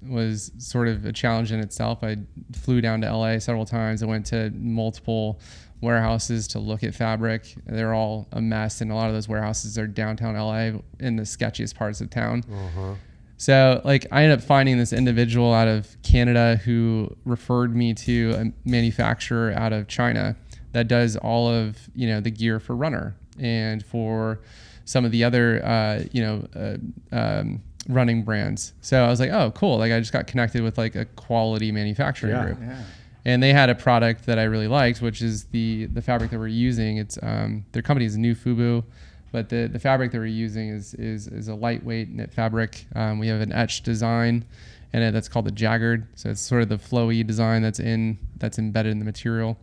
C: sort of a challenge in itself. I flew down to LA several times. I went to multiple warehouses to look at fabric. They're all a mess, and a lot of those warehouses are downtown LA in the sketchiest parts of town. So like I ended up finding this individual out of Canada who referred me to a manufacturer out of China that does all of the gear for runner and for some of the other running brands. So I was like, oh, cool. Like I just got connected with like a quality manufacturing group. Yeah. And they had a product that I really liked, which is the fabric that we're using. It's their company is New Fubu, but the fabric that we're using is a lightweight knit fabric. We have an etched design in it that's called the Jaggered. So it's sort of the flowy design that's embedded in the material.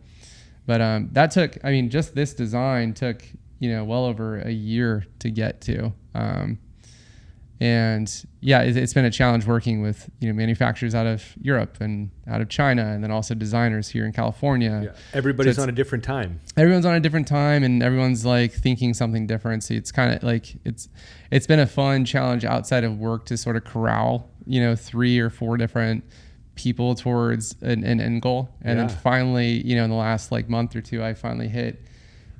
C: But that took, I mean, just this design took, well over a year to get to. And yeah, it's been a challenge working with, manufacturers out of Europe and out of China, and then also designers here in California.
B: Yeah. Everybody's on a different time.
C: Everyone's on a different time, and everyone's like thinking something different. So it's kind of like, it's been a fun challenge outside of work to sort of corral, 3 or 4 different people towards an end goal. And then finally, in the last month or two, I finally hit,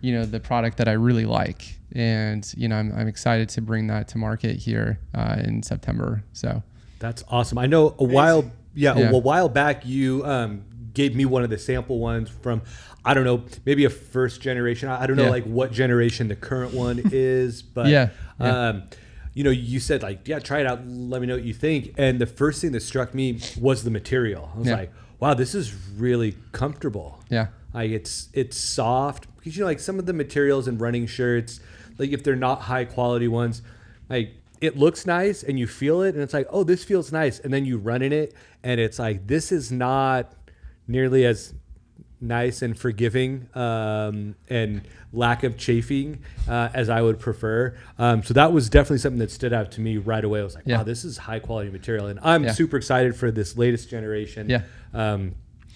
C: the product that I really like. And, I'm excited to bring that to market here in September. So
B: that's awesome. I know a while back you gave me one of the sample ones from, I don't know, maybe a first generation. I don't know what generation the current one is, but you said try it out. Let me know what you think. And the first thing that struck me was the material. I was like, wow, this is really comfortable. Yeah. It's soft because, some of the materials in running shirts, if they're not high quality ones, it looks nice and you feel it and it's like, oh, this feels nice. And then you run in it and it's like, this is not nearly as nice and forgiving and lack of chafing as I would prefer. So that was definitely something that stood out to me right away. I was like, wow, this is high quality material. And I'm super excited for this latest generation.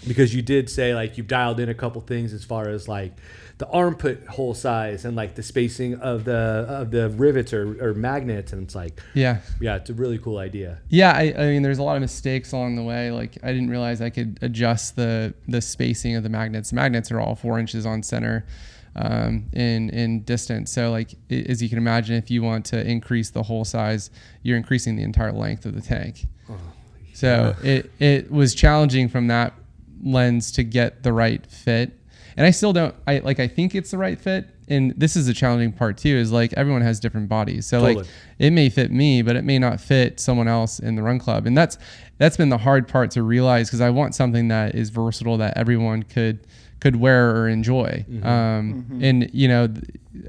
B: Because you did say you've dialed in a couple things as far as the armpit hole size and the spacing of the rivets or magnets, and it's it's a really cool idea.
C: I mean there's a lot of mistakes along the way. I didn't realize I could adjust the spacing of the magnets. The magnets are all 4 inches on center in distance. So as you can imagine, if you want to increase the hole size, you're increasing the entire length of the tank. So it was challenging from that lens to get the right fit. And I still don't, I think it's the right fit. And this is the challenging part too, is everyone has different bodies. So it may fit me, but it may not fit someone else in the run club. And that's been the hard part to realize, because I want something that is versatile, that everyone could wear or enjoy. And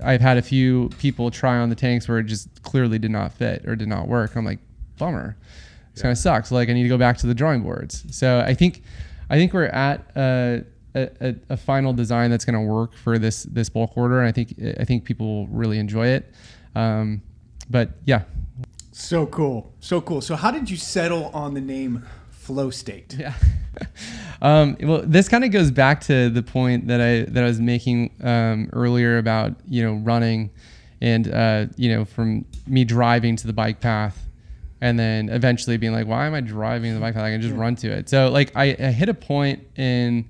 C: I've had a few people try on the tanks where it just clearly did not fit or did not work. I'm like, bummer. It kind of sucks. I need to go back to the drawing boards. So I think we're at a final design that's going to work for this bulk order, and I think people will really enjoy it. But yeah,
A: so cool. So how did you settle on the name Flow State? Yeah.
C: Well, this kind of goes back to the point that I was making earlier about running, and from me driving to the bike path. And then eventually being like, why am I driving the bike path? I can just run to it. So I hit a point in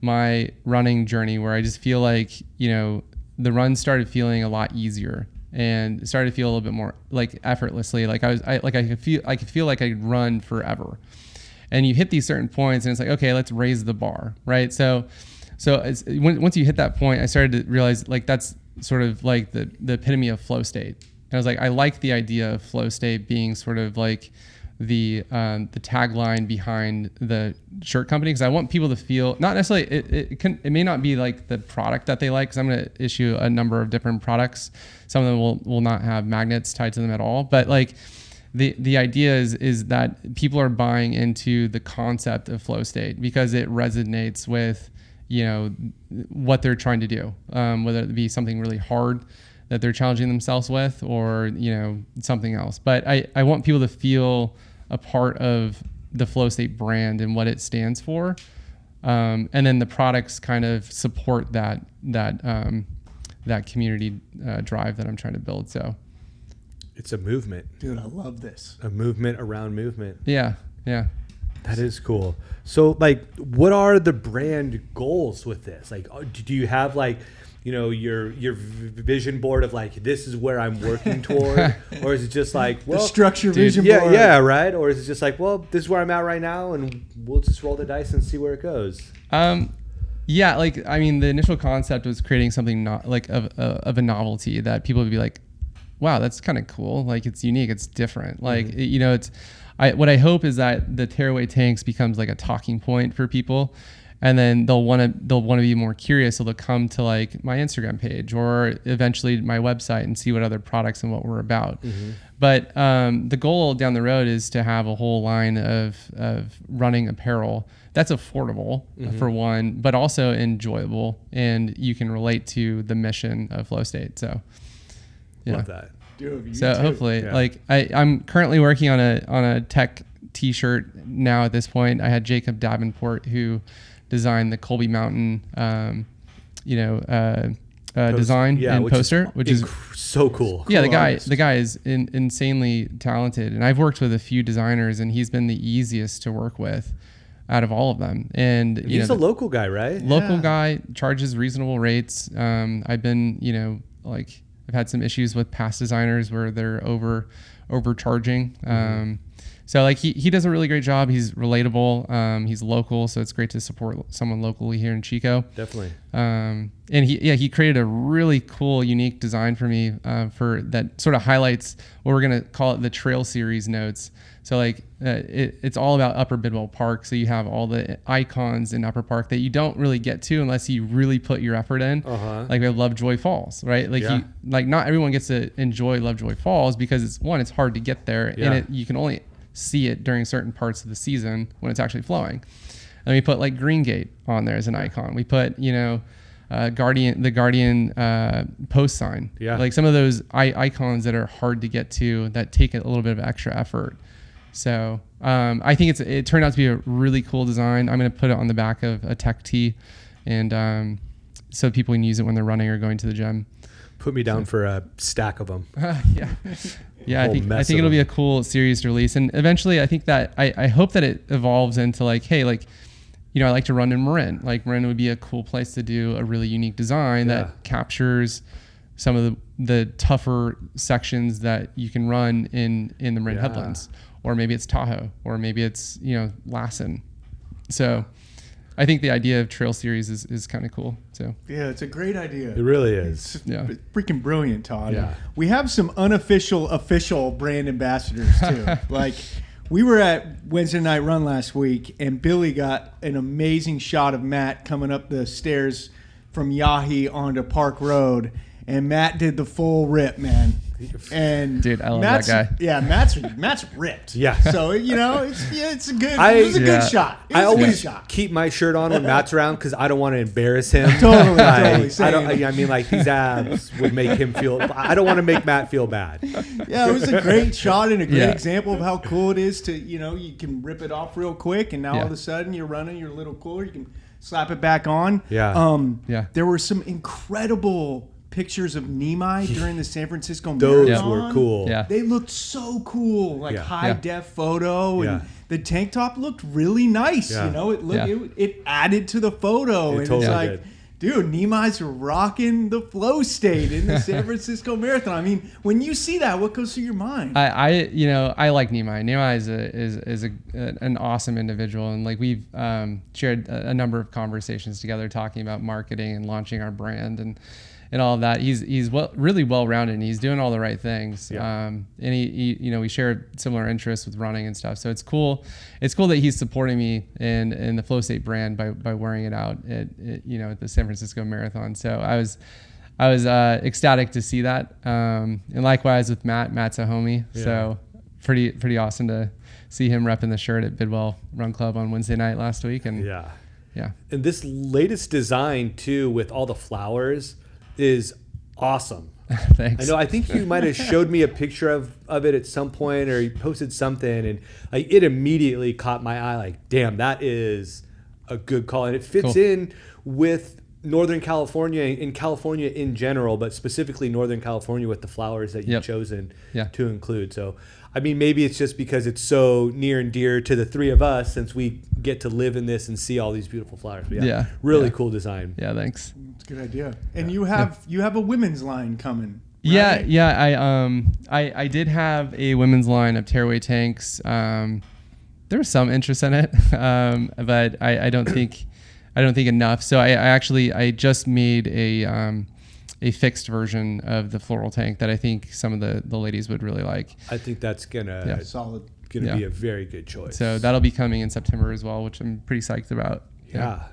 C: my running journey where I just feel the run started feeling a lot easier and started to feel a little bit more effortlessly. I could feel like I could run forever. And you hit these certain points and it's like, okay, let's raise the bar, right? So once you hit that point, I started to realize that's sort of the epitome of flow state. And I was like, I like the idea of flow state being sort of the tagline behind the shirt company, because I want people to feel, not necessarily, it may not be the product that they like, because I'm going to issue a number of different products. Some of them will not have magnets tied to them at all, but the idea is that people are buying into the concept of flow state because it resonates with what they're trying to do, whether it be something really hard that they're challenging themselves with, or something else. But I want people to feel a part of the Flow State brand and what it stands for, and then the products kind of support that community drive that I'm trying to build. So
B: it's a movement,
A: dude. I love this.
B: A movement around movement.
C: Yeah.
B: That is cool. So what are the brand goals with this? Do you have your vision board of this is where I'm working toward, or is it just the
A: structure vision board?
B: Yeah, right. Or is it just this is where I'm at right now, and we'll just roll the dice and see where it goes?
C: Yeah, I mean, the initial concept was creating something not of a novelty that people would be like, wow, that's kind of cool. It's unique, it's different. What I hope is that the tearaway tanks becomes a talking point for people. and then they'll want to be more curious, so they'll come to like my Instagram page or eventually my website and see what other products and what we're about. But the goal down the road is to have a whole line of running apparel that's affordable for one, but also enjoyable, and you can relate to the mission of Flow State. So
B: Love that.
C: So hopefully, like I'm currently working on a tech T-shirt now. At this point, I had Jacob Davenport, who designed the Colby Mountain, design and poster, which is
B: so cool.
C: Yeah, the guy is insanely talented, and I've worked with a few designers, and he's been the easiest to work with out of all of them. And
B: he's a local guy, right?
C: Local guy, charges reasonable rates. I've been, I've had some issues with past designers where they're overcharging. So like he does a really great job. He's relatable. He's local, so it's great to support someone locally here in Chico.
B: Definitely.
C: And he created a really cool, unique design for me for that sort of highlights what we're gonna call it the Trail Series notes. So like it's all about Upper Bidwell Park. So you have all the icons in Upper Park that you don't really get to unless you really put your effort in. Like we have Lovejoy Falls, right? Like not everyone gets to enjoy Lovejoy Falls because it's hard to get there, and you can only see it during certain parts of the season when it's actually flowing. And we put like Green Gate on there as an icon. We put the Guardian post sign. Like some of those icons that are hard to get to that take a little bit of extra effort. So I think it turned out to be a really cool design. I'm going to put it on the back of a tech tee, and so people can use it when they're running or going to the gym.
B: Put me down for a stack of them.
C: Yeah, I think it'll be a cool series to release, and eventually I think that I hope that it evolves into like, hey, like, I like to run in Marin. Like Marin would be a cool place to do a really unique design that captures some of the tougher sections that you can run in the Marin headlands, or maybe it's Tahoe, or maybe it's Lassen. So I think the idea of Trail Series is kind of cool. So
A: yeah, it's a great idea.
B: It really is.
A: It's freaking brilliant, Todd.
B: Yeah.
A: We have some unofficial, official brand ambassadors too. Like we were at Wednesday Night Run last week, and Billy got an amazing shot of Matt coming up the stairs from Yahi onto Park Road, and Matt did the full rip, man. And
C: dude, I love that guy.
A: Yeah, Matt's ripped.
B: Yeah.
A: So it's a good. It was a good shot.
B: I always keep my shirt on when Matt's around because I don't want to embarrass him.
A: Totally.
B: Like these abs would make him feel. I don't want to make Matt feel bad.
A: Yeah, it was a great shot and a great example of how cool it is to you can rip it off real quick, and now all of a sudden you're running your little cooler. You can slap it back on. There were some incredible pictures of Nimei during the San Francisco Marathon.
B: Those were cool.
C: Yeah.
A: They looked so cool, like high def photo, and the tank top looked really nice. It added to the photo, and it's like, dude, Nimei's rocking the flow state in the San Francisco Marathon. I mean, when you see that, what goes through your mind?
C: I like Nimei. Nimei is an awesome individual, and like we've shared a number of conversations together talking about marketing and launching our brand and all of that. He's really well-rounded, and he's doing all the right things. And we share similar interests with running and stuff. So it's cool. It's cool that he's supporting me in the Flow State brand by wearing it out at the San Francisco Marathon. So I was ecstatic to see that. And likewise with Matt. Matt's a homie. Yeah. So pretty awesome to see him repping the shirt at Bidwell Run Club on Wednesday night last week. And yeah.
B: And this latest design too, with all the flowers, is awesome.
C: Thanks.
B: I think you might have showed me a picture of it at some point, or you posted something, and it immediately caught my eye. Like, damn, that is a good call, and it fits in with Northern California and California in general, but specifically Northern California with the flowers that you've chosen to include. So, I mean, maybe it's just because it's so near and dear to the three of us, since we get to live in this and see all these beautiful flowers. But really cool design.
C: Yeah, thanks.
A: It's a good idea. And you have a women's line coming.
C: Right? I did have a women's line of tearaway tanks. There was some interest in it, but I don't think enough. So I just made a fixed version of the floral tank that I think some of the ladies would really like.
B: I think that's gonna
A: solid.
B: Gonna be a very good choice.
C: So that'll be coming in September as well, which I'm pretty psyched about.
B: Yeah.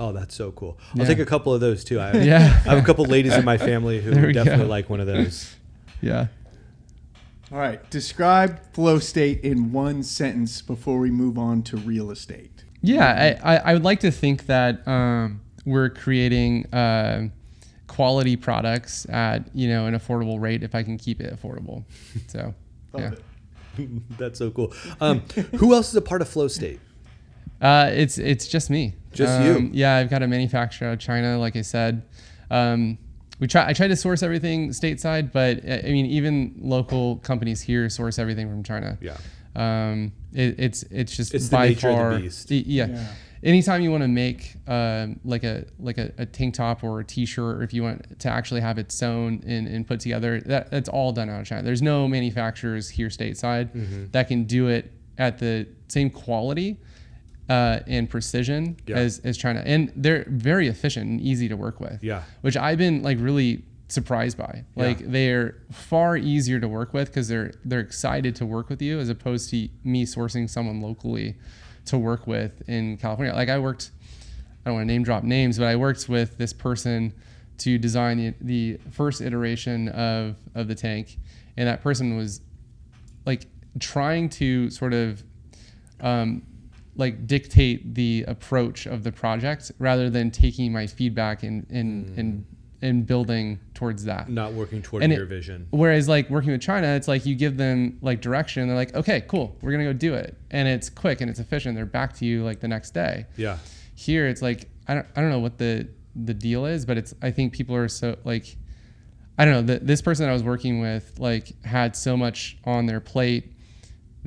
B: Oh, that's so cool.
C: Yeah.
B: I'll take a couple of those too. I
C: Yeah.
B: have a couple ladies in my family who
C: There we
B: definitely
C: go.
B: like one of those.
C: Yeah.
A: All right. Describe flow state in one sentence before we move on to real estate.
C: Yeah, I would like to think that we're creating quality products at an affordable rate if I can keep it affordable. So
A: Love
C: yeah,
A: it.
B: That's so cool. Who else is a part of Flow State?
C: it's just me.
B: Just you?
C: Yeah, I've got a manufacturer out of China, like I said. I try to source everything stateside, but I mean even local companies here source everything from China.
B: Yeah.
C: It's just
B: It's the
C: by
B: nature of the
C: far
B: beast.
C: Yeah. Anytime you want to make like a tank top or a t-shirt, or if you want to actually have it sewn and put together, that's all done out of China. There's no manufacturers here stateside that can do it at the same quality and precision as China, and they're very efficient and easy to work with.
B: Yeah.
C: Which I've been like really surprised by. Like they're far easier to work with because they're excited to work with you as opposed to me sourcing someone locally to work with in California. Like I don't want to name drop names, but I worked with this person to design the first iteration of the tank, and that person was like trying to sort of like dictate the approach of the project rather than taking my feedback and building towards that.
B: Not working toward
C: And
B: your vision.
C: Whereas like working with China, it's like you give them like direction. They're like, okay, cool. We're going to go do it. And it's quick and it's efficient. They're back to you like the next day.
B: Yeah.
C: Here it's like, I don't know what the deal is, but I think people are so like, I don't know, this person that I was working with like had so much on their plate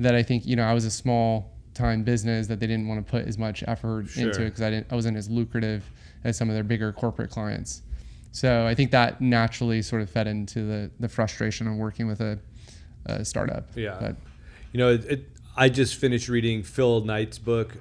C: that I think, I was a small time business that they didn't want to put as much effort into it because I wasn't as lucrative as some of their bigger corporate clients. So I think that naturally sort of fed into the frustration of working with a startup.
B: Yeah. But, I just finished reading Phil Knight's book,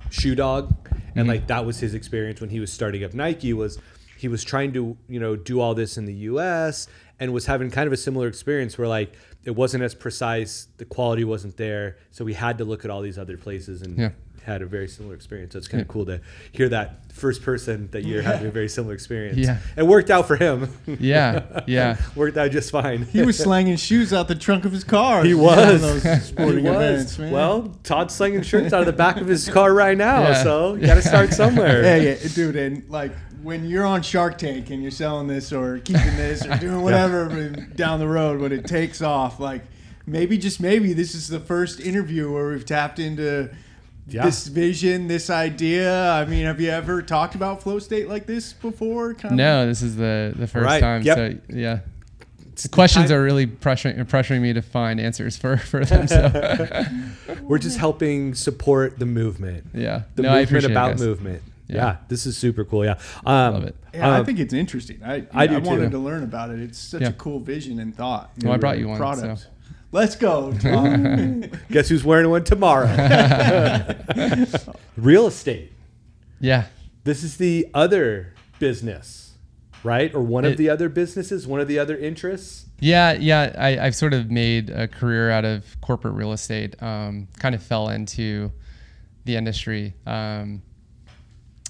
B: Shoe Dog. And like that was his experience when he was starting up Nike. Was he was trying to, do all this in the US and was having kind of a similar experience where like it wasn't as precise, the quality wasn't there. So we had to look at all these other places and had a very similar experience. So it's kind of cool to hear that first person that you're having a very similar experience.
C: Yeah.
B: It worked out for him.
C: Yeah.
B: Worked out just fine.
A: He was slanging shoes out the trunk of his car.
B: He was.
A: On those sporting events, man.
B: Well, Todd's slinging shirts out of the back of his car right now,
C: Yeah.
B: so you got to start somewhere.
A: Yeah, dude, and like when you're on Shark Tank and you're selling this or keeping this or doing whatever down the road, when it takes off, like maybe just maybe this is the first interview where we've tapped into this vision, this idea. I mean, have you ever talked about flow state like this before?
C: No, this is the first time.
B: Yep.
C: So yeah. The questions are really pressuring me to find answers for them. So
B: We're just helping support the movement.
C: yeah.
B: The
C: I
B: movement
C: appreciate it,
B: about
C: guys.
B: movement.
C: Yeah.
B: Yeah, this is super cool. Yeah.
C: Love it.
A: Yeah, I think it's interesting. I
B: do
A: wanted
B: too.
A: to learn about it. It's such
C: Yeah.
A: a cool vision and thought.
C: Well, I brought you one,
A: Product.
C: so.
A: Let's go, Tom.
B: Guess who's wearing one tomorrow? Real estate.
C: Yeah.
B: This is the other business, right? Or one of the other businesses, one of the other interests.
C: Yeah. I've sort of made a career out of corporate real estate. Kind of fell into the industry. So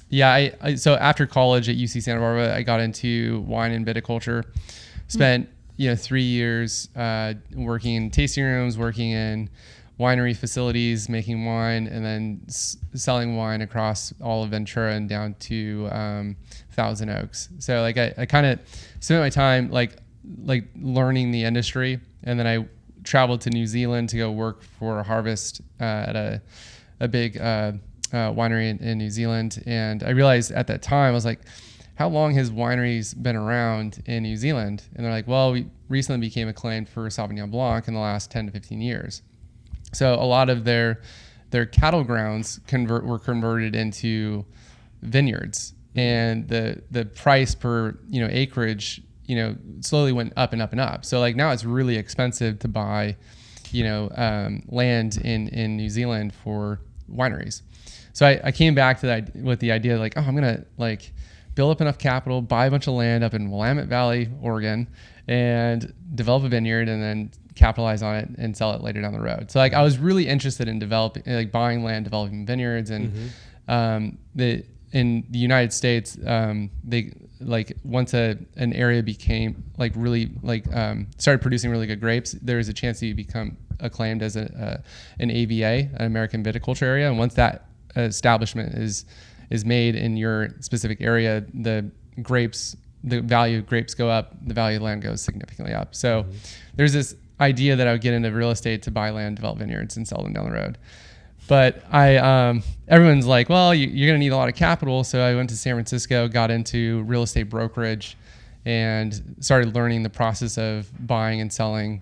C: after college at UC Santa Barbara, I got into wine and viticulture. Spent 3 years working in tasting rooms, working in winery facilities, making wine, and then selling wine across all of Ventura and down to Thousand Oaks. So like I kind of spent my time like learning the industry, and then I traveled to New Zealand to go work for Harvest at a big winery in New Zealand. And I realized at that time, I was like, how long has wineries been around in New Zealand? And they're like, well, we recently became acclaimed for Sauvignon Blanc in the last 10 to 15 years. So a lot of their cattle grounds were converted into vineyards, and the price per acreage slowly went up and up and up. So like now it's really expensive to buy land in New Zealand for wineries. So I came back to that with the idea like, I'm gonna like build up enough capital, buy a bunch of land up in Willamette Valley, Oregon, and develop a vineyard, and then capitalize on it and sell it later down the road. So like I was really interested in developing, like buying land, developing vineyards, and in the United States, they like once an area became like really like started producing really good grapes, there is a chance that you become acclaimed as an AVA, an American viticulture area. And once that establishment is made in your specific area, the value of grapes go up, the value of land goes significantly up. So there's this idea that I would get into real estate to buy land, develop vineyards, and sell them down the road. But everyone's like, well, you're going to need a lot of capital. So I went to San Francisco, got into real estate brokerage, and started learning the process of buying and selling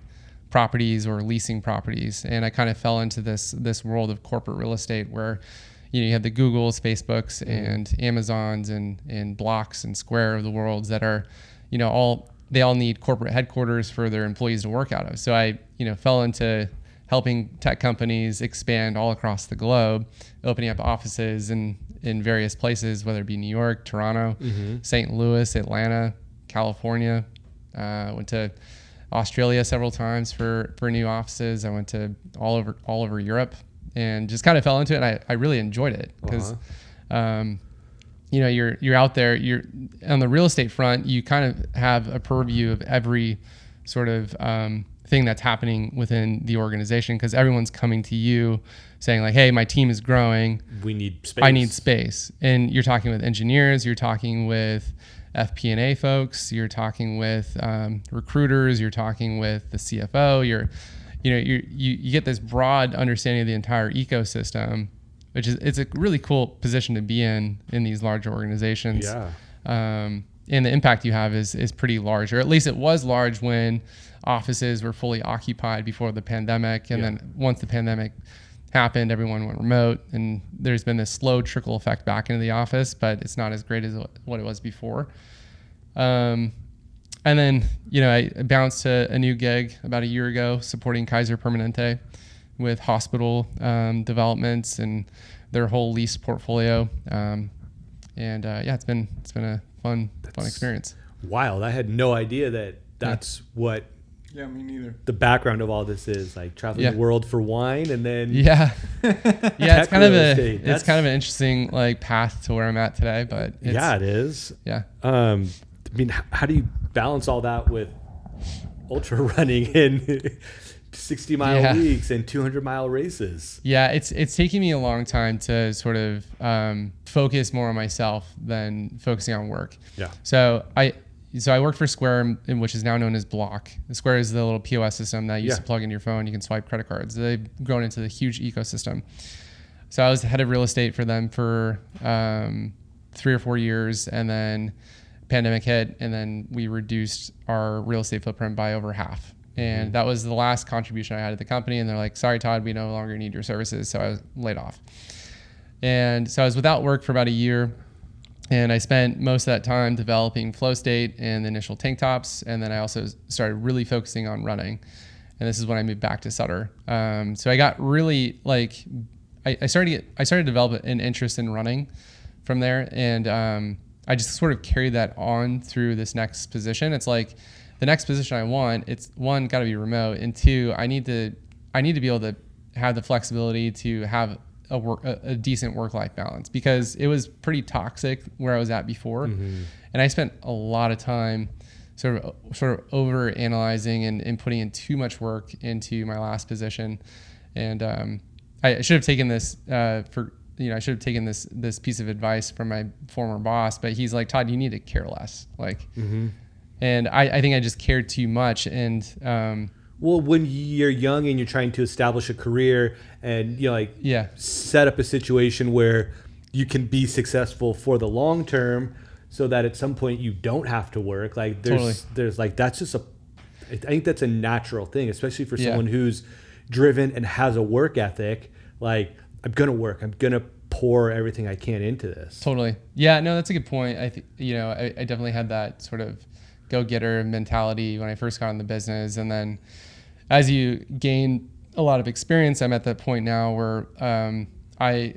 C: properties or leasing properties. And I kind of fell into this world of corporate real estate where, you have the Googles, Facebooks, and Amazons and Blocks and Square of the world that are, they all need corporate headquarters for their employees to work out of. So I, fell into helping tech companies expand all across the globe, opening up offices in various places, whether it be New York, Toronto, St. Louis, Atlanta, California. Went to Australia several times for new offices. I went to all over Europe and just kind of fell into it. And I really enjoyed it because, you're out there, you're on the real estate front, you kind of have a purview of every sort of thing that's happening within the organization, because everyone's coming to you saying like, hey, my team is growing.
E: We need space.
C: I need space. And you're talking with engineers, you're talking with FP&A folks, you're talking with recruiters, you're talking with the CFO, you get this broad understanding of the entire ecosystem, which is, it's a really cool position to be in these larger organizations.
E: Yeah.
C: And the impact you have is pretty large, or at least it was large when offices were fully occupied before the pandemic. And then once the pandemic happened, everyone went remote, and there's been this slow trickle effect back into the office, but it's not as great as what it was before. And then, I bounced to a new gig about a year ago, supporting Kaiser Permanente with hospital developments and their whole lease portfolio. It's been a fun experience.
E: Wild. I had no idea that's what
A: Yeah, me neither.
E: the background of all this is, like traveling the world for wine and then
C: it's kind of an interesting like path to where I'm at today, but
E: it is.
C: Yeah.
E: How do you balance all that with ultra running in 60-mile weeks and 200-mile races?
C: Yeah, it's taking me a long time to sort of focus more on myself than focusing on work.
E: Yeah.
C: So I worked for Square, which is now known as Block. Square is the little POS system that you used to plug in your phone. You can swipe credit cards. They've grown into the huge ecosystem. So I was the head of real estate for them for 3 or 4 years, and then pandemic hit, and then we reduced our real estate footprint by over half. And that was the last contribution I had to the company. And they're like, sorry, Todd, we no longer need your services. So I was laid off. And so I was without work for about a year. And I spent most of that time developing Flow State and the initial tank tops. And then I also started really focusing on running. And this is when I moved back to Sutter. So I got really I started to develop an interest in running from there. And I just sort of carried that on through this next position. It's like the next position I want, it's one, got to be remote, and two, I need to be able to have the flexibility to have a decent work-life balance, because it was pretty toxic where I was at before. And I spent a lot of time sort of over analyzing and putting in too much work into my last position. And I should have taken this I should have taken this piece of advice from my former boss, but he's like, Todd, you need to care less. And I think I just cared too much. And
E: well, when you're young and you're trying to establish a career and set up a situation where you can be successful for the long term, so that at some point you don't have to work. Like there's like, that's just I think that's a natural thing, especially for someone who's driven and has a work ethic. Like, I'm going to work. I'm going to pour everything I can into this.
C: Totally. Yeah, no, that's a good point. I think, I definitely had that sort of go-getter mentality when I first got in the business. And then as you gain a lot of experience, I'm at that point now where I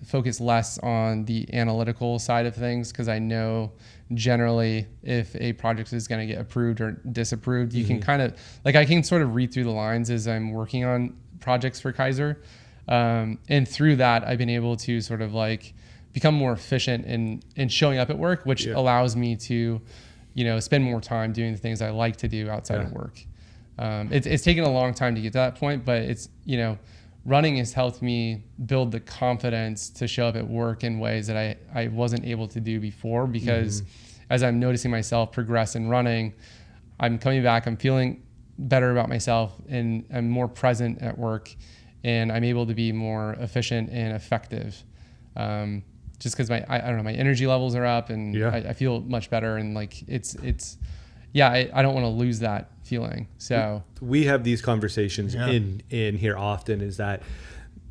C: focus less on the analytical side of things, because I know generally if a project is going to get approved or disapproved, you can kind of, I can sort of read through the lines as I'm working on projects for Kaiser. And through that, I've been able to sort of become more efficient in showing up at work, which allows me to, spend more time doing the things I like to do outside of work. It's taken a long time to get to that point, but it's, running has helped me build the confidence to show up at work in ways that I wasn't able to do before, because as I'm noticing myself progress in running, I'm coming back, I'm feeling better about myself, and I'm more present at work, and I'm able to be more efficient and effective. Just because my energy levels are up, and I feel much better, and like I don't want to lose that feeling. So
E: we have these conversations in here often, is that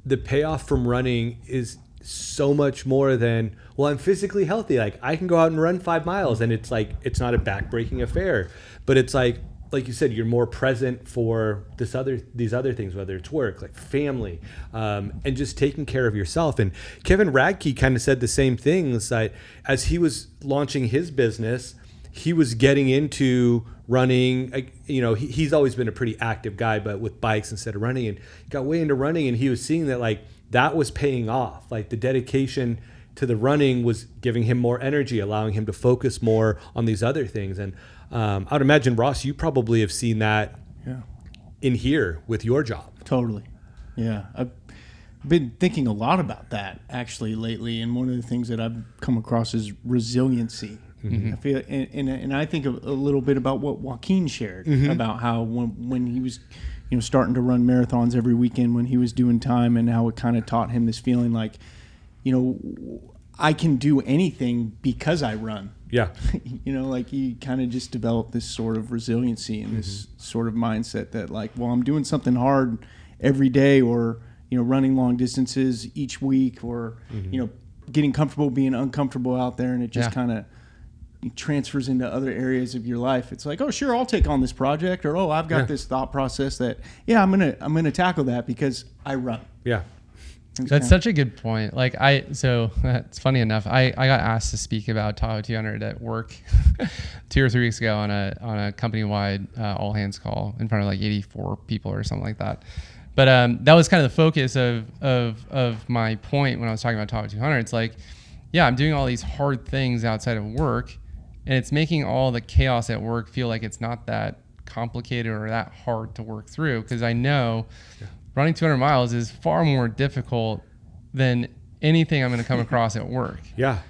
E: the payoff from running is so much more than, well, I'm physically healthy. Like I can go out and run 5 miles, and it's like, it's not a backbreaking affair, but it's like you said, you're more present for these other things, whether it's work, like family, and just taking care of yourself. And Kevin Radke kind of said the same things, that as he was launching his business, he was getting into running. He's always been a pretty active guy, but with bikes instead of running, and he got way into running, and he was seeing that like that was paying off. Like the dedication to the running was giving him more energy, allowing him to focus more on these other things. And I would imagine, Ross, you probably have seen that in here with your job.
A: Totally. Yeah. I've been thinking a lot about that actually lately. And one of the things that I've come across is resiliency. I feel, and I think a little bit about what Joaquin shared about how when he was, starting to run marathons every weekend when he was doing time, and how it kind of taught him this feeling like, I can do anything because I run.
E: Yeah.
A: Like he kind of just developed this sort of resiliency and this sort of mindset that like, well, I'm doing something hard every day, or, running long distances each week, or, getting comfortable being uncomfortable out there. And it just kind of transfers into other areas of your life. It's like, oh, sure, I'll take on this project, or, oh, I've got this thought process that, I'm going to tackle that because I run.
E: Yeah.
C: That's such a good point. Like it's funny enough, I got asked to speak about Tahoe 200 at work 2 or 3 weeks ago on a company-wide all hands call in front of like 84 people or something like that. But that was kind of the focus of my point when I was talking about Tahoe 200. It's like, I'm doing all these hard things outside of work, and it's making all the chaos at work feel like it's not that complicated or that hard to work through, because I know running 200 miles is far more difficult than anything I'm going to come across at work.
E: Yeah.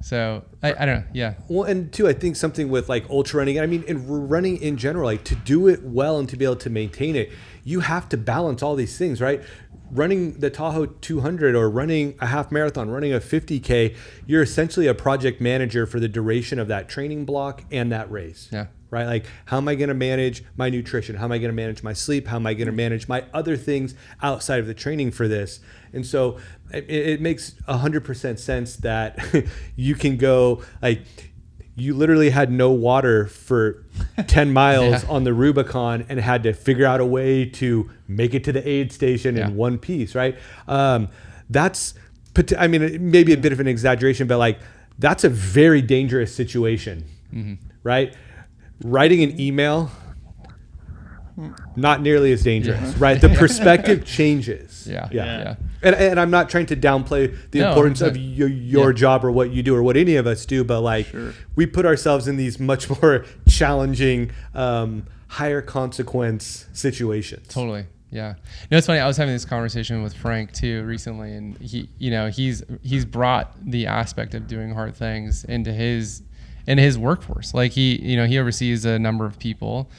C: So I don't know. Yeah.
E: Well, and too, I think something with like ultra running, I mean, and running in general, like to do it well and to be able to maintain it, you have to balance all these things, right? Running the Tahoe 200 or running a half marathon, running a 50K, you're essentially a project manager for the duration of that training block and that race. Yeah. Right? Like, how am I going to manage my nutrition? How am I going to manage my sleep? How am I going to manage my other things outside of the training for this? And so it makes 100% sense that you can go, like, you literally had no water for 10 miles on the Rubicon and had to figure out a way to make it to the aid station in one piece, right? That's, I mean, maybe a bit of an exaggeration, but like, that's a very dangerous situation, right? Writing an email, not nearly as dangerous, right? The perspective changes. Yeah. And I'm not trying to downplay the importance of your job or what you do or what any of us do, but like we put ourselves in these much more challenging, higher consequence situations.
C: Totally. Yeah. It's funny. I was having this conversation with Frank too recently, and he's brought the aspect of doing hard things into his workforce. Like he oversees a number of people,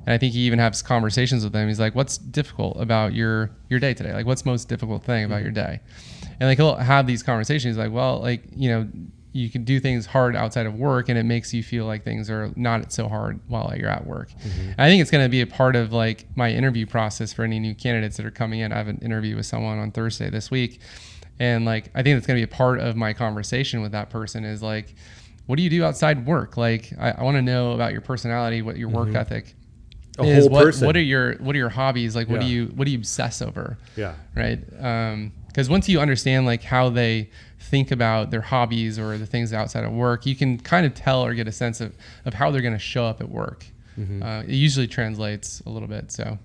C: and I think he even has conversations with them. He's like, what's difficult about your day today? Like, what's most difficult thing about your day? And like, he'll have these conversations. He's like, well, like, you can do things hard outside of work, and it makes you feel like things are not so hard while you're at work. And I think it's going to be a part of like my interview process for any new candidates that are coming in. I have an interview with someone on Thursday this week. And like, I think it's going to be a part of my conversation with that person is like, what do you do outside work? Like, I want to know about your personality, what your work ethic is. What are your hobbies? Like, what do you obsess over? Yeah. Right. Because once you understand like how they think about their hobbies or the things outside of work, you can kind of tell or get a sense of how they're going to show up at work. It usually translates a little bit. So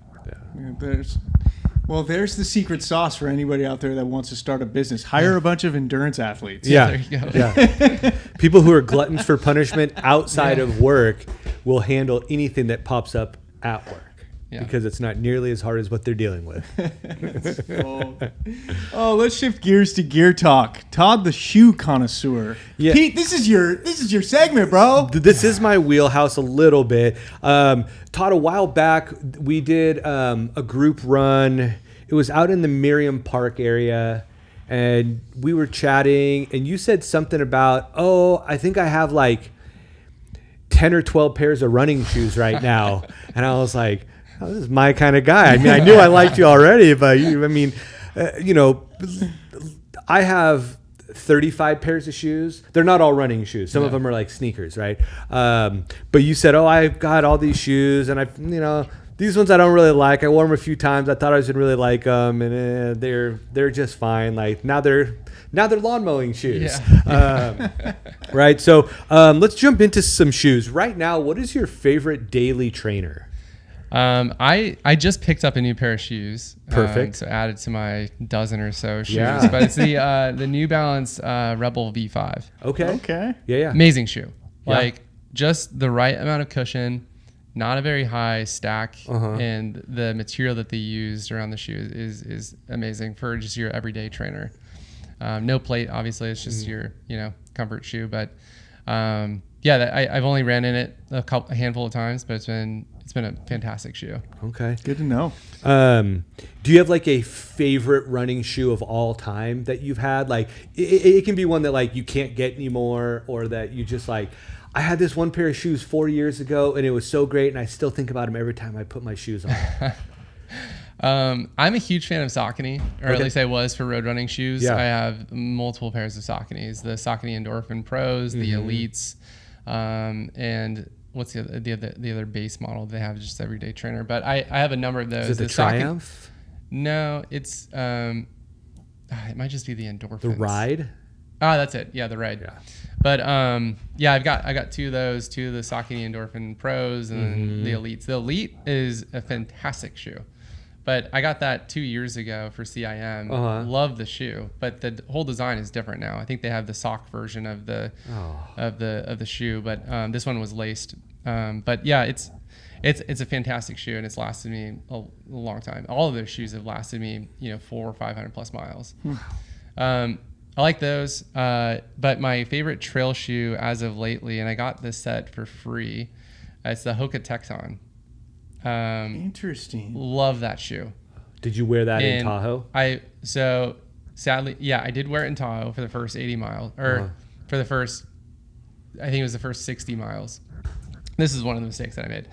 A: Well, there's the secret sauce for anybody out there that wants to start a business. Hire a bunch of endurance athletes.
B: Yeah.
C: There you go.
B: Yeah. People who are gluttons for punishment outside of work will handle anything that pops up at work.
C: Yeah.
B: Because it's not nearly as hard as what they're dealing with.
A: Oh, let's shift gears to gear talk. Todd, the shoe connoisseur.
B: Yeah.
A: Pete, this is your segment, bro.
B: This is my wheelhouse a little bit. Todd, a while back, we did a group run. It was out in the Miriam Park area, and we were chatting, and you said something about, I think I have like 10 or 12 pairs of running shoes right now. And I was like, this is my kind of guy. I mean, I knew I liked you already, but I have 35 pairs of shoes. They're not all running shoes. Some of them are like sneakers, right? But you said, I've got all these shoes, and these ones I don't really like. I wore them a few times. I thought I was gonna really like them, and they're just fine. Like now they're lawn mowing shoes, right? So let's jump into some shoes right now. What is your favorite daily trainer?
C: I just picked up a new pair of shoes.
B: Perfect.
C: So added to my dozen or so shoes.
B: Yeah.
C: But it's the New Balance Rebel V5.
B: Okay. Yeah.
C: Amazing shoe.
B: Yeah.
C: Like just the right amount of cushion, not a very high stack, and the material that they used around the shoe is amazing for just your everyday trainer. No plate, obviously. It's just your comfort shoe. But I've only ran in it a handful of times, but it's been a fantastic shoe.
B: Okay.
A: Good to know.
B: Do you have like a favorite running shoe of all time that you've had? Like it can be one that like you can't get anymore, or that you just like, I had this one pair of shoes 4 years ago and it was so great, and I still think about them every time I put my shoes on.
C: I'm a huge fan of Saucony, or at least I was for road running shoes.
B: Yeah.
C: I have multiple pairs of Sauconys, the Saucony Endorphin Pros, the Elites, and what's the other base model they have, just everyday trainer. But I have a number of those.
B: Is it the Triumph?
C: No, it's it might just be the Endorphins.
B: The Ride?
C: That's it. Yeah, the Ride.
B: Yeah.
C: But I got two of those, two of the Saucony Endorphin Pros, and then the Elites. The Elite is a fantastic shoe. But I got that 2 years ago for CIM. Love the shoe, but the whole design is different now. I think they have the sock version of the shoe, but this one was laced. But yeah, it's a fantastic shoe, and it's lasted me a long time. All of those shoes have lasted me 400 or 500 plus miles. I like those, but my favorite trail shoe as of lately, and I got this set for free, it's the Hoka Tecton.
A: Interesting.
C: Love that shoe.
B: Did you wear that in Tahoe?
C: Sadly, I did wear it in Tahoe for the first 80 miles, or for the first, I think it was the first 60 miles. This is one of the mistakes that I made.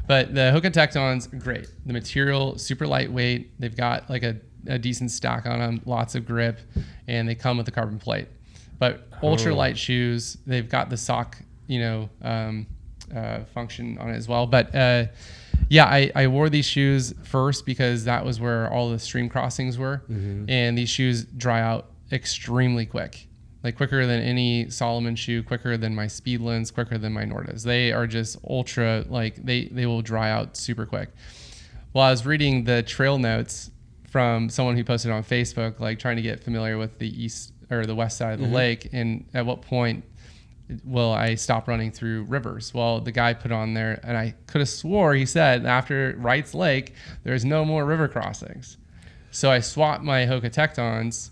C: But the Hoka Tectons, great. The material, super lightweight. They've got like a decent stack on them, lots of grip, and they come with a carbon plate. But ultra light shoes, they've got the sock, function on it as well. But I wore these shoes first because that was where all the stream crossings were, and these shoes dry out extremely quick, like quicker than any Salomon shoe, quicker than my Speedlands, quicker than my Nordas. They are just ultra, like they will dry out super quick. Well, I was reading the trail notes from someone who posted on Facebook, like trying to get familiar with the east or the west side of the lake, and at what point will I stop running through rivers? Well, the guy put on there, and I could have swore he said after Wright's Lake, there's no more river crossings. So I swapped my Hoka Tectons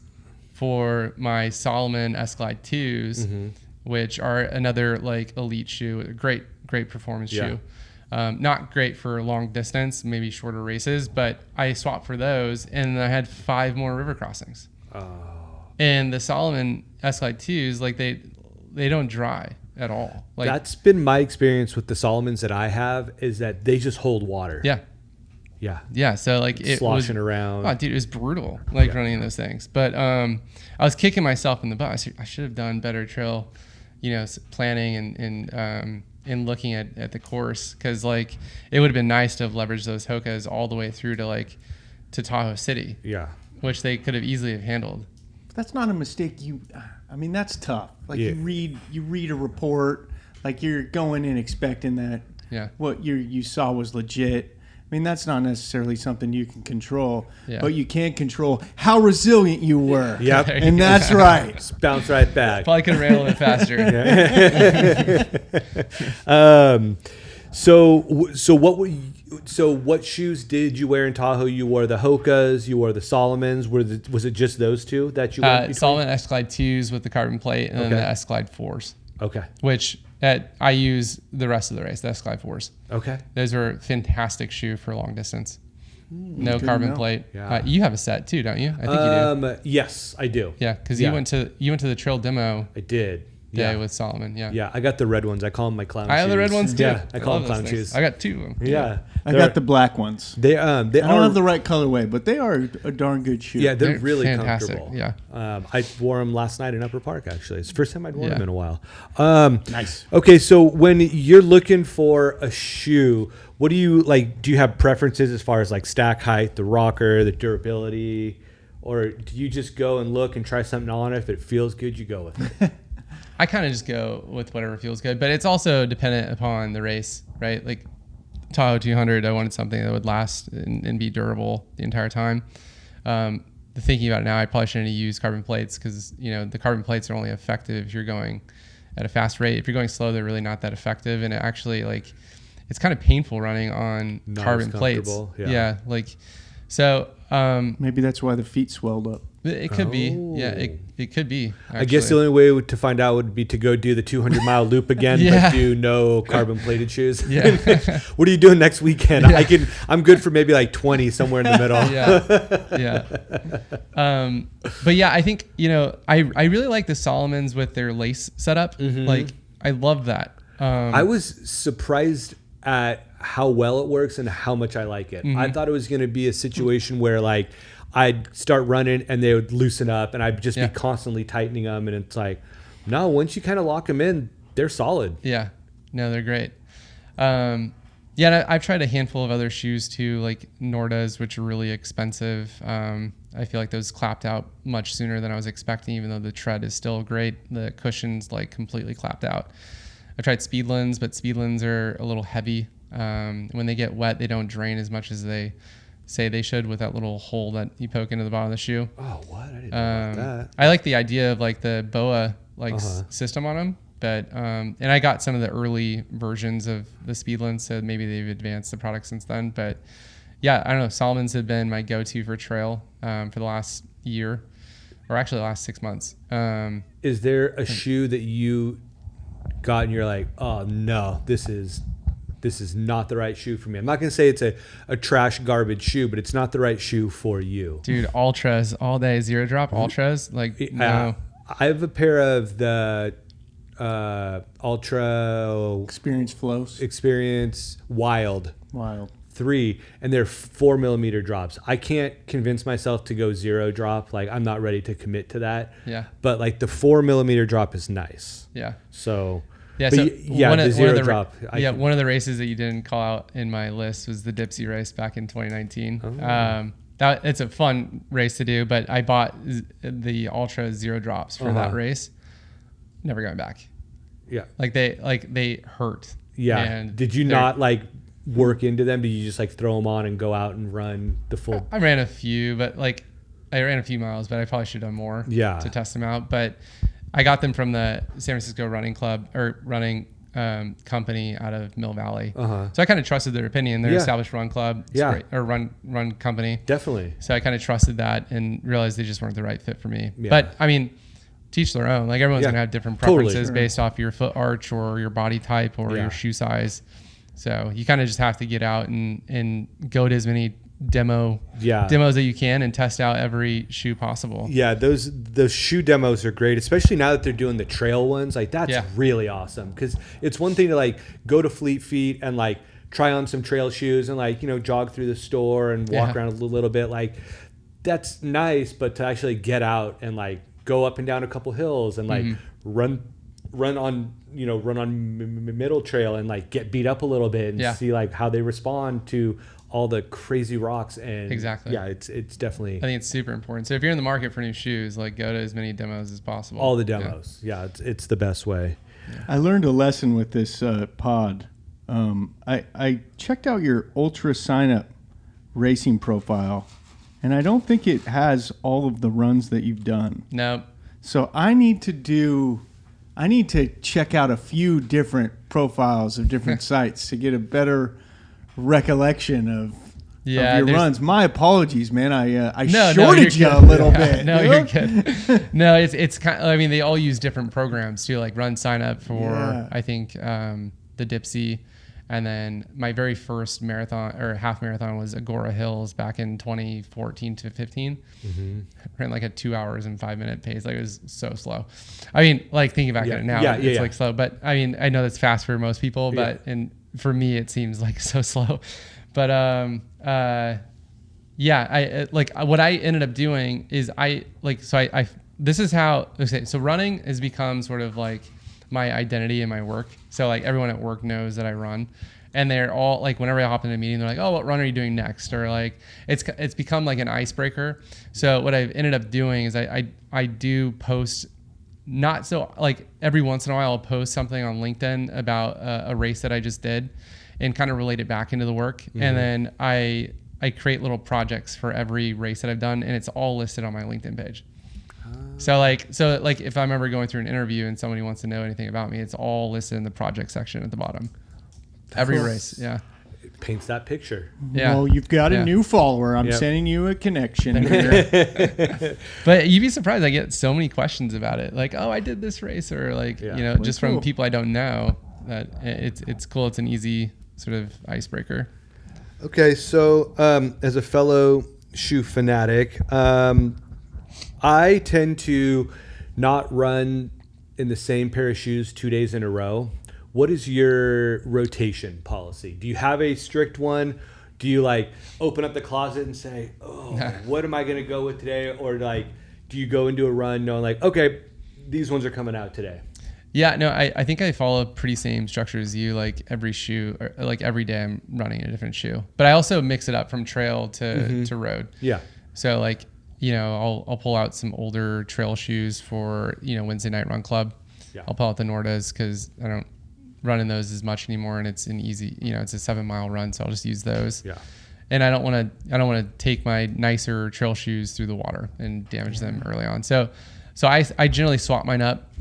C: for my Salomon S-Glide 2s, which are another like elite shoe, a great performance shoe. Not great for long distance, maybe shorter races, but I swapped for those, and I had 5 more river crossings. And the Salomon S-Glide 2s, like they don't dry at all. Like,
B: that's been my experience with the Salomons that I have, is that they just hold water.
C: Yeah. So like it
B: sloshing
C: was,
B: around.
C: Oh, dude, it was brutal, like running those things. But I was kicking myself in the butt. I should have done better trail, planning and looking at the course, because like it would have been nice to have leveraged those Hokas all the way through to Tahoe City.
B: Yeah.
C: Which they could have easily have handled.
A: That's not a mistake. That's tough. Like you read a report, like you're going in expecting that what you saw was legit. mean, that's not necessarily something you can control,
C: Yeah.
A: but you can control how resilient you were.
E: Yep.
A: And that's right.
E: Just bounce right back.
C: Probably could have ran a little bit faster.
E: So what shoes did you wear in Tahoe? You wore the Hokas, you wore the Solomons. Was it just those two that you wore?
C: Solomon S-Glide 2s with the carbon plate, and then the S-Glide 4s.
E: Okay.
C: Which I use the rest of the race, the S-Glide 4s.
E: Okay.
C: Those are a fantastic shoe for long distance. No
A: good
C: carbon
A: to know.
C: plate.
E: Yeah.
C: You have a set too, don't you? I think you do.
E: Yes, I do.
C: Yeah, because
E: Yeah.
C: you went to the trail demo
E: I did.
C: day
E: Yeah.
C: with Solomon. Yeah.
E: Yeah, I got the red ones. I call them my clown shoes.
C: I have the red ones too.
E: Yeah, I call
C: love
E: them clown
C: those things.
E: shoes.
C: I got 2 of them.
E: Yeah.
A: I got the black ones.
E: They
A: I don't have the right colorway, but they are a darn good shoe.
E: Yeah, they're
C: They're
E: really
C: fantastic,
E: comfortable.
C: yeah.
E: I wore them last night in Upper Park, actually. It's the first time I'd worn
C: Yeah.
E: them in a while.
A: Nice.
E: Okay, so when you're looking for a shoe, what do you like? Do you have preferences as far as like stack height, the rocker, the durability? Or do you just go and look and try something on? If it feels good, you go with it.
C: I kind of just go with whatever feels good, but it's also dependent upon the race, right? Like Tahoe 200, I wanted something that would last and be durable the entire time. Thinking about it now, I probably shouldn't have used carbon plates because the carbon plates are only effective if you're going at a fast rate. If you're going slow, they're really not that effective, and it actually it's kind of painful running on
E: Not
C: carbon
E: as
C: plates.
E: comfortable, yeah.
C: So
A: Maybe that's why the feet swelled up.
C: it could be, yeah, it could be.
E: I guess the
C: actually.
E: only way to find out would be to go do the 200-mile loop again,
C: Yeah.
E: but do no carbon-plated shoes.
C: Yeah.
E: What are you doing next weekend?
C: Yeah.
E: I'm good for maybe like 20 somewhere in the middle.
C: Yeah. But yeah, I think, I really like the Solomons with their lace setup.
E: Mm-hmm.
C: Like, I love that.
E: I was surprised at how well it works and how much I like it. I thought it was going to be a situation where like I'd start running and they would loosen up and I'd just be constantly tightening them. And it's like, no, once you kind of lock them in, they're solid.
C: Yeah. No, they're great. And I've tried a handful of other shoes too, like Nordas, which are really expensive. I feel like those clapped out much sooner than I was expecting, even though the tread is still great. The cushion's like completely clapped out. I tried Speedlands, but Speedlands are a little heavy. When they get wet, they don't drain as much as they say they should with that little hole that you poke into the bottom of the shoe.
E: Oh, what? I didn't know about that.
C: I like the idea of like the BOA system on them, but and I got some of the early versions of the Speedlands, so maybe they've advanced the product since then. But yeah, I don't know. Solomons have been my go-to for trail for the last year, or actually the last 6 months.
E: Is there a shoe that you got and you're like, oh no, this is not the right shoe for me? I'm not gonna say it's a trash garbage shoe, but it's not the right shoe for you.
C: Dude, Ultras all day, zero drop Ultras. Like, no.
E: I have a pair of the Ultra Experience Wild 3, and they're 4 millimeter drops. I can't convince myself to go zero drop. Like, I'm not ready to commit to that.
C: Yeah.
E: But like the 4 millimeter drop is nice.
C: Yeah.
E: So.
C: Yeah,
E: but
C: so
E: the zero drop.
C: One of the races that you didn't call out in my list was the Dipsy race back in 2019.
E: Oh.
C: It's a fun race to do, but I bought the Ultra zero drops for that race. Never going back.
E: Yeah.
C: They hurt.
E: Yeah.
C: And
E: did you not like work into them? Did you just like throw them on and go out and run the full?
C: I ran a few, but I ran a few miles, but I probably should have done more to test them out. But I got them from the San Francisco running club or running company out of Mill Valley. So I kind of trusted their opinion. They're an established run club, great, or run company.
E: Definitely.
C: So I kind of trusted that and realized they just weren't the right fit for me.
E: Yeah.
C: But I mean, teach their own. Like, everyone's gonna have different preferences based off your foot arch or your body type or your shoe size. So you kind of just have to get out and go to as many demos that you can and test out every shoe possible.
E: Yeah, those shoe demos are great, especially now that they're doing the trail ones. Like, that's really awesome, because it's one thing to like go to Fleet Feet and like try on some trail shoes and like, jog through the store and walk around a little bit. Like, that's nice, but to actually get out and like go up and down a couple hills and like run on middle trail and like get beat up a little bit and see like how they respond to all the crazy rocks. And it's definitely,
C: I think it's super important. So if you're in the market for new shoes, like, go to as many demos as possible.
E: all the demos. It's the best way.
A: I learned a lesson with this pod. I checked out your Ultra Sign Up racing profile, and I don't think it has all of the runs that you've done.
C: No.
A: So I need to check out a few different profiles of different sites to get a better recollection of your runs. My apologies, man. I shorted you a little bit.
C: No, you're good. No, it's kind of, I mean, they all use different programs too, like Run Sign Up for, I think, the Dipsy. And then my very first marathon or half marathon was Agora Hills back in 2014 to 15. Mm-hmm. Ran like a 2 hours and 5 minute pace. Like it was so slow. I mean, like thinking back at it now, it's like slow. But I mean, I know that's fast for most people, but and for me, it seems like so slow. But I like what I ended up doing is this is how, okay, so running has become sort of like my identity in my work. So like everyone at work knows that I run, and they're all like, whenever I hop in a meeting, they're like, oh, what run are you doing next? Or like, it's become like an icebreaker. So what I've ended up doing is I do post, not so like every once in a while I'll post something on LinkedIn about a race that I just did and kind of relate it back into the work. Mm-hmm. And then I create little projects for every race that I've done, and it's all listed on my LinkedIn page. So like if I'm ever going through an interview and somebody wants to know anything about me, it's all listed in the project section at the bottom. Every race,
E: It paints that picture.
C: Yeah.
A: Well, you've got a new follower. I'm sending you a connection here.
C: But you'd be surprised. I get so many questions about it. Like, oh, I did this race, or like, just from people I don't know. That it's cool. It's an easy sort of icebreaker.
B: Okay, so as a fellow shoe fanatic, I tend to not run in the same pair of shoes 2 days in a row. What is your rotation policy? Do you have a strict one? Do you like open up the closet and say, oh, what am I going to go with today? Or like, do you go into a run knowing like, okay, these ones are coming out today?
C: Yeah, no, I think I follow pretty same structure as you. Like every shoe, or like every day I'm running a different shoe. But I also mix it up from trail to road. Yeah. So like, I'll pull out some older trail shoes for, Wednesday night run club. Yeah. I'll pull out the Nordas because I don't run in those as much anymore, and it's an easy, it's a 7 mile run, so I'll just use those. Yeah. And I don't want to take my nicer trail shoes through the water and damage them early on. So I generally swap mine up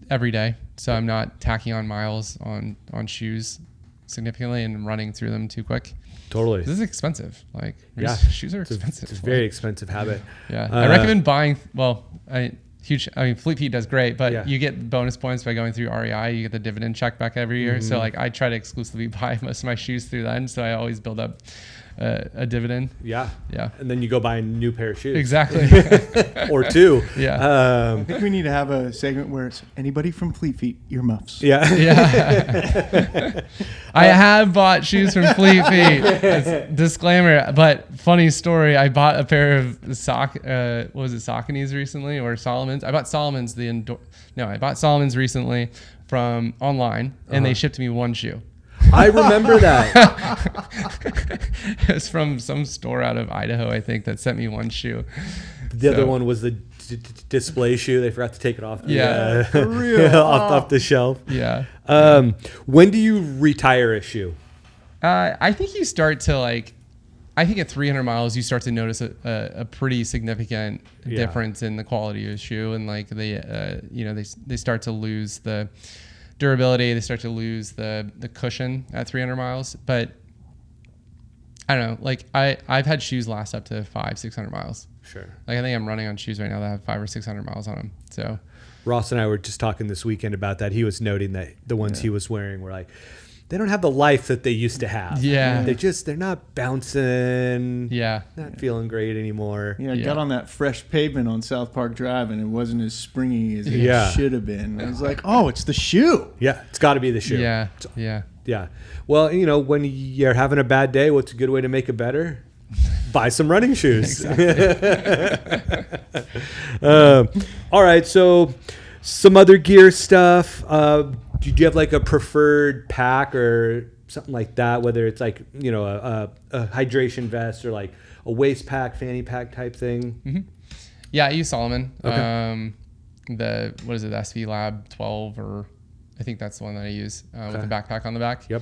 C: every day, so I'm not tacking on miles on shoes significantly and running through them too quick.
B: Totally.
C: This is expensive. Like, shoes are expensive.
B: It's a very expensive habit.
C: Yeah. I recommend buying, Fleet Feet does great, but you get bonus points by going through REI. You get the dividend check back every year. So like I try to exclusively buy most of my shoes through then. So I always build up a dividend. Yeah. Yeah.
B: And then you go buy a new pair of shoes.
C: Exactly.
B: Or two.
A: Yeah. I think we need to have a segment where it's anybody from Fleet Feet, earmuffs.
B: Yeah.
C: Yeah. I have bought shoes from Fleet Feet. Disclaimer, but funny story. I bought a pair of Sauconys recently, or Solomon's. I bought Solomon's I bought Solomon's recently from online, and they shipped me one shoe.
B: I remember that.
C: It was from some store out of Idaho, I think, that sent me one shoe.
B: The other one was the display shoe. They forgot to take it off.
A: For real.
B: off the shelf.
C: Yeah.
B: When do you retire a shoe?
C: I think you start to I think at 300 miles, you start to notice a pretty significant difference in the quality of the shoe, and like they start to lose the durability. They start to lose the cushion at 300 miles. But I don't know. Like I've had shoes last up to 500-600 miles.
B: Sure.
C: Like I think I'm running on shoes right now that have 500 or 600 miles on them. So
B: Ross and I were just talking this weekend about that. He was noting that the ones he was wearing were like, they don't have the life that they used to have.
C: Yeah.
B: They're not bouncing.
C: Yeah.
B: Not feeling great anymore.
A: Yeah, I got on that fresh pavement on South Park Drive, and it wasn't as springy as it should have been. I was like, oh, it's the shoe.
B: Yeah, it's got to be the shoe.
C: Yeah. Yeah.
B: Well, when you're having a bad day, what's a good way to make it better? Buy some running shoes. All right, so some other gear stuff. Do you have like a preferred pack or something like that? Whether it's like a hydration vest or like a waist pack, fanny pack type thing.
C: Mm-hmm. Yeah, I use Solomon.
B: Okay.
C: The SV Lab 12 or I think that's the one that I use with the backpack on the back.
E: Yep.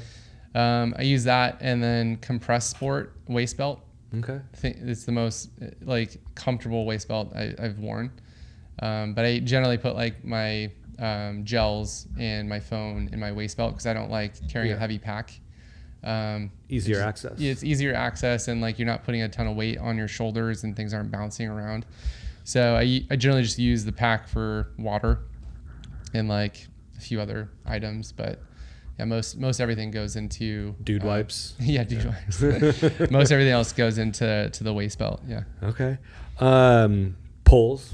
C: I use that, and then Compress Sport waist belt.
E: Okay.
C: I think it's the most like comfortable waist belt I've worn. But I generally put like my gels and my phone in my waist belt because I don't like carrying a heavy pack.
E: Easier access.
C: It's easier access, and like you're not putting a ton of weight on your shoulders and things aren't bouncing around. So I generally just use the pack for water and like a few other items, but yeah, most everything goes into
E: Dude wipes.
C: Yeah, dude wipes. Most everything else goes into the waist belt. Yeah.
E: Okay. Poles.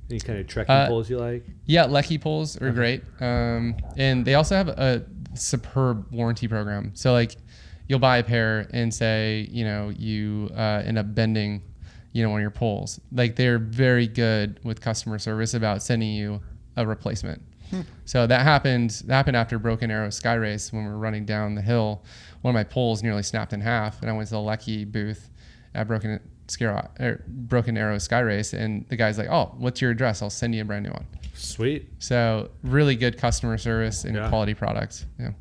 E: Any kind of trekking poles you like?
C: Yeah, Lecky poles are great. And they also have a superb warranty program. So like you'll buy a pair and say, you know, you end up bending, you know, one of your poles. Like they're very good with customer service about sending you a replacement. So that happened after Broken Arrow Sky Race when we were running down the hill. One of my poles nearly snapped in half, and I went to the Lecky booth at Broken Arrow Sky Race, and the guy's like, "Oh, what's your address? I'll send you a brand new one."
E: Sweet.
C: So really good customer service and quality products. Yeah.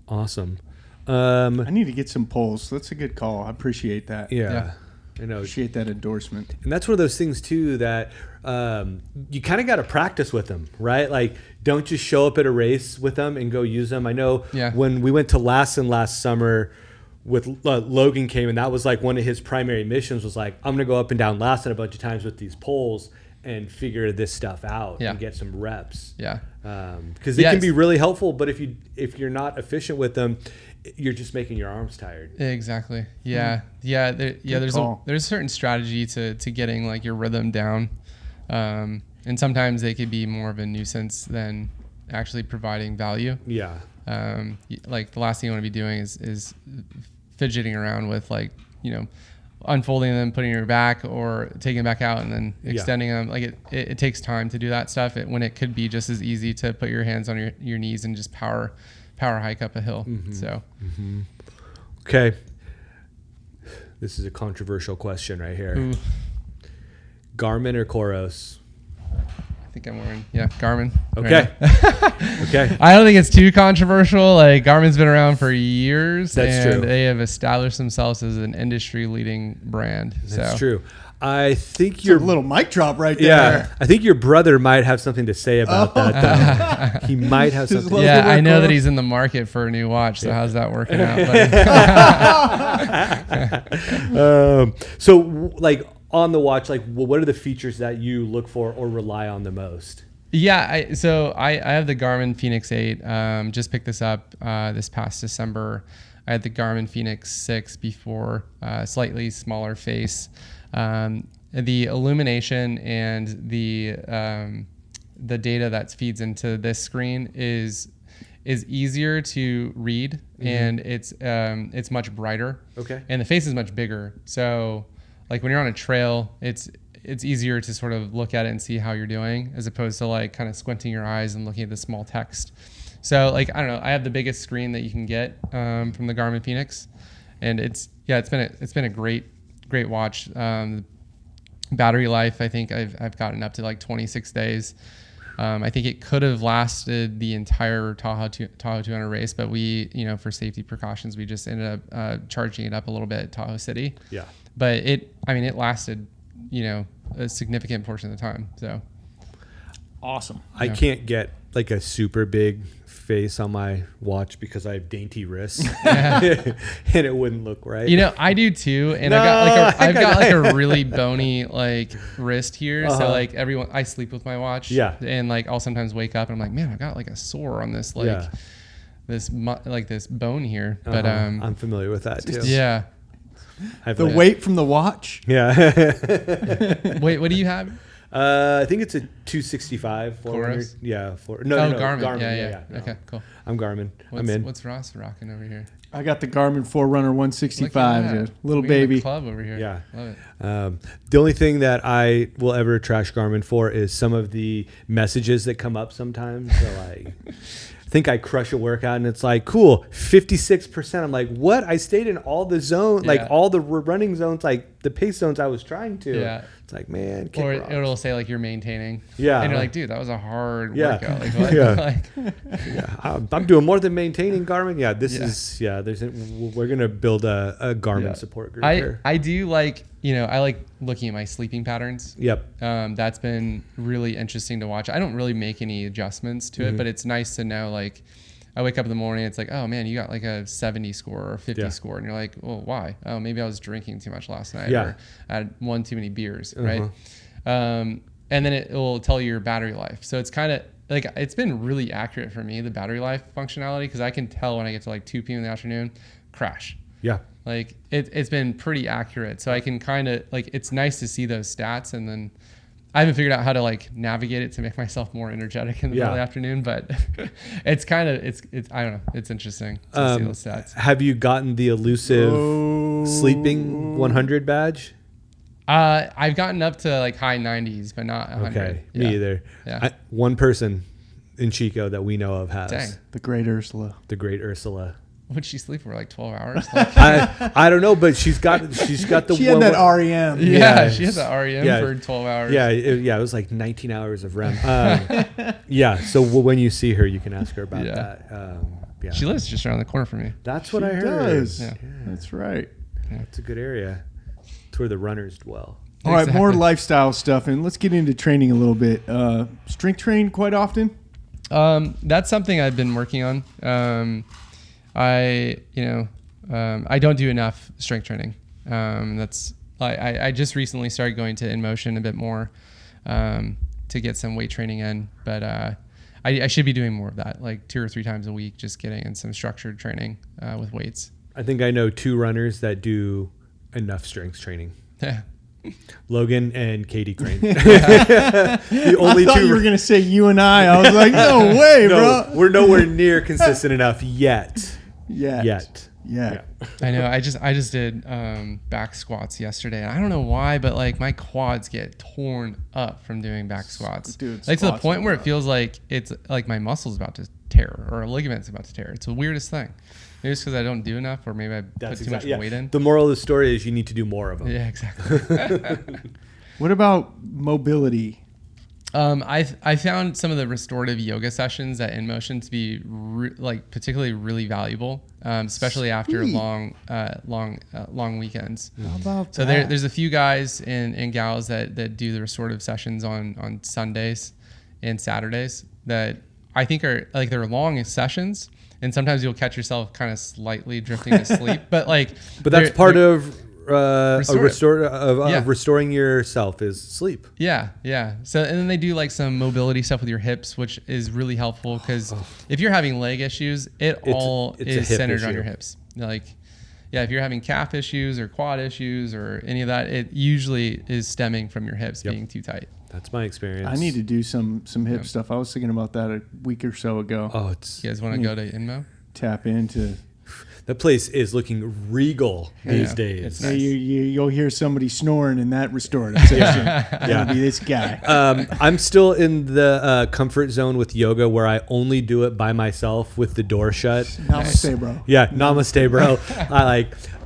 E: Awesome.
A: I need to get some poles. That's a good call. I appreciate that.
E: Yeah. I know.
A: Appreciate that endorsement.
E: And that's one of those things too that you kind of got to practice with them, right? Like, don't just show up at a race with them and go use them. I know when we went to Lassen last summer with Logan came, and that was like one of his primary missions was like, I'm going to go up and down Lassen a bunch of times with these poles and figure this stuff out and get some reps. Yeah. Because they can be really helpful, but if you're not efficient with them, you're just making your arms tired.
C: Exactly. Yeah. Yeah. There's a certain strategy to getting like your rhythm down. And sometimes they could be more of a nuisance than actually providing value. Yeah. Like the last thing you want to be doing is fidgeting around with like, you know, unfolding them, putting your back or taking them back out and then extending them. Like it takes time to do that stuff when it could be just as easy to put your hands on your knees and just power hike up a hill.
E: Okay. This is a controversial question right here. Ooh. Garmin or Coros?
C: I think I'm wearing Garmin.
E: Okay.
C: Right. Okay. I don't think it's too controversial. Like Garmin's been around for years.
E: That's true.
C: They have established themselves as an industry-leading brand.
E: That's true. I think
A: it's a little mic drop right there.
E: Yeah, I think your brother might have something to say about that. Though. He might have something.
C: Yeah, I know that he's in the market for a new watch. So how's that working
E: out? So, like on the watch, like what are the features that you look for or rely on the most?
C: Yeah, I have the Garmin Fenix 8. Just picked this up this past December. I had the Garmin Fenix 6 before, slightly smaller face. The illumination and the data that feeds into this screen is easier to read, and it's much brighter. Okay. And the face is much bigger. So like when you're on a trail, it's easier to sort of look at it and see how you're doing as opposed to like kind of squinting your eyes and looking at the small text. So like, I don't know, I have the biggest screen that you can get from the Garmin Fenix, and it's been a great watch. Battery life, I think I've gotten up to like 26 days. I think it could have lasted the entire Tahoe 200 race, but we, you know, for safety precautions, we just ended up charging it up a little bit at Tahoe City. Yeah. But it lasted, you know, a significant portion of the time. So
A: awesome.
E: I can't get like a super big face on my watch because I have dainty wrists and it wouldn't look right.
C: You know, I do too, and I've got like a really bony like wrist here. So like I sleep with my watch. Yeah. And like I'll sometimes wake up and I'm like, man, I got like a sore on this this bone here. But
E: I'm familiar with that too.
C: Yeah.
A: The weight from the watch.
E: Yeah.
C: Wait, what do you have?
E: I think it's a 265. 400. Yeah. No,
C: Garmin. Yeah.
E: No.
C: Okay, cool.
E: I'm Garmin. I'm in.
C: What's Ross rocking over here?
A: I got the Garmin Forerunner 165, dude. Little baby.
C: Club over here.
E: Yeah.
C: Love it.
E: The only thing that I will ever trash Garmin for is some of the messages that come up sometimes. So I think I crush a workout and it's like, cool, 56%. I'm like, what? I stayed in all the zone, like all the running zones, like the pace zones I was trying to. Yeah. It's
B: It's like, man,
C: or
B: rocks.
C: it'll say like you're maintaining.
B: Yeah.
C: And you're like, dude, that was a hard
B: Yeah.
C: workout. Like, what?
B: Yeah.
C: Like,
B: Yeah, I'm doing more than maintaining, Garmin. Yeah, this is we're gonna build a Garmin support group here.
C: I do like, I like looking at my sleeping patterns.
B: Yep.
C: That's been really interesting to watch. I don't really make any adjustments to it, but it's nice to know, like, I wake up in the morning, it's like, oh man, you got like a 70 score or a 50 score. And you're like, well, why? Oh, maybe I was drinking too much last night or I had one too many beers, right? And then it will tell you your battery life. So it's kind of like, it's been really accurate for me, the battery life functionality, because I can tell when I get to like 2 p.m. in the afternoon, crash.
B: Yeah.
C: Like it's been pretty accurate. So I can kind of like, it's nice to see those stats, and then I haven't figured out how to like navigate it to make myself more energetic in the middle of the afternoon, but it's kind of, it's, I don't know. It's interesting to see those stats.
B: Have you gotten the elusive sleeping 100 badge?
C: I've gotten up to like high 90s, but not 100.
B: Okay. Me either.
C: Yeah.
B: One person in Chico that we know of has.
C: Dang.
A: The great Ursula.
B: The great Ursula.
C: Would she sleep for like 12 hours? Like,
B: I don't know, but she's got the
A: she had that REM.
C: Yeah, she had the REM for 12 hours.
B: Yeah, it was like 19 hours of REM. Yeah, so when you see her, you can ask her about that. Yeah.
C: She lives just around the corner from me.
B: That's what I heard.
A: Does.
B: Yeah.
A: That's right.
B: It's a good area. It's where the runners dwell.
A: All right, more lifestyle stuff, and let's get into training a little bit. Strength train quite often?
C: That's something I've been working on. I don't do enough strength training. I just recently started going to InMotion a bit more to get some weight training in, but I should be doing more of that, like 2 or 3 times a week, just getting in some structured training with weights.
B: I think I know 2 runners that do enough strength training.
C: Yeah.
B: Logan and Katie Crane. The only
A: I thought
B: 2
A: you were going to say you and I was like, no way, bro.
B: We're nowhere near consistent enough yet.
A: Yet.
C: I know. I just did back squats yesterday, and I don't know why, but like my quads get torn up from doing back squats.
A: Dude,
C: like to the point where it feels like it's like my muscle's about to tear or a ligament's about to tear. It's the weirdest thing. Maybe it's because I don't do enough, or maybe I put too much weight in.
B: The moral of the story is you need to do more of them.
C: Yeah, exactly.
A: What about mobility?
C: I found some of the restorative yoga sessions at InMotion to be particularly really valuable, especially after long weekends.
A: How about
C: So
A: that?
C: there's a few guys and gals that do the restorative sessions on Sundays and Saturdays that I think are like, they're long sessions, and sometimes you'll catch yourself kind of slightly drifting to sleep, but
B: that's part of
C: restorative.
B: Restoring yourself is sleep.
C: Yeah. So, and then they do like some mobility stuff with your hips, which is really helpful because if you're having leg issues, it's is centered on your hips. Like, if you're having calf issues or quad issues or any of that, it usually is stemming from your hips being too tight.
B: That's my experience.
A: I need to do some hip stuff. I was thinking about that a week or so ago.
B: Oh,
C: you guys want to go to InMo?
A: Tap into.
B: The place is looking regal these days.
C: It's nice.
A: You'll hear somebody snoring in that restorative session. It'll be this guy.
B: I'm still in the comfort zone with yoga where I only do it by myself with the door shut.
A: Namaste, bro.
B: Yeah, namaste, bro.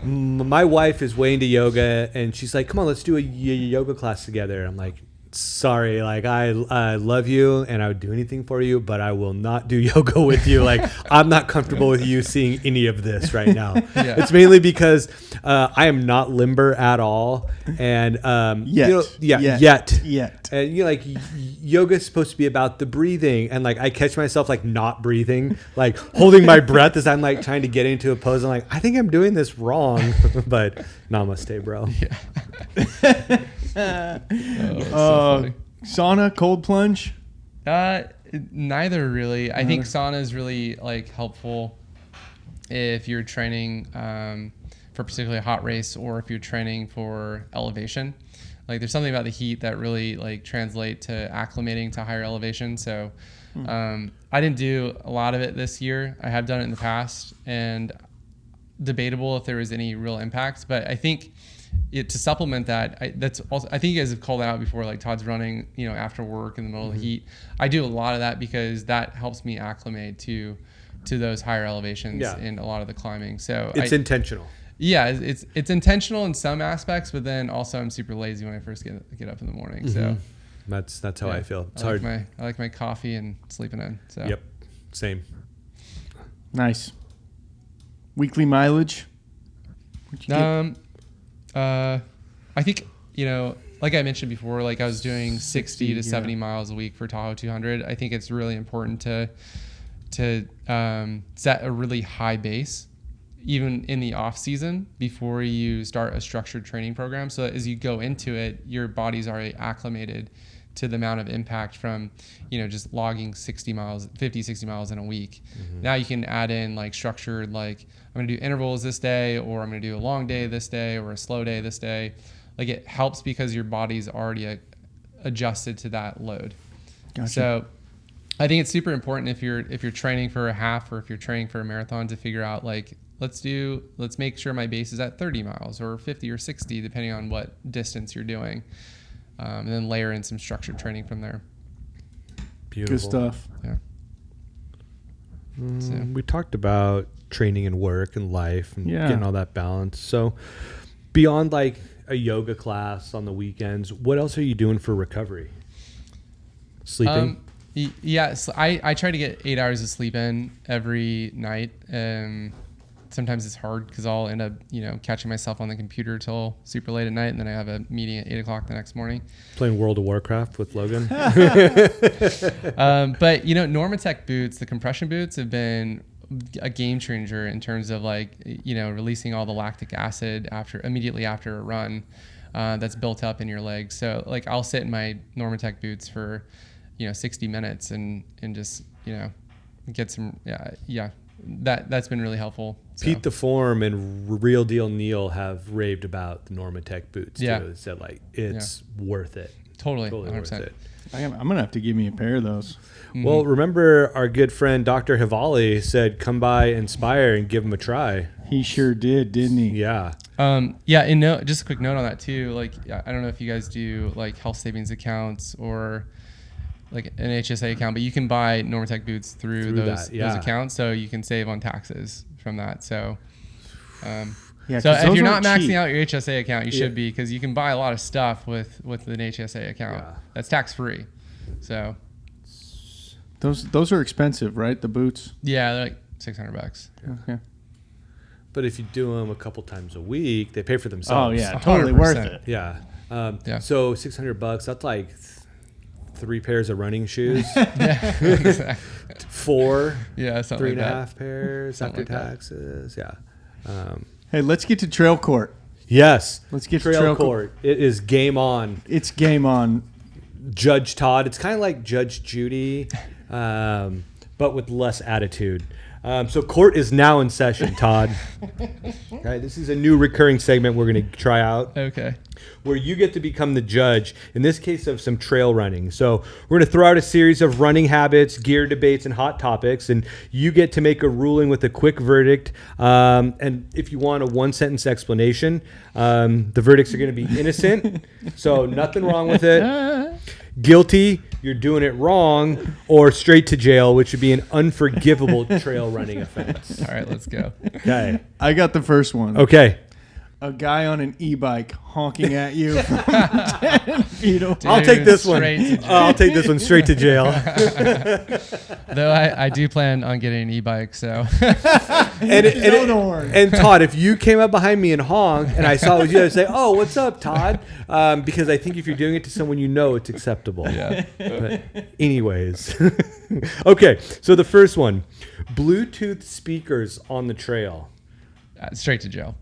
B: My wife is way into yoga, and she's like, "Come on, let's do a yoga class together." I'm like, sorry, like I love you and I would do anything for you, but I will not do yoga with you. Like, I'm not comfortable with you seeing any of this right now. It's mainly because I am not limber at all, and yet. And like yoga is supposed to be about the breathing, and like I catch myself like not breathing, like holding my breath as I'm like trying to get into a pose. I'm like, I think I'm doing this wrong, but namaste, bro.
A: Sauna, cold plunge?
C: Neither really. I think sauna is really like helpful if you're training for particularly a hot race, or if you're training for elevation. Like there's something about the heat that really like translate to acclimating to higher elevation. So I didn't do a lot of it this year. I have done it in the past, and debatable if there was any real impact. But I think to supplement that, I think you guys have called out before, like Todd's running, after work in the middle of the heat. I do a lot of that because that helps me acclimate to those higher elevations in a lot of the climbing. So
B: it's intentional.
C: Yeah, it's intentional in some aspects, but then also I'm super lazy when I first get up in the morning. So
E: that's how I feel. It's
C: I
E: hard.
C: like my coffee and sleeping in. So
E: Yep, same.
A: Nice. Weekly mileage? What'd you get?
C: I think, like I mentioned before, like I was doing 60 to 70 miles a week for Tahoe 200. I think it's really important to set a really high base, even in the off season, before you start a structured training program. So that as you go into it, your body's already acclimated to the amount of impact from, just logging 50, 60 miles in a week. Now you can add in like structured, like I'm going to do intervals this day, or I'm going to do a long day this day, or a slow day this day. Like it helps because your body's already adjusted to that load.
A: Gotcha.
C: So I think it's super important if you're training for a half or if you're training for a marathon to figure out like, let's make sure my base is at 30 miles or 50 or 60, depending on what distance you're doing. And then layer in some structured training from there.
E: Beautiful.
A: Good stuff.
C: Yeah.
E: We talked about training and work and life and
A: Yeah.
E: getting all that balance. So beyond like a yoga class on the weekends, what else are you doing for recovery? Sleeping?
C: Yes, I try to get 8 hours of sleep in every night. Sometimes it's hard because I'll end up, catching myself on the computer till super late at night, and then I have a meeting at 8 o'clock the next morning.
E: Playing World of Warcraft with Logan?
C: But Normatec boots, the compression boots, have been a game changer in terms of like, releasing all the lactic acid immediately after a run that's built up in your legs. So like I'll sit in my Normatec boots for 60 minutes and just get some that's been really helpful. So.
E: Pete the Form and Real Deal Neil have raved about the Normatec boots too. Said like it's worth it.
C: Totally
E: 100%.
C: worth it.
A: I'm going to have to give me a pair of those.
E: Well, remember our good friend Dr. Hivali said come by Inspire and give them a try.
A: He sure did, didn't he?
E: Yeah.
C: And just a quick note on that too. Like, I don't know if you guys do like health savings accounts or like an HSA account, but you can buy Normatec boots through those accounts, so you can save on taxes from that. So, so if you're not maxing out your HSA account, you should be, because you can buy a lot of stuff with an HSA account that's tax free. So,
A: those are expensive, right? The boots.
C: Yeah, they're like $600.
A: Okay.
E: But if you do them a couple times a week, they pay for themselves.
A: Oh yeah, totally
C: 100%.
A: worth it.
E: Yeah. So $600, that's like 3 pairs of running shoes.
C: Yeah, exactly.
E: 4.
C: Yeah, something
E: 3.5 pairs after taxes. Yeah.
A: Hey, let's get to Trail Court.
E: Yes.
A: Let's get to
E: Trail
A: Trail
E: Court. It is game on.
A: It's game on.
E: Judge Todd. It's kind of like Judge Judy, but with less attitude. So court is now in session, Todd. Okay, this is a new recurring segment we're going to try out.
C: Okay.
E: Where you get to become the judge, in this case of some trail running. So we're going to throw out a series of running habits, gear debates, and hot topics, and you get to make a ruling with a quick verdict. And if you want a 1-sentence explanation, the verdicts are going to be innocent, so nothing wrong with it. Guilty, you're doing it wrong, or straight to jail, which would be an unforgivable trail running offense.
C: All right, let's go.
E: Okay.
A: I got the first one.
E: Okay.
A: A guy on an e-bike honking at you from 10 feet away.
E: I'll take this one.
C: Straight to jail.
E: I'll take this one straight to jail.
C: Though I do plan on getting an e-bike, so.
E: And Todd, if you came up behind me and honked and I saw it was you, I'd say, "Oh, what's up, Todd?" Because I think if you're doing it to someone you know, it's acceptable.
C: Yeah.
E: But anyways. Okay, so the first one. Bluetooth speakers on the trail.
C: Straight to jail.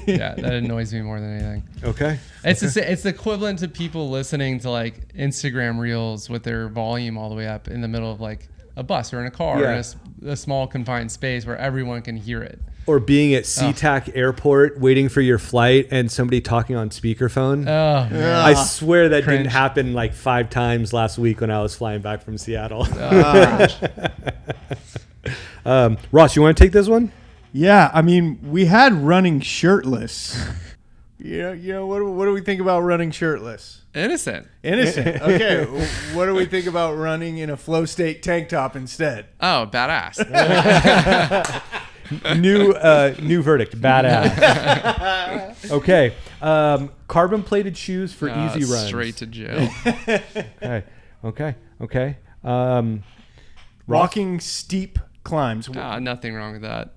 C: Yeah, that annoys me more than anything.
E: Okay.
C: It's the equivalent to people listening to like Instagram reels with their volume all the way up in the middle of like a bus or in a car in a small confined space where everyone can hear it.
E: Or being at SeaTac Airport waiting for your flight and somebody talking on speakerphone.
C: Oh, man.
E: I swear that
C: Cringe.
E: didn't happen like 5 times last week when I was flying back from Seattle. Ross, you want to take this one?
A: Yeah, I mean, we had running shirtless. You know, what do we think about running shirtless?
C: Innocent.
A: Okay, what do we think about running in a flow state tank top instead?
C: Oh, badass.
B: New verdict. Badass. Okay. Carbon plated shoes for easy runs.
C: Straight to jail.
B: Okay.
A: Walking steep climbs.
C: Nothing wrong with that.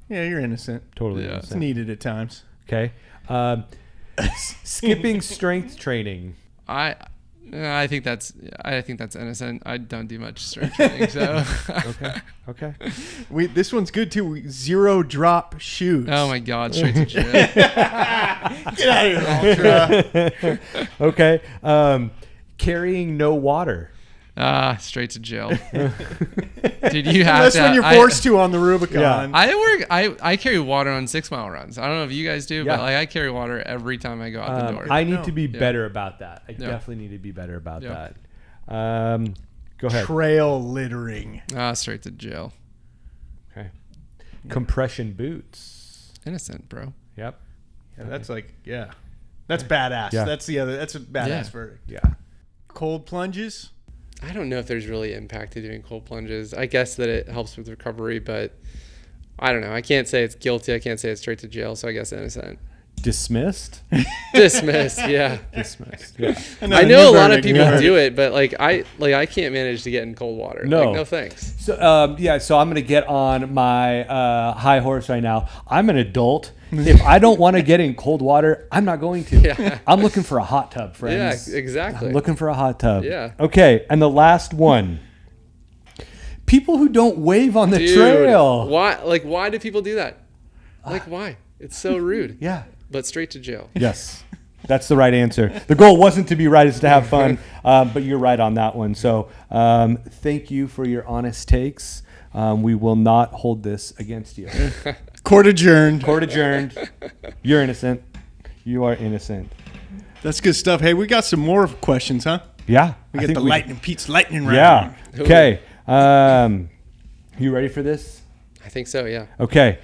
A: Yeah, you're innocent.
B: Totally
C: Yeah.
A: It's
B: innocent.
A: needed at times.
B: Okay. Skipping strength training.
C: I think that's innocent. I don't do much strength training, so.
B: Okay.
A: This one's good too. Zero drop shoes.
C: Oh my God, straight to jail.
A: Get out of here, Ultra.
B: Okay. Carrying no water.
C: Straight to jail. Dude, you have
A: Unless
C: to.
A: when you're forced to on the Rubicon.
C: I carry water on 6 mile runs. I don't know if you guys do,
B: Yeah.
C: but like I carry water every time I go out the door.
B: I need to be better about that. I definitely need to be better about that. Go ahead.
A: Trail littering.
C: Straight to jail.
B: Okay. Compression boots.
C: Innocent, bro.
B: Yep.
A: Yeah, that's that's badass.
B: Yeah.
A: That's a badass
C: Yeah.
A: verdict.
B: Yeah.
A: Cold plunges.
C: I don't know if there's really impact to doing cold plunges. I guess that it helps with recovery, but I don't know. I can't say it's guilty. I can't say it's straight to jail. So I guess innocent.
B: Dismissed.
C: Dismissed. Yeah.
B: Dismissed. Yeah.
C: I know a lot of people do it, but I can't manage to get in cold water.
B: No.
C: Like, no thanks.
B: So so I'm gonna get on my high horse right now. I'm an adult. If I don't want to get in cold water, I'm not going to.
C: Yeah.
B: I'm looking for a hot tub, friends.
C: Yeah, exactly.
B: I'm looking for a hot tub.
C: Yeah.
B: Okay, and the last one. People who don't wave on the
C: Dude,
B: trail.
C: Why do people do that? Why? It's so rude.
B: Yeah.
C: But straight to jail.
B: Yes. That's the right answer. The goal wasn't to be right, it's to have fun. But you're right on that one. So thank you for your honest takes. We will not hold this against you.
A: Court adjourned.
B: Court adjourned. You're innocent. You are innocent.
A: That's good stuff. Hey, we got some more questions, huh?
B: Yeah.
A: We got the Pete's lightning round.
B: Yeah. Okay. You ready for this?
C: I think so, yeah.
B: Okay.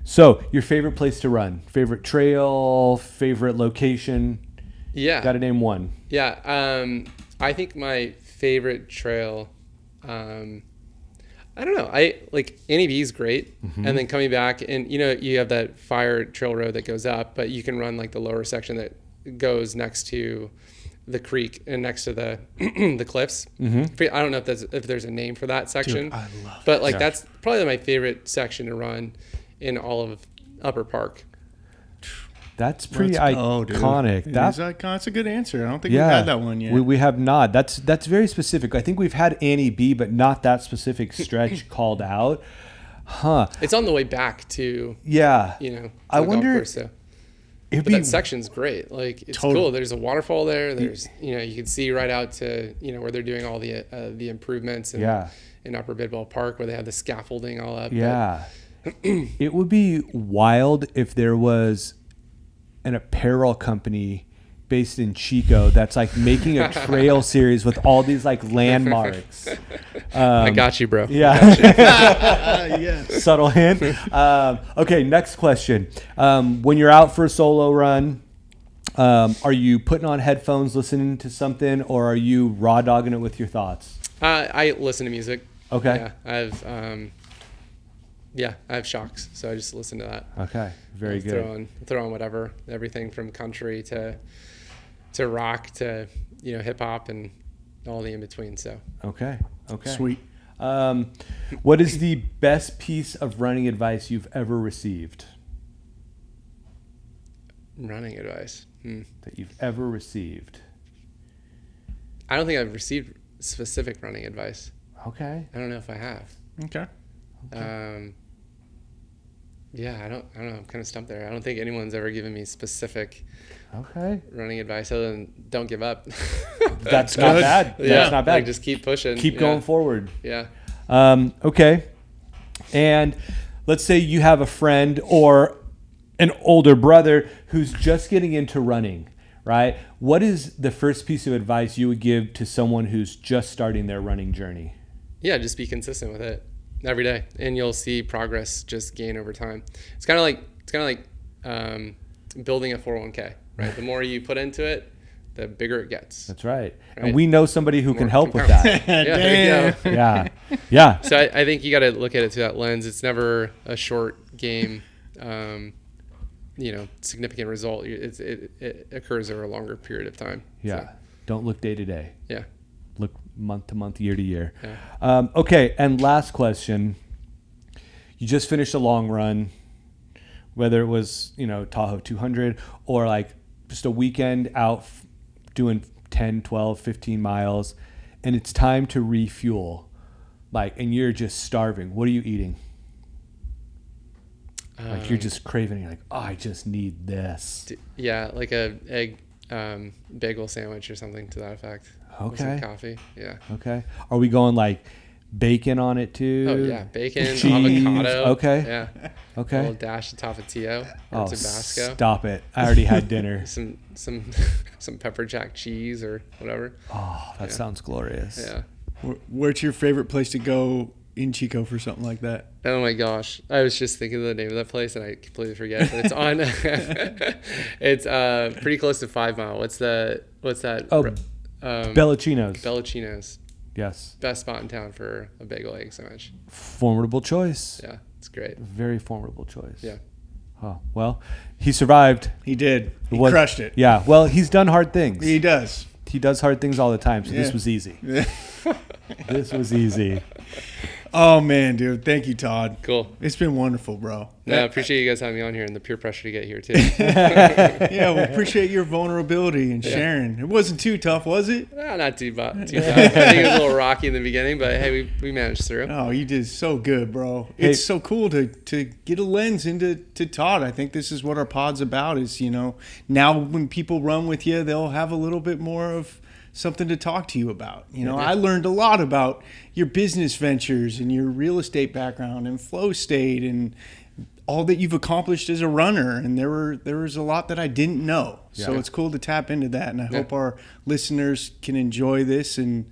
B: So your favorite place to run? Favorite trail? Favorite location?
C: Yeah.
B: Got to name one.
C: Yeah. I think my favorite trail, I don't know. I like NEB is great.
B: Mm-hmm.
C: And then coming back and, you have that fire trail road that goes up, but you can run like the lower section that goes next to the creek and next to the the cliffs.
B: Mm-hmm.
C: I don't know if there's a name for that section.
A: Dude, I love
C: but like that's probably my favorite section to run in all of Upper Park.
B: That's pretty
A: Dude.
B: iconic.
A: That's a good answer. I don't think we've had that one yet.
B: We have not. That's very specific. I think we've had Annie B, but not that specific stretch called out. Huh.
C: It's on the way back to
B: Yeah.
C: to
B: I
C: the
B: wonder.
C: golf course, so. But that section's great. Like it's cool. There's a waterfall there. There's you can see right out to where they're doing all the improvements in Upper Bidwell Park where they have the scaffolding all up.
B: Yeah. It would be wild if there was an apparel company based in Chico that's like making a trail series with all these like landmarks.
C: I got you, bro.
B: Yeah.
A: Yes.
B: Subtle hint. Okay, next question. When you're out for a solo run, are you putting on headphones, listening to something, or are you raw dogging it with your thoughts?
C: I listen to music.
B: Okay.
C: Yeah, I have shocks, so I just listen to that.
B: Okay, very good.
C: Throw on whatever, everything from country to rock to hip hop and all the in between. So
B: Okay.
A: Sweet.
B: What is the best piece of running advice you've ever received?
C: Running advice
B: That you've ever received?
C: I don't think I've received specific running advice.
B: Okay.
C: I don't know if I have.
A: Okay.
C: Yeah, I don't know. I'm kind of stumped there. I don't think anyone's ever given me specific running advice other than don't give up.
B: That's not bad. That's not bad.
C: Like just keep pushing.
B: Keep going forward.
C: Yeah.
B: Okay. And let's say you have a friend or an older brother who's just getting into running, right? What is the first piece of advice you would give to someone who's just starting their running journey?
C: Yeah, just be consistent with it every day, and you'll see progress just gain over time. It's kind of like building a 401k, right? The more you put into it, the bigger it gets.
B: That's right.
C: Right?
B: And we know somebody who can help with
C: compound.
B: that.
C: Yeah, there you go.
B: Yeah. Yeah.
C: So I think you got to look at it through that lens. It's never a short game, significant result. It occurs over a longer period of time.
B: Yeah.
C: So,
B: Don't look day to day.
C: yeah.
B: Look month to month, year to year.
C: Yeah.
B: Okay. And last question. You just finished a long run, whether it was, Tahoe 200 or like just a weekend out doing 10, 12, 15 miles, and it's time to refuel. And you're just starving. What are you eating? You're just craving. You're like, oh, I just need this.
C: Yeah, like a egg bagel sandwich or something to that effect.
B: Okay.
C: With some coffee. Yeah.
B: Okay. Are we going like bacon on it too?
C: Oh yeah, bacon,
B: Cheese.
C: avocado.
B: Okay.
C: Yeah.
B: Okay.
C: A little dash of Tapatio or Tabasco.
B: Stop it! I already had dinner.
C: some pepper jack cheese or whatever.
B: Oh, that sounds glorious.
C: Yeah.
A: Where's your favorite place to go in Chico for something like that?
C: Oh my gosh, I was just thinking of the name of that place and I completely forget. But it's on. It's pretty close to 5 Mile. What's that?
B: Oh, Bellacino's.
C: Bellacino's.
B: Yes.
C: Best spot in town for a bagel egg sandwich.
B: Formidable choice.
C: Yeah, it's great.
B: Very formidable choice.
C: Yeah.
B: Oh, well, he survived.
A: He did. He crushed it.
B: Yeah. Well, he's done hard things.
A: He does.
B: He does hard things all the time. So this was easy. This was easy.
A: Oh man, dude. Thank you, Todd.
C: Cool.
A: It's been wonderful, bro.
C: No, I appreciate you guys having me on here and the peer pressure to get here too.
A: Yeah, we appreciate your vulnerability and sharing. It wasn't too tough, was it?
C: Not too tough. I think it was a little rocky in the beginning, but hey, we managed through.
A: Oh, you did so good, bro.
B: Hey.
A: It's so cool to get a lens into Todd. I think this is what our pod's about is, now when people run with you, they'll have a little bit more of something to talk to you about. I learned a lot about your business ventures and your real estate background and flow state and all that you've accomplished as a runner. And there was a lot that I didn't know. So it's cool to tap into that. And I hope our listeners can enjoy this and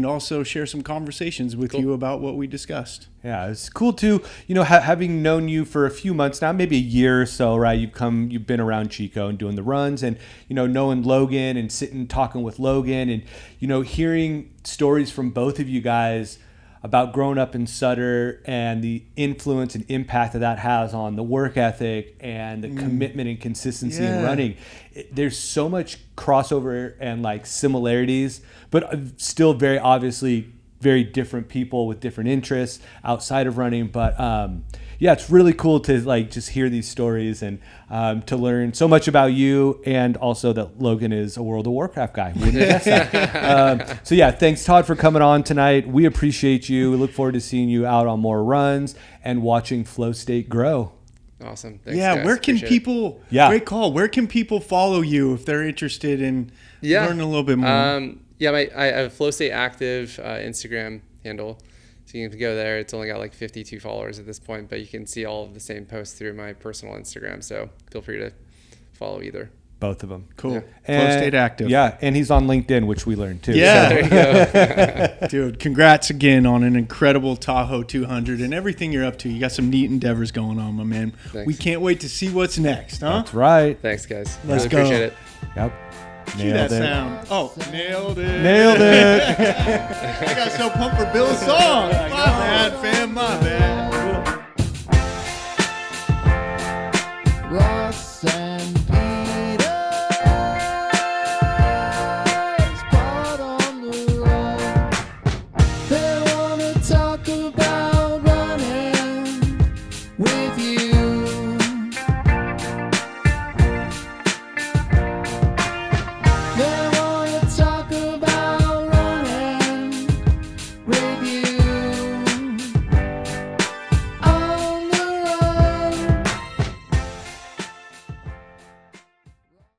A: also share some conversations with you about what we discussed.
B: Yeah, it's cool too. Having known you for a few months now, maybe a year or so, right? You've been around Chico and doing the runs, and knowing Logan and sitting talking with Logan, and hearing stories from both of you guys about growing up in Sutter and the influence and impact that has on the work ethic and the commitment and consistency in running. There's so much crossover and similarities, but still very obviously very different people with different interests outside of running. But it's really cool to just hear these stories and to learn so much about you, and also that Logan is a World of Warcraft guy. Wouldn't guess that. Thanks Todd for coming on tonight. We appreciate you. We look forward to seeing you out on more runs and watching Flow State grow.
C: Awesome. Thanks, guys.
A: Where can people? Great call. Where can people follow you if they're interested in learning a little bit more?
C: I have a Flow State Active Instagram handle, so you can go there. It's only got 52 followers at this point, but you can see all of the same posts through my personal Instagram. So feel free to follow either.
B: Both of them.
A: Cool.
B: Yeah.
A: Flow State Active.
B: Yeah, and he's on LinkedIn, which we learned too.
A: Yeah.
C: So there you go.
A: Dude, congrats again on an incredible Tahoe 200 and everything you're up to. You got some neat endeavors going on, my man.
C: Thanks.
A: We can't wait to see what's next, huh?
B: That's right.
C: Thanks, guys.
A: Let's
C: really
A: go.
C: Appreciate it.
B: Yep.
A: Cue that sound. Oh, nailed it.
B: Nailed it.
A: I got so pumped for Bill's song. My bad, fam. My bad.